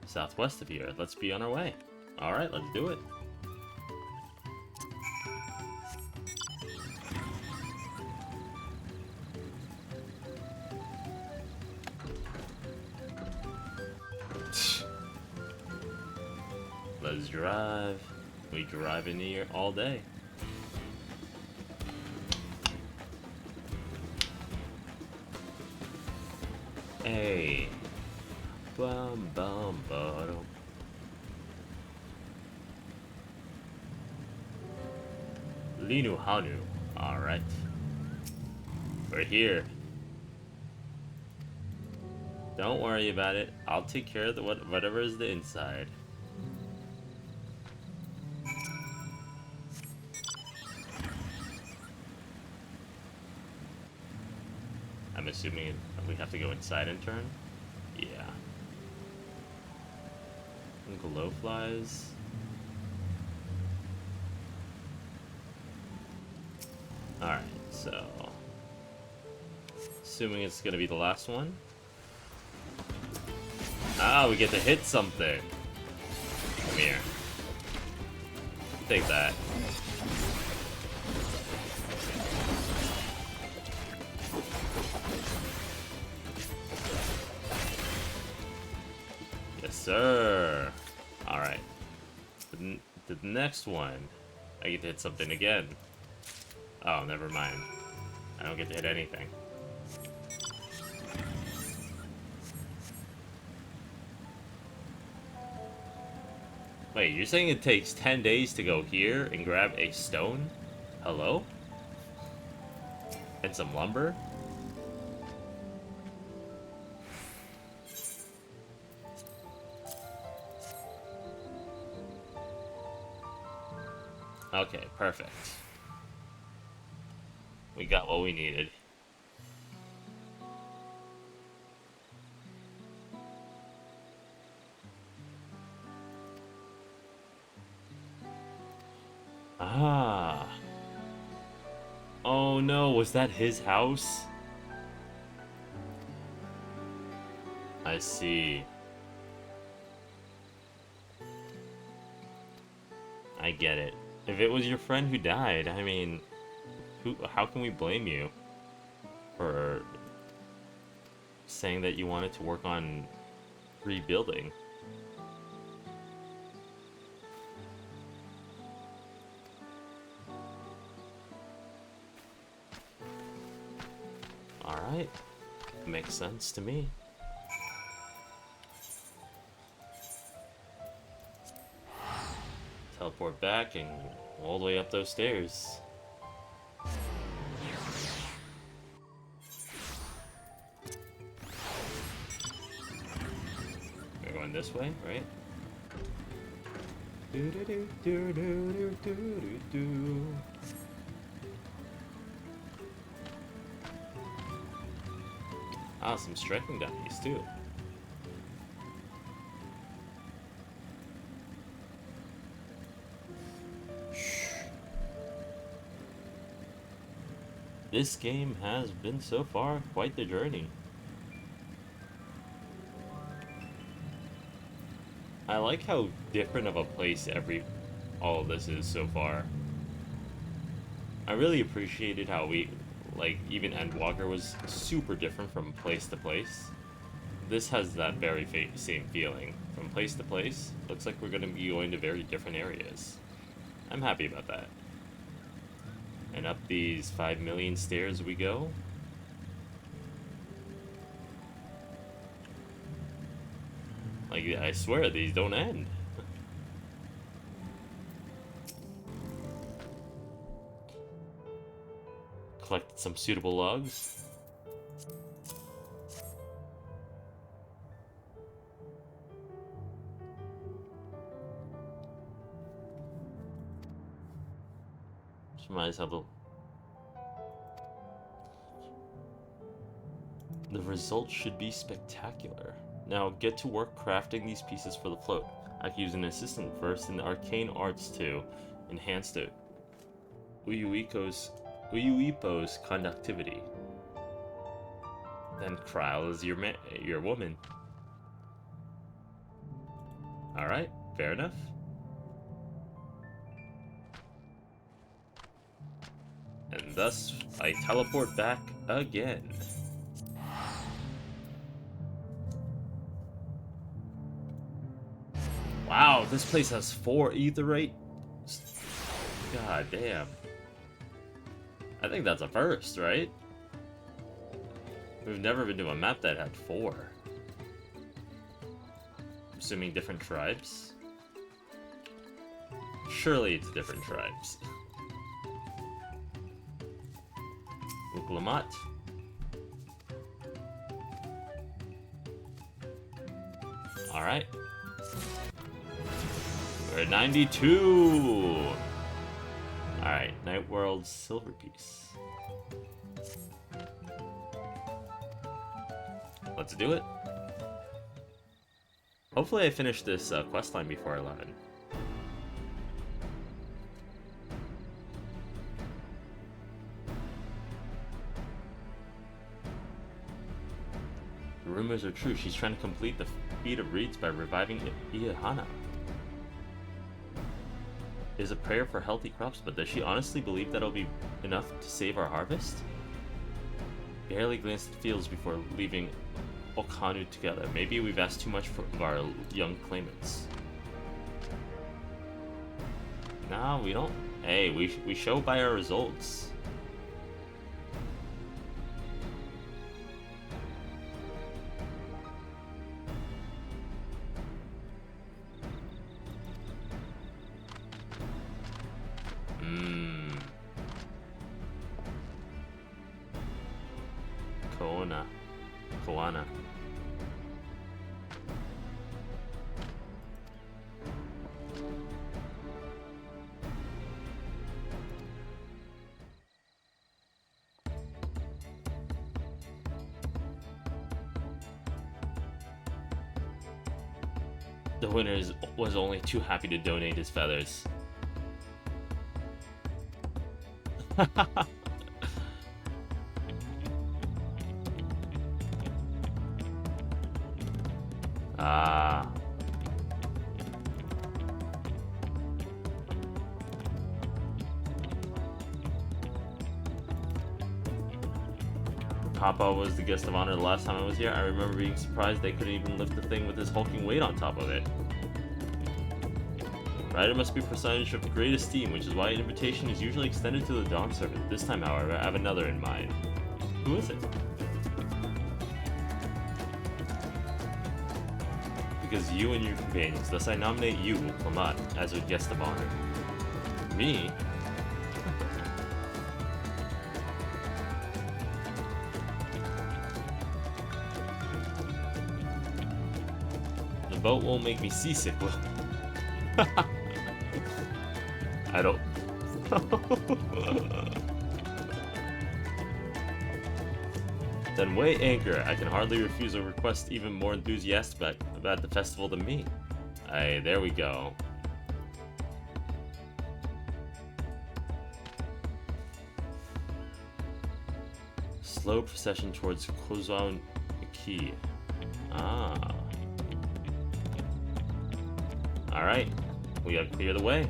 Speaker 1: Southwest of here. Let's be on our way. Alright, let's do it. Let's drive. We drive in here all day. Hey. Bum bum bottom. Linu Hanu. Alright. We're here. Don't worry about it. I'll take care of whatever is the inside. I'm assuming we have to go inside and turn? Yeah. Glowflies. Alright, so... assuming it's gonna be the last one. Ah, we get to hit something. Come here. Take that. Yes, sir. Alright. The next one, I get to hit something again. Oh, never mind. I don't get to hit anything. Wait, you're saying it takes 10 days to go here and grab a stone? Hello? And some lumber? Okay, perfect. We got what we needed. Ah. Oh no, was that his house? I see. I get it. If it was your friend who died, I mean, how can we blame you for saying that you wanted to work on rebuilding? Alright, makes sense to me. Teleport back and all the way up those stairs. We're going this way, right? Ah, some striking dice too. This game has been so far quite the journey. I like how different of a place all of this is so far. I really appreciated how like even Endwalker was super different from place to place. This has that very same feeling. From place to place, looks like we're going to be going to very different areas. I'm happy about that. And up these 5 million stairs we go. Like, I swear, these don't end. Collected some suitable logs. Might as well. The result should be spectacular. Now get to work crafting these pieces for the float. I can use an assistant versed in arcane arts to enhance the Uyuipo's conductivity. Then Kryl is your woman. Alright, fair enough. And thus, I teleport back again. Wow, this place has 4 aetheryte. God damn. I think that's a first, right? We've never been to a map that had 4. Assuming different tribes? Surely it's different tribes. Uklamat. Alright. We're at 92! Alright, Night World's silver piece. Let's do it. Hopefully I finish this questline before 11. The rumors are true. She's trying to complete the feat of reeds by reviving Ihana. It is a prayer for healthy crops, but does she honestly believe that'll be enough to save our harvest? Barely glanced at the fields before leaving Okanu together. Maybe we've asked too much of our young claimants. No, we don't. Hey, we show by our results. Koana. The winner was only too happy to donate his feathers. Ah. Papa was the guest of honor the last time I was here. I remember being surprised they couldn't even lift the thing with his hulking weight on top of it. Ryder must be percentage of great esteem, which is why an invitation is usually extended to the Dawn servant. This time, however, I have another in mind. Who is it? Because you and your companions, thus I nominate you, Lamat, as a guest of honor. Me? The boat won't make me seasick, will I don't... Then weigh anchor. I can hardly refuse a request even more enthusiastic about the festival than me. Aye, there we go. Slow procession towards Kozan Key. Ah. Alright, we gotta clear the way.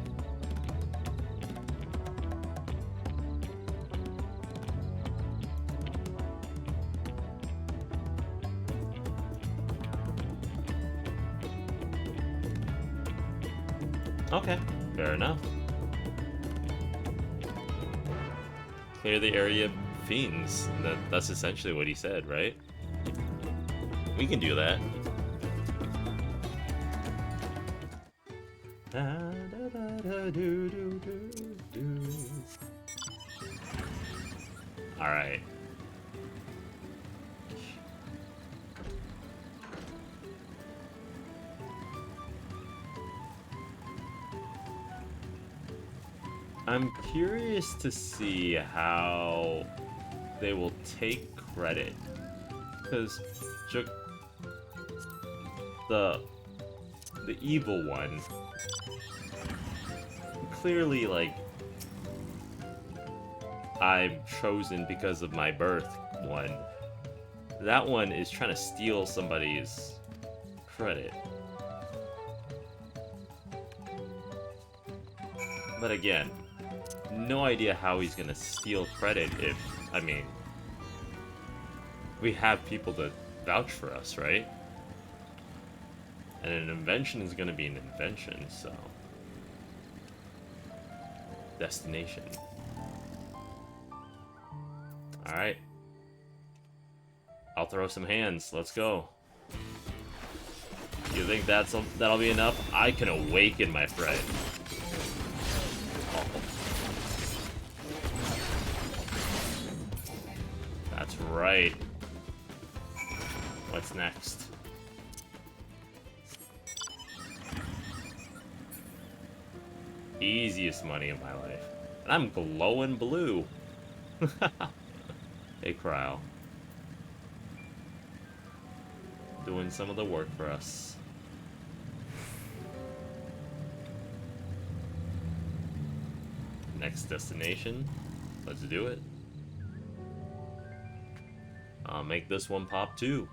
Speaker 1: Okay, fair enough. Clear the area of fiends. That's essentially what he said, right? We can do that. Alright. I'm curious to see how they will take credit, because the evil one clearly, like, I'm chosen because of my birth one. That one is trying to steal somebody's credit. But again, no idea how he's gonna steal credit if, I mean, we have people to vouch for us, right? And an invention is gonna be an invention, so. Destination. Alright. I'll throw some hands. Let's go. You think that'll be enough? I can awaken my friend. That's right. What's next? Easiest money of my life. And I'm glowing blue. Hey, Cryo. Doing some of the work for us. Next destination. Let's do it. I'll make this one pop too.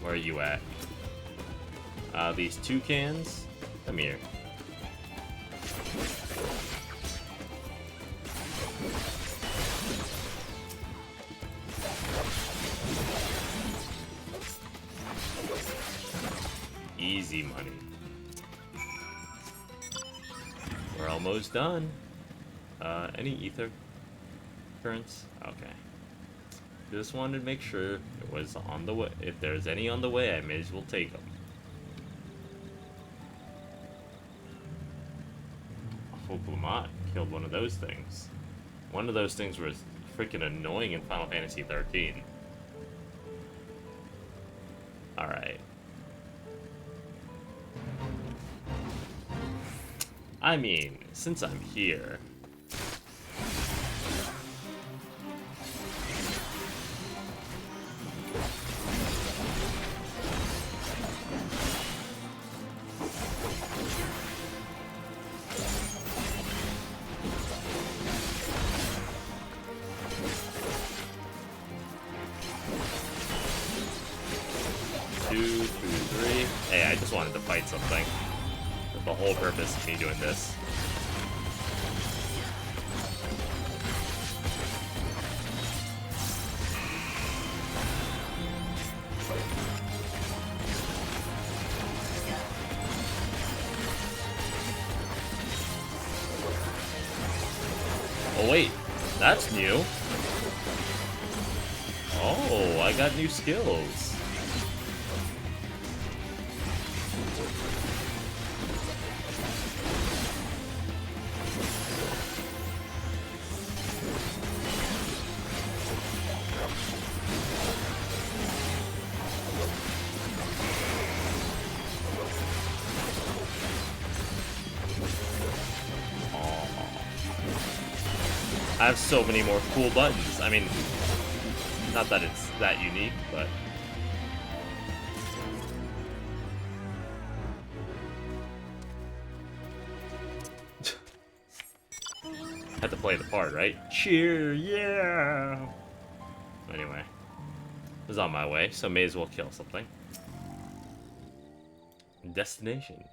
Speaker 1: Where are you at? These toucans? Come here. Easy money. We're almost done. Any ether currents? Okay. Just wanted to make sure it was on the way. If there's any on the way, I may as well take them. Hopefully not killed one of those things. One of those things was freaking annoying in Final Fantasy 13. Alright. I mean, since I'm here... Hey, I just wanted to fight something. That's the whole purpose of me doing this. Oh wait, that's new. Oh, I got new skills. I have so many more cool buttons. I mean, not that it's that unique, but... had to play the part, right? Cheer, yeah! Anyway. I was on my way, so may as well kill something. Destination.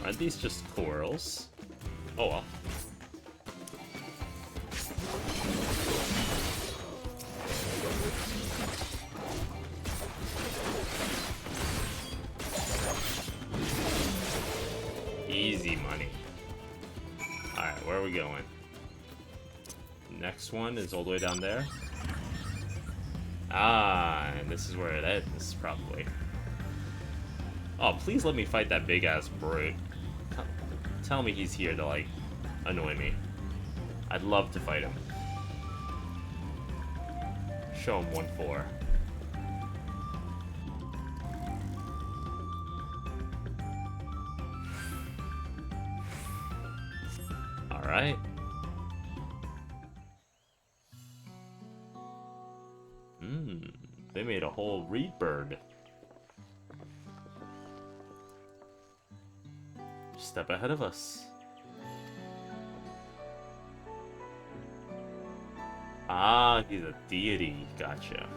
Speaker 1: Aren't these just corals? Oh well. Easy money. Alright, where are we going? Next one is all the way down there. Ah, and this is where it ends, probably. Oh, please let me fight that big-ass brute. Tell me he's here to, like, annoy me. I'd love to fight him. Show him 1-4. Alright. They made a whole reed bird. Step ahead of us. Ah, he's a deity. Gotcha.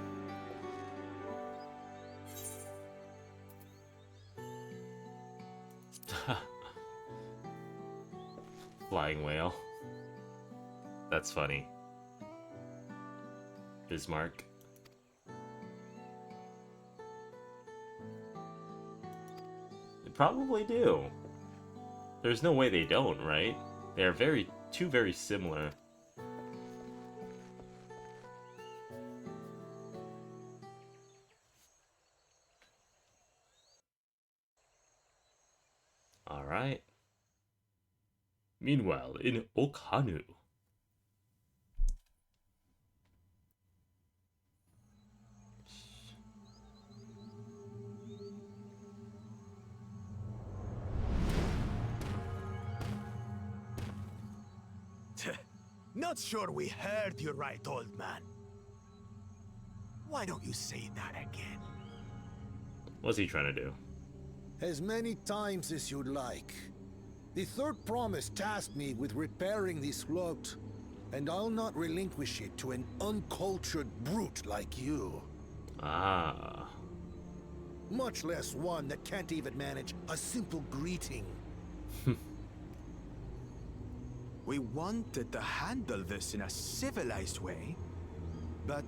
Speaker 1: Flying whale. That's funny. Bismarck. They probably do. There's no way they don't, right? They are two very similar. Alright. Meanwhile, in Okhanu.
Speaker 11: Not sure we heard you right, old man. Why don't you say that again?
Speaker 1: What's he trying to do?
Speaker 12: As many times as you'd like. The third promise tasked me with repairing this float, and I'll not relinquish it to an uncultured brute like you.
Speaker 1: Ah.
Speaker 12: Much less one that can't even manage a simple greeting.
Speaker 11: We wanted to handle this in a civilized way, but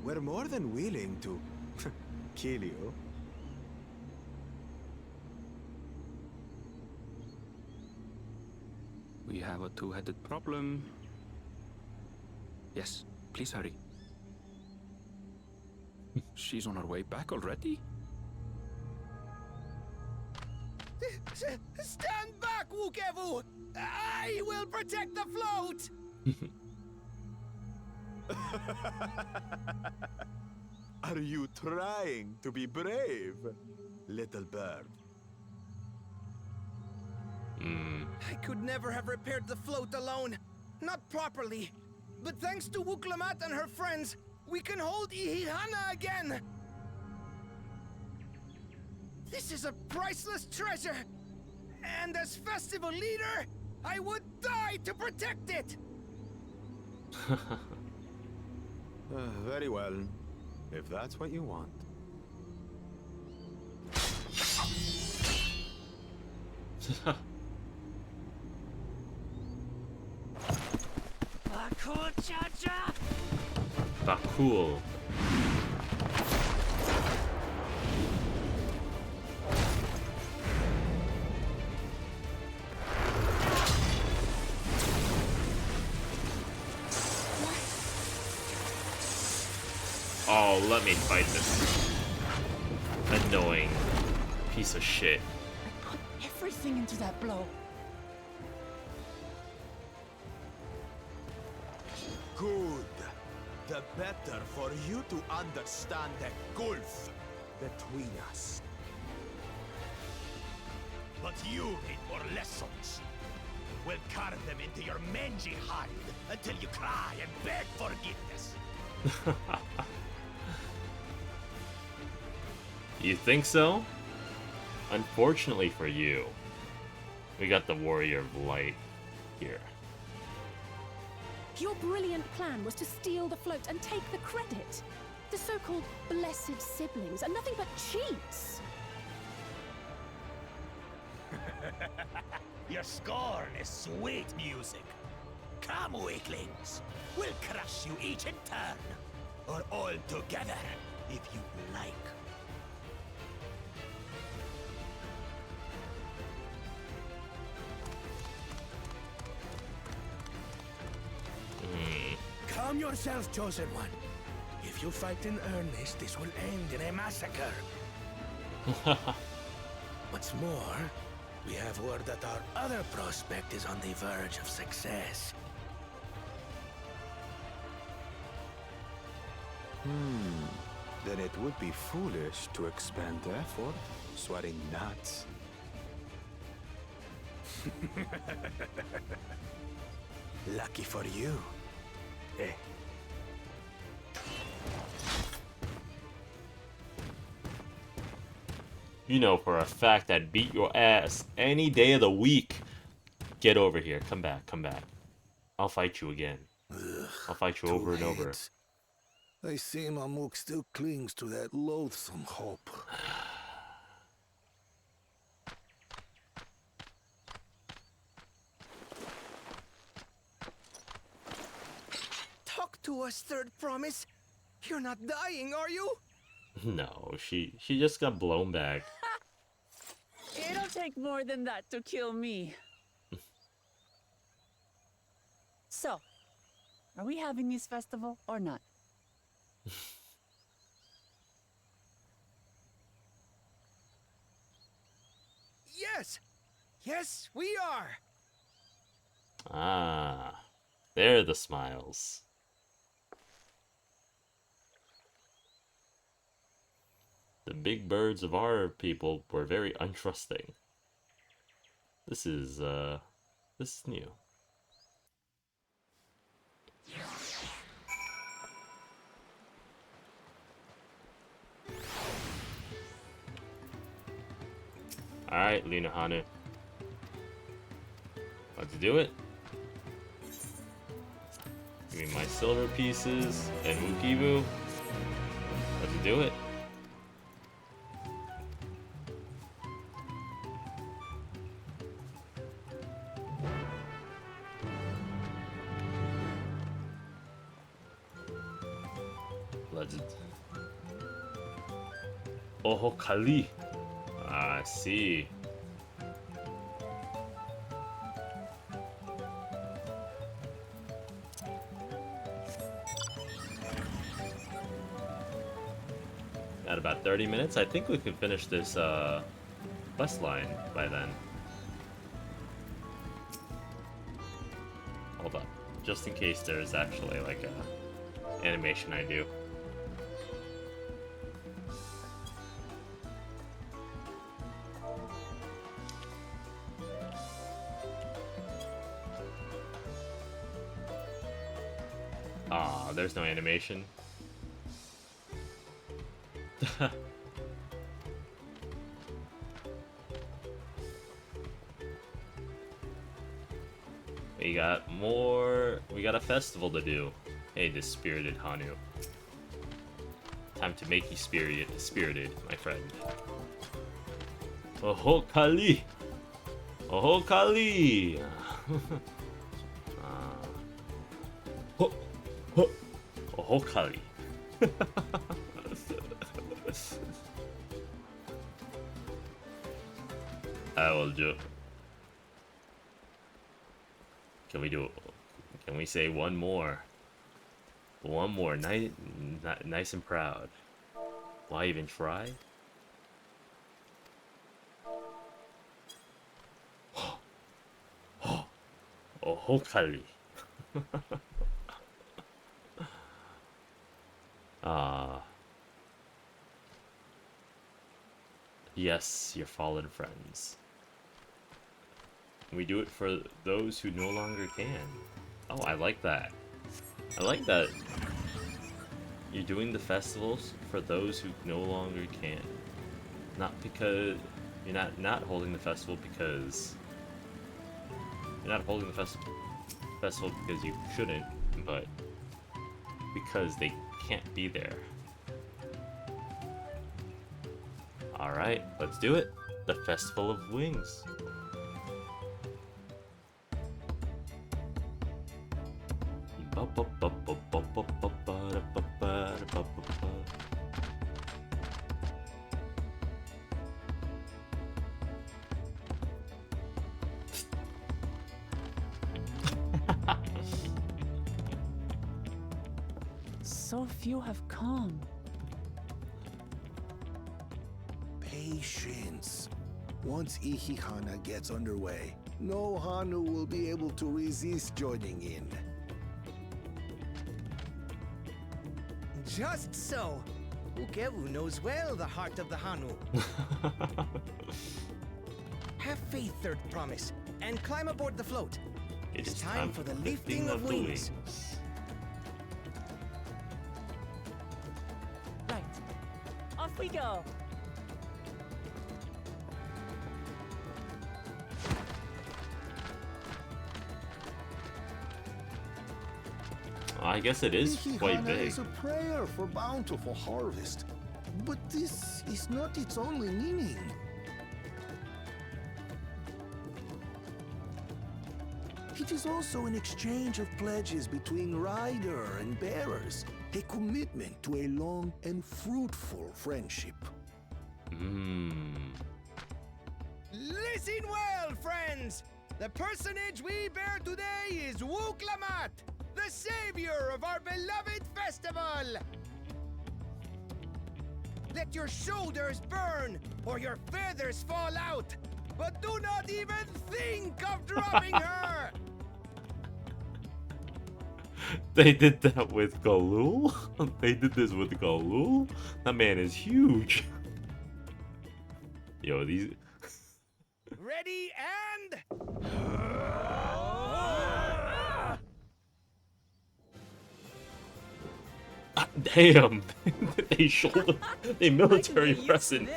Speaker 11: we're more than willing to kill you.
Speaker 9: We have a two-headed problem. Yes, please hurry. She's on her way back already?
Speaker 13: Stand back, Wukevu! I will protect the float!
Speaker 11: Are you trying to be brave, little bird?
Speaker 13: I could never have repaired the float alone. Not properly. But thanks to Wuklamat and her friends, we can hold Ihihana again! This is a priceless treasure! And as festival leader, I would die to protect it!
Speaker 11: Very well, if that's what you want.
Speaker 1: Bakul. Oh, let me fight this annoying piece of shit.
Speaker 3: I put everything into that blow.
Speaker 11: Good. The better for you to understand the gulf between us. But you need more lessons. We'll carve them into your mangy hide until you cry and beg forgiveness.
Speaker 1: You think so? Unfortunately for you, we got the Warrior of Light here.
Speaker 8: Your brilliant plan was to steal the float and take the credit. The so-called blessed siblings are nothing but cheats.
Speaker 11: Your scorn is sweet music. Come, weaklings. We'll crush you each in turn. Or all together, if you like.
Speaker 14: Calm yourself, Chosen One. If you fight in earnest, this will end in a massacre. What's more, we have word that our other prospect is on the verge of success.
Speaker 11: Then it would be foolish to expend effort sweating nuts. Lucky for you. Eh.
Speaker 1: You know for a fact I'd beat your ass any day of the week. Get over here. Come back. Come back. I'll fight you again. I'll fight you over and over.
Speaker 12: I see Mamuk still clings to that loathsome hope.
Speaker 13: Talk to us, Third Promise. You're not dying, are you?
Speaker 1: No, she just got blown back.
Speaker 3: It'll take more than that to kill me. So, are we having this festival or not?
Speaker 13: Yes! Yes, we are!
Speaker 1: Ah, there are the smiles. The big birds of our people were very untrusting. This is new. Alright, Lina Hanu. Let's do it. Give me my silver pieces and Wukibu. Let's do it. Let's... Oh, Kali. I see. At about 30 minutes, I think we could finish this quest line by then. Hold up, just in case there's actually like a animation I do. Ah, there's no animation. We got a festival to do. Hey, this spirited Hanu. Time to make you spirited, my friend. Oh, Kali! Oh, Kali! Oh, Kali. I will do. Can we do? Can we say one more? One more, nice and proud. Why even try? Oh, Kali. Yes, your fallen friends. We do it for those who no longer can. Oh, I like that. I like that. You're doing the festivals for those who no longer can. Not because you're not holding the festival because you're not holding the festival because you shouldn't, but because they can't be there. Alright, let's do it. The Festival of Wings.
Speaker 3: so few have come.
Speaker 12: Patience. Once Ihihana gets underway, no Hanu will be able to resist joining in.
Speaker 13: Just so. Ukewu knows well the heart of the Hanu. Have faith, Third Promise, and climb aboard the float.
Speaker 1: It is
Speaker 13: time for the lifting of
Speaker 1: the
Speaker 13: wings.
Speaker 3: Right. Off we go.
Speaker 1: I guess it is quite
Speaker 12: Ihihana
Speaker 1: big.
Speaker 12: is a prayer for bountiful harvest, but this is not its only meaning. It is also an exchange of pledges between rider and bearers, a commitment to a long and fruitful friendship.
Speaker 13: Listen well, friends! The personage we bear today is Wuklamat, the savior of our beloved festival! Let your shoulders burn, or your feathers fall out, but do not even think of dropping her!
Speaker 1: They did that with Galul? They did this with Galul? That man is huge. Yo, these...
Speaker 13: Ready and...
Speaker 1: Damn! They shoulder... They military pressing.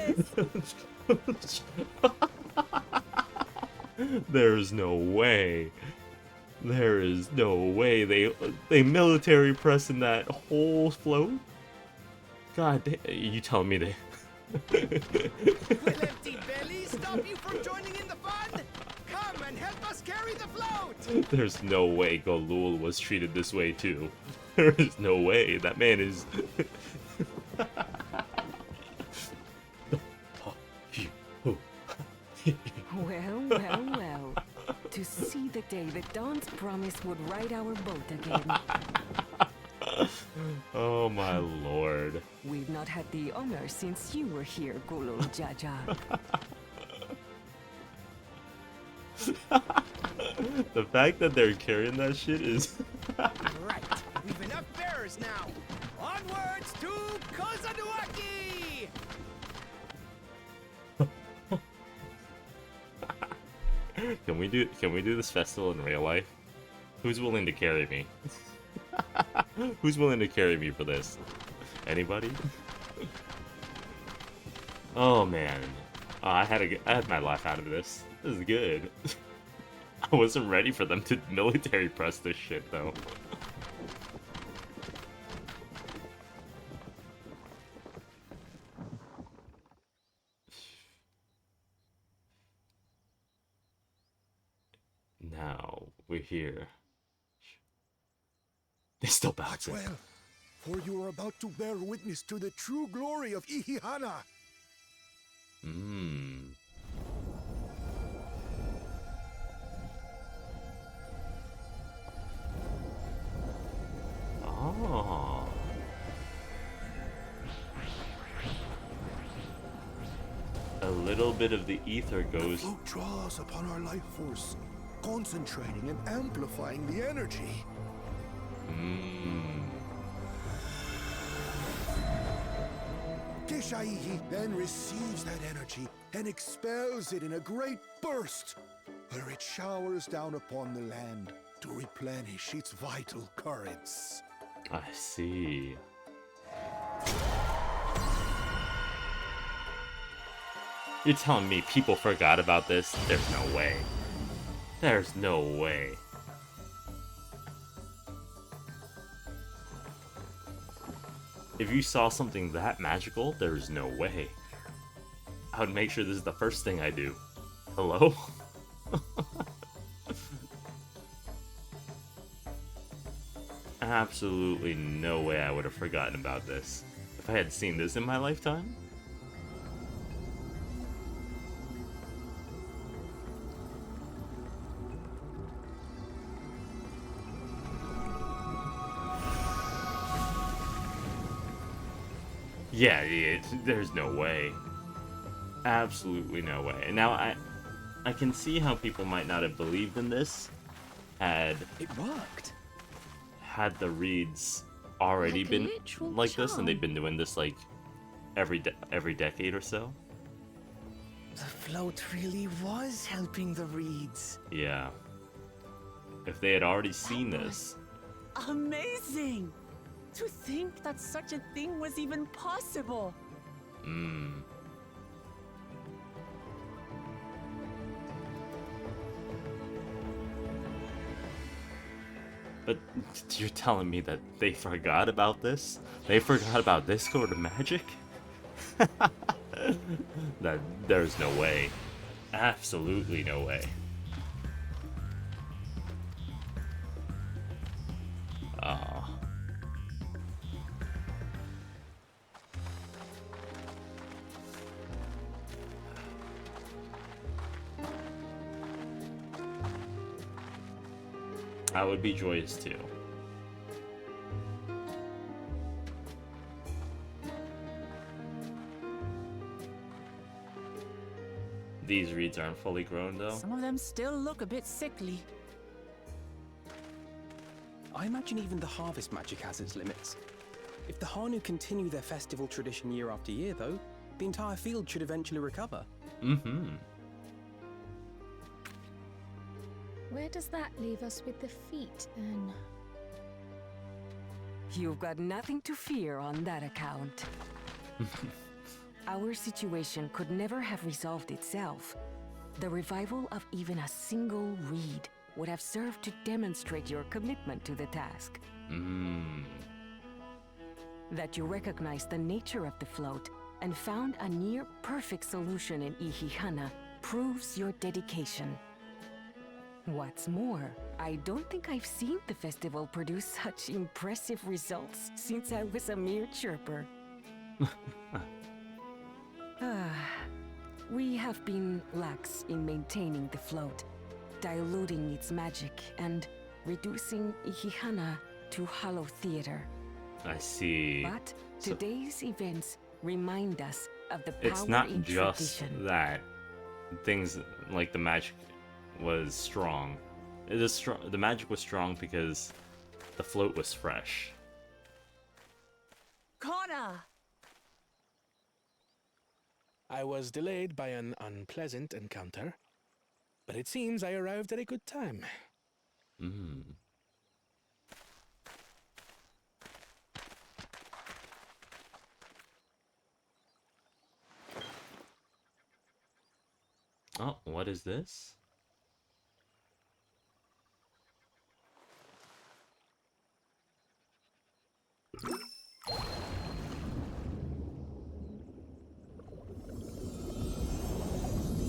Speaker 1: There's no way. There is no way they military pressing that whole float? God damn, you telling me they...
Speaker 13: Will empty belly stop you from joining in the fun? Come and help us carry the float!
Speaker 1: There's no way Galul was treated this way too. There is no way. That man is...
Speaker 10: Well. To see the day that Dawn's promise would ride our boat again.
Speaker 1: Oh my lord.
Speaker 10: We've not had the honor since you were here, Gulul Jaja.
Speaker 1: The fact that they're carrying that shit is...
Speaker 13: Right, we've enough bearers now. Onwards to Kozanuaki!
Speaker 1: Can we do this festival in real life? Who's willing to carry me? Who's willing to carry me for this? Anybody? Oh man. I had my laugh out of this. This is good. I wasn't ready for them to military press this shit though. Now we're here. They still bouncing.
Speaker 12: Well, for you are about to bear witness to the true glory of Ihihana.
Speaker 1: Oh. A little bit of the ether goes.
Speaker 12: The float draws upon our life force, concentrating and amplifying the energy. Keshaihi then receives that energy and expels it in a great burst, where it showers down upon the land to replenish its vital currents.
Speaker 1: I see. You're telling me people forgot about this? There's no way. There's no way. If you saw something that magical, there's no way. I would make sure this is the first thing I do. Hello? Absolutely no way I would have forgotten about this. If I had seen this in my lifetime? Yeah, there's no way. Absolutely no way. Now, I can see how people might not have believed in this had
Speaker 6: it worked.
Speaker 1: Had the reeds already
Speaker 7: Like a
Speaker 1: been
Speaker 7: literal
Speaker 1: like this, and
Speaker 7: charm.
Speaker 1: they've been doing this like every decade or so.
Speaker 13: The float really was helping the reeds.
Speaker 1: Yeah. If they had already seen this,
Speaker 3: Amazing! To think that such a thing was even possible.
Speaker 1: But you're telling me that they forgot about this? They forgot about this sort of magic? That there's no way. Absolutely no way. Oh. I would be joyous too. These reeds aren't fully grown though.
Speaker 3: Some of them still look a bit sickly.
Speaker 6: I imagine even the harvest magic has its limits. If the Hanu continue their festival tradition year after year, though, the entire field should eventually recover.
Speaker 1: Mm-hmm.
Speaker 7: Where does that leave us with the feet, then?
Speaker 10: You've got nothing to fear on that account. Our situation could never have resolved itself. The revival of even a single reed would have served to demonstrate your commitment to the task. That you recognized the nature of the float and found a near-perfect solution in Ihihana proves your dedication. What's more, I don't think I've seen the festival produce such impressive results since I was a mere chirper. We have been lax in maintaining the float, diluting its magic and reducing Ihihana to hollow theater.
Speaker 1: I see.
Speaker 10: But today's events remind us of the power
Speaker 1: It's not
Speaker 10: in
Speaker 1: just
Speaker 10: tradition.
Speaker 1: that things like the magic was strong. It is strong. The magic was strong because the float was fresh.
Speaker 3: Connor!
Speaker 14: I was delayed by an unpleasant encounter, but it seems I arrived at a good time.
Speaker 1: Oh, what is this?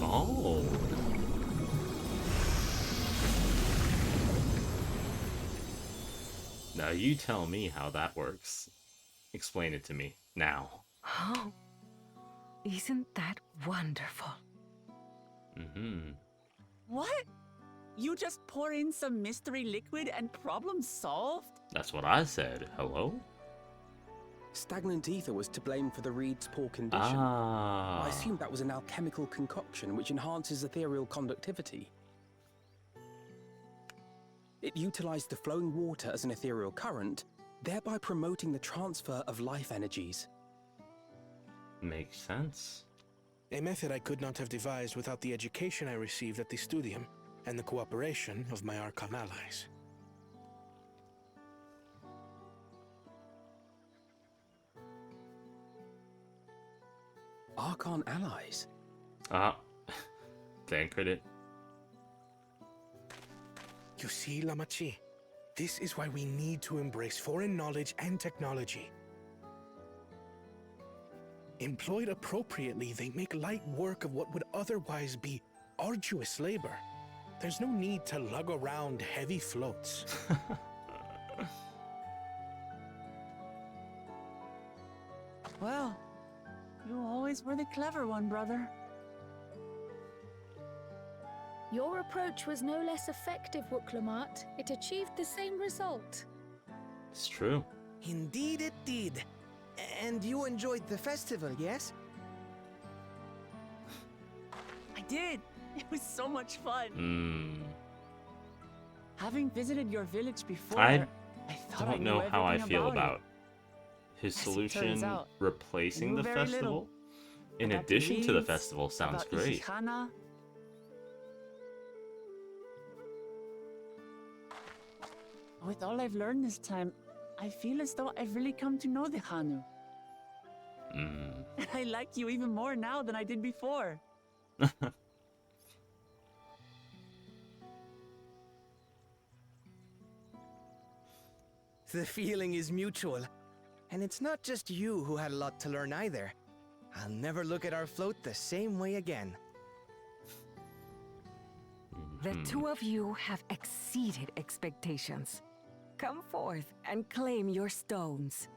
Speaker 1: Oh. Now you tell me how that works. Explain it to me now.
Speaker 10: Oh, isn't that wonderful?
Speaker 3: What? You just pour in some mystery liquid and problem solved?
Speaker 1: That's what I said. Hello?
Speaker 6: Stagnant ether was to blame for the reed's poor condition.
Speaker 1: Ah.
Speaker 6: I assumed that was an alchemical concoction which enhances ethereal conductivity. It utilized the flowing water as an ethereal current, thereby promoting the transfer of life energies.
Speaker 1: Makes sense.
Speaker 14: A method I could not have devised without the education I received at the studium and the cooperation of my Archon allies.
Speaker 6: Archon allies?
Speaker 1: Tancred.
Speaker 14: You see, Lamachi, this is why we need to embrace foreign knowledge and technology. Employed appropriately, they make light work of what would otherwise be arduous labor. There's no need to lug around heavy floats.
Speaker 3: Well, you always were the clever one, brother.
Speaker 7: Your approach was no less effective, Wuklamat. It achieved the same result.
Speaker 1: It's true.
Speaker 13: Indeed it did. And you enjoyed the festival, yes?
Speaker 3: I did. It was so much fun.
Speaker 1: Hmm.
Speaker 3: Having visited your village before,
Speaker 1: I
Speaker 3: thought I
Speaker 1: don't
Speaker 3: knew
Speaker 1: know how I
Speaker 3: everything
Speaker 1: feel
Speaker 3: about it.
Speaker 1: about his
Speaker 3: As it turns
Speaker 1: solution
Speaker 3: out,
Speaker 1: replacing
Speaker 3: knew
Speaker 1: the
Speaker 3: very
Speaker 1: festival.
Speaker 3: little
Speaker 1: In
Speaker 3: about the
Speaker 1: addition to the
Speaker 3: leaves,
Speaker 1: festival, sounds
Speaker 3: about
Speaker 1: great.
Speaker 3: Ihihana. With all I've learned this time, I feel as though I've really come to know the Hanu.
Speaker 1: Mm.
Speaker 3: I like you even more now than I did before.
Speaker 13: The feeling is mutual. And it's not just you who had a lot to learn either. I'll never look at our float the same way again.
Speaker 10: The two of you have exceeded expectations. Come forth and claim your stones.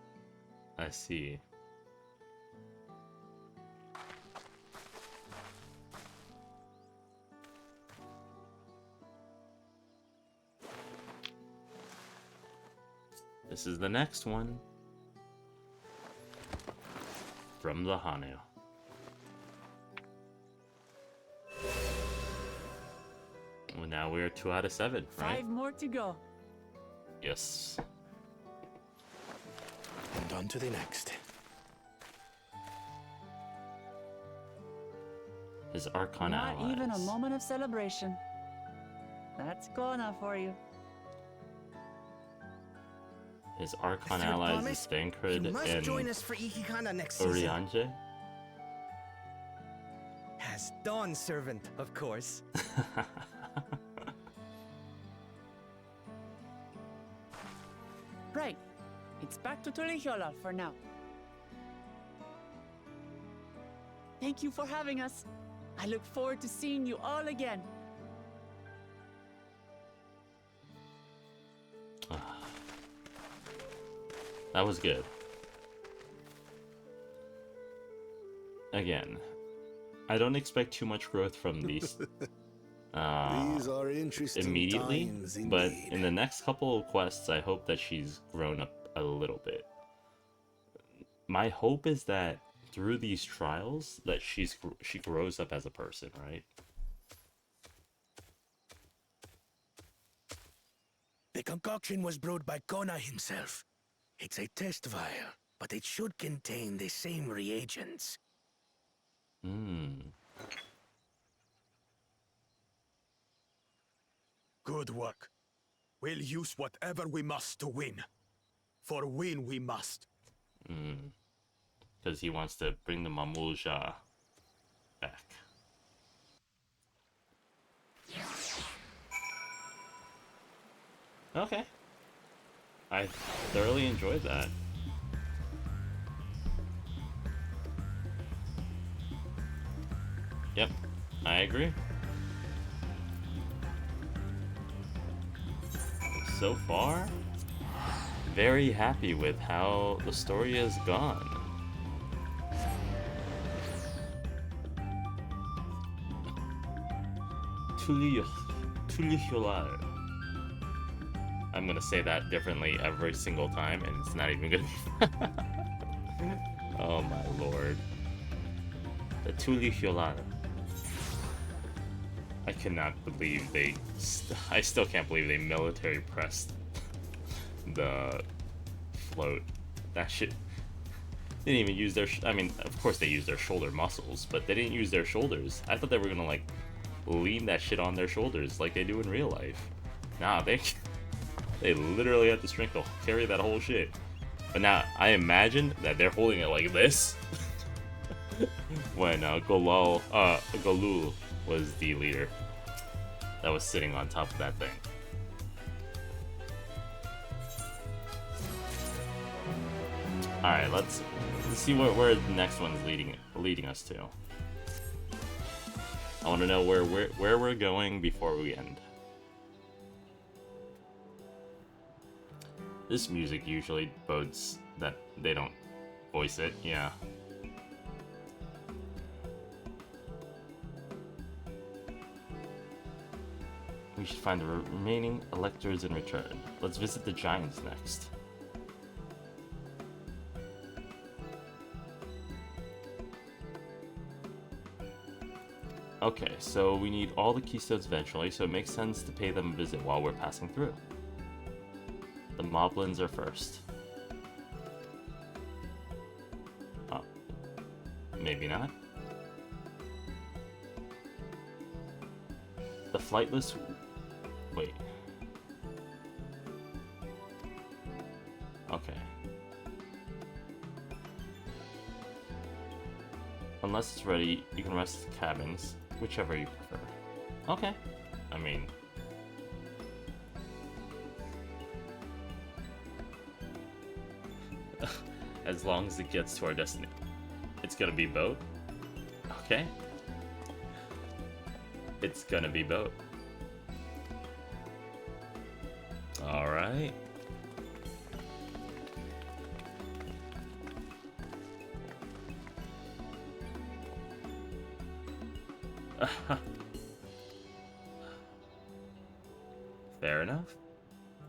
Speaker 1: I see. This is the next one. From the Hanu. Well, now we're 2 out of 7, right?
Speaker 3: 5 more to go.
Speaker 1: Yes.
Speaker 14: And on to the next.
Speaker 1: His Archon
Speaker 3: Not
Speaker 1: allies.
Speaker 3: even a moment of celebration. That's Kona for you.
Speaker 1: His Archon
Speaker 13: If you
Speaker 1: allies
Speaker 13: promise,
Speaker 1: is Stancred
Speaker 13: you must
Speaker 1: and
Speaker 13: join us for Ihihana next season.
Speaker 1: Oriange.
Speaker 13: As Dawn servant, of course.
Speaker 3: Right. It's back to Tulihiola for now. Thank you for having us. I look forward to seeing you all again.
Speaker 1: That was good. Again, I don't expect too much growth from these
Speaker 12: These are interesting
Speaker 1: immediately,
Speaker 12: times
Speaker 1: but
Speaker 12: indeed.
Speaker 1: in the next couple of quests, I hope that she's grown up a little bit. My hope is that through these trials, that she grows up as a person, right?
Speaker 14: The concoction was brewed by Kona himself. It's a test vial, but it should contain the same reagents.
Speaker 11: Good work. We'll use whatever we must to win. For win we must.
Speaker 1: Because he wants to bring the Mamulja back. Okay. I thoroughly enjoyed that. Yep, I agree. So far, very happy with how the story has gone. Tulihiola. I'm gonna say that differently every single time, and it's not even gonna be. Oh my lord. The Tulihiola. I cannot believe they. I still can't believe they military pressed the float. That shit. They didn't even use their. I mean, of course they used their shoulder muscles, but they didn't use their shoulders. I thought they were gonna like lean that shit on their shoulders like they do in real life. Nah, they literally have to strength to carry that whole shit. But now I imagine that they're holding it like this when Golul was the leader that was sitting on top of that thing. All right, let's see where the next one's leading us to. I want to know where we're going before we end. This music usually bodes that they don't voice it, yeah. We should find the remaining electors in return. Let's visit the giants next. Okay, so we need all the keystones eventually, so it makes sense to pay them a visit while we're passing through. The moblins are first. Oh. Maybe not. The flightless... Wait. Okay. Unless it's ready, you can rest at the cabins, whichever you prefer. Okay. I mean... as long as it gets to our destination. It's gonna be boat? Okay. It's gonna be boat. Alright. Fair enough.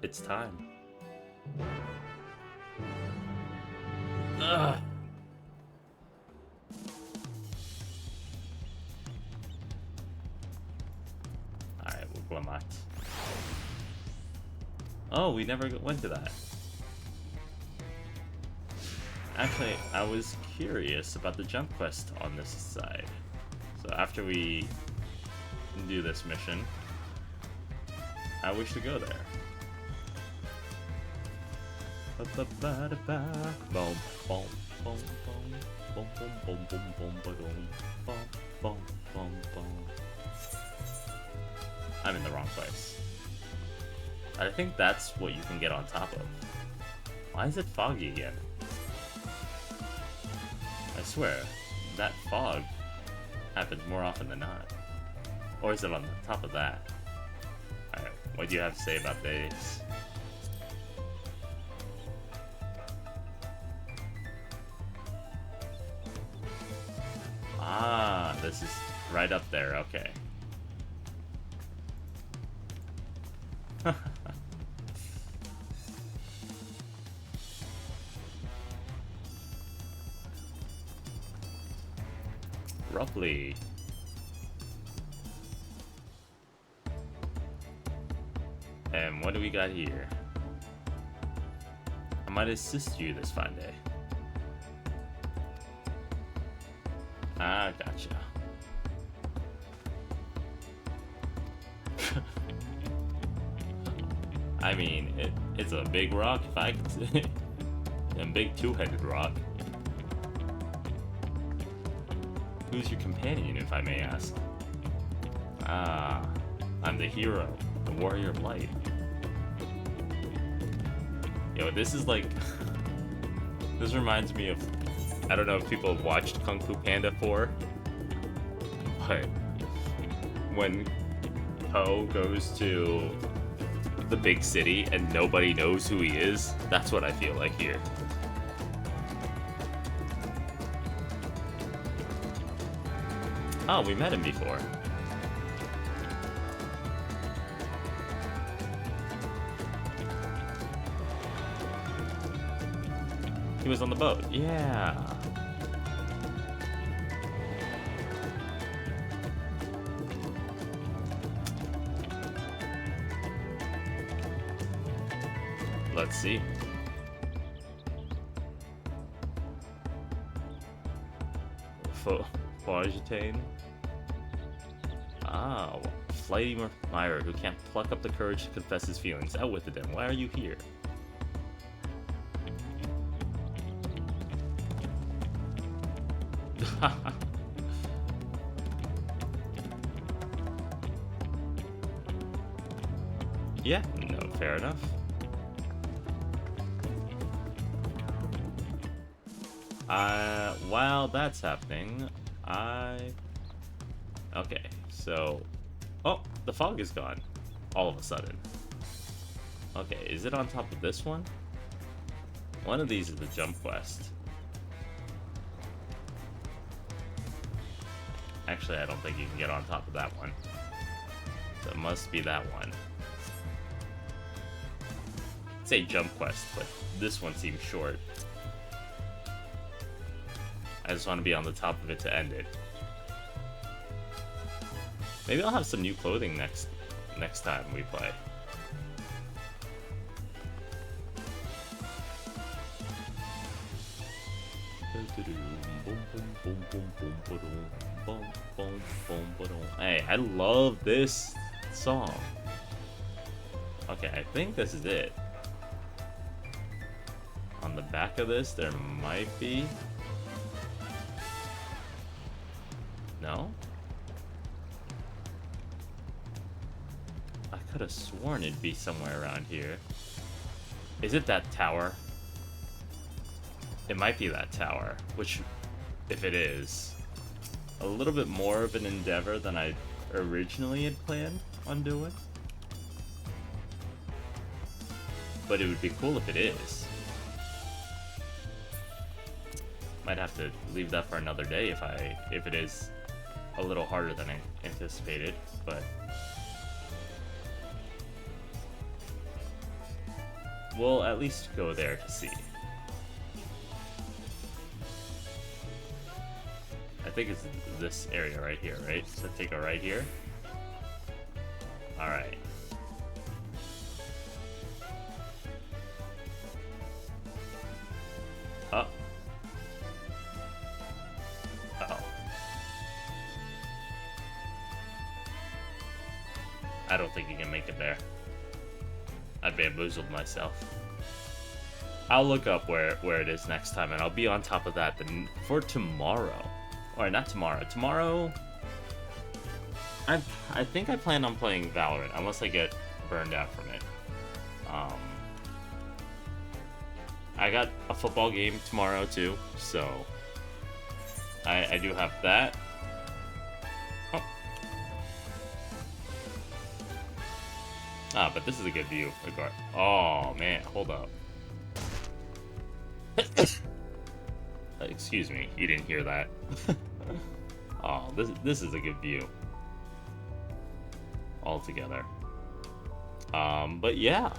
Speaker 1: It's time. Ugh. Alright, we'll Glamat. Oh, we never went to that. Actually, I was curious about the jump quest on this side. So after we do this mission, I wish to go there. I'm in the wrong place. I think that's what you can get on top of. Why is it foggy again? I swear, that fog happens more often than not. Or is it on the top of that? Alright, what do you have to say about this? Ah, this is right up there, okay. Roughly. And what do we got here? I might assist you this fine day. Ah, gotcha. I mean, it's a big rock, if I could say. A big two-headed rock. Who's your companion, if I may ask? Ah, I'm the hero, the warrior of light. Yo, this is like... this reminds me of... I don't know if people have watched Kung Fu Panda 4, but when Po goes to the big city and nobody knows who he is, that's what I feel like here. Oh, we met him before. He was on the boat. Yeah. Let's see. Forgetane. Ah, flighty admirer who can't pluck up the courage to confess his feelings. Out with it then. Why are you here? Yeah, no, fair enough. While that's happening, okay, so... Oh, the fog is gone. All of a sudden. Okay, is it on top of this one? One of these is the jump quest. Actually, I don't think you can get on top of that one. So it must be that one. I'd say jump quest, but this one seems short. I just want to be on the top of it to end it. Maybe I'll have some new clothing next time we play. Hey, I love this song. Okay, I think this is it. On the back of this, there might be... No? I could have sworn it'd be somewhere around here. Is it that tower? It might be that tower, which, if it is, a little bit more of an endeavor than I originally had planned on doing. But it would be cool if it is. Might have to leave that for another day if it is a little harder than I anticipated, but we'll at least go there to see. I think it's this area right here, right? So take a right here. Alright. Oh. Uh-oh. I don't think you can make it there. I bamboozled myself. I'll look up where it is next time, and I'll be on top of that then for tomorrow. Or not tomorrow. Tomorrow, I think I plan on playing Valorant, unless I get burned out from it. I got a football game tomorrow too, so I do have that. Oh. But this is a good view. Oh man, hold up. Excuse me, you didn't hear that. Oh, this is a good view. Altogether. But yeah.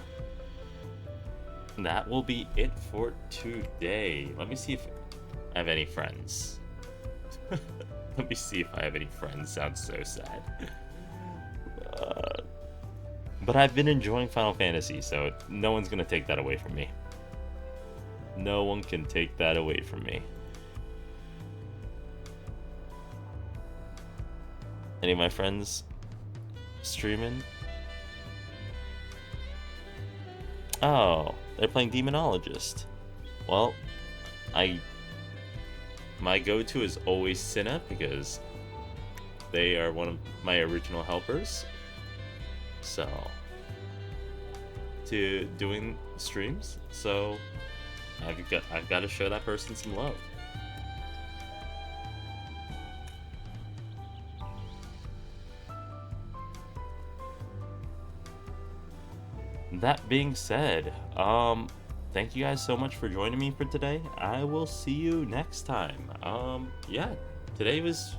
Speaker 1: That will be it for today. Let me see if I have any friends. Let me see if I have any friends. Sounds so sad. But I've been enjoying Final Fantasy, so no one's gonna take that away from me. No one can take that away from me. Any of my friends streaming? Oh, they're playing Demonologist. Well, my go-to is always Cinna because they are one of my original helpers. So, to doing streams, so I've got to show that person some love. That being said, thank you guys so much for joining me for today. I will see you next time. Yeah, today was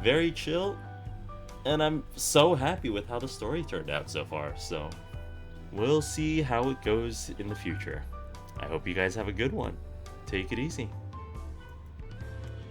Speaker 1: very chill, and I'm so happy with how the story turned out so far. So, we'll see how it goes in the future. I hope you guys have a good one. Take it easy.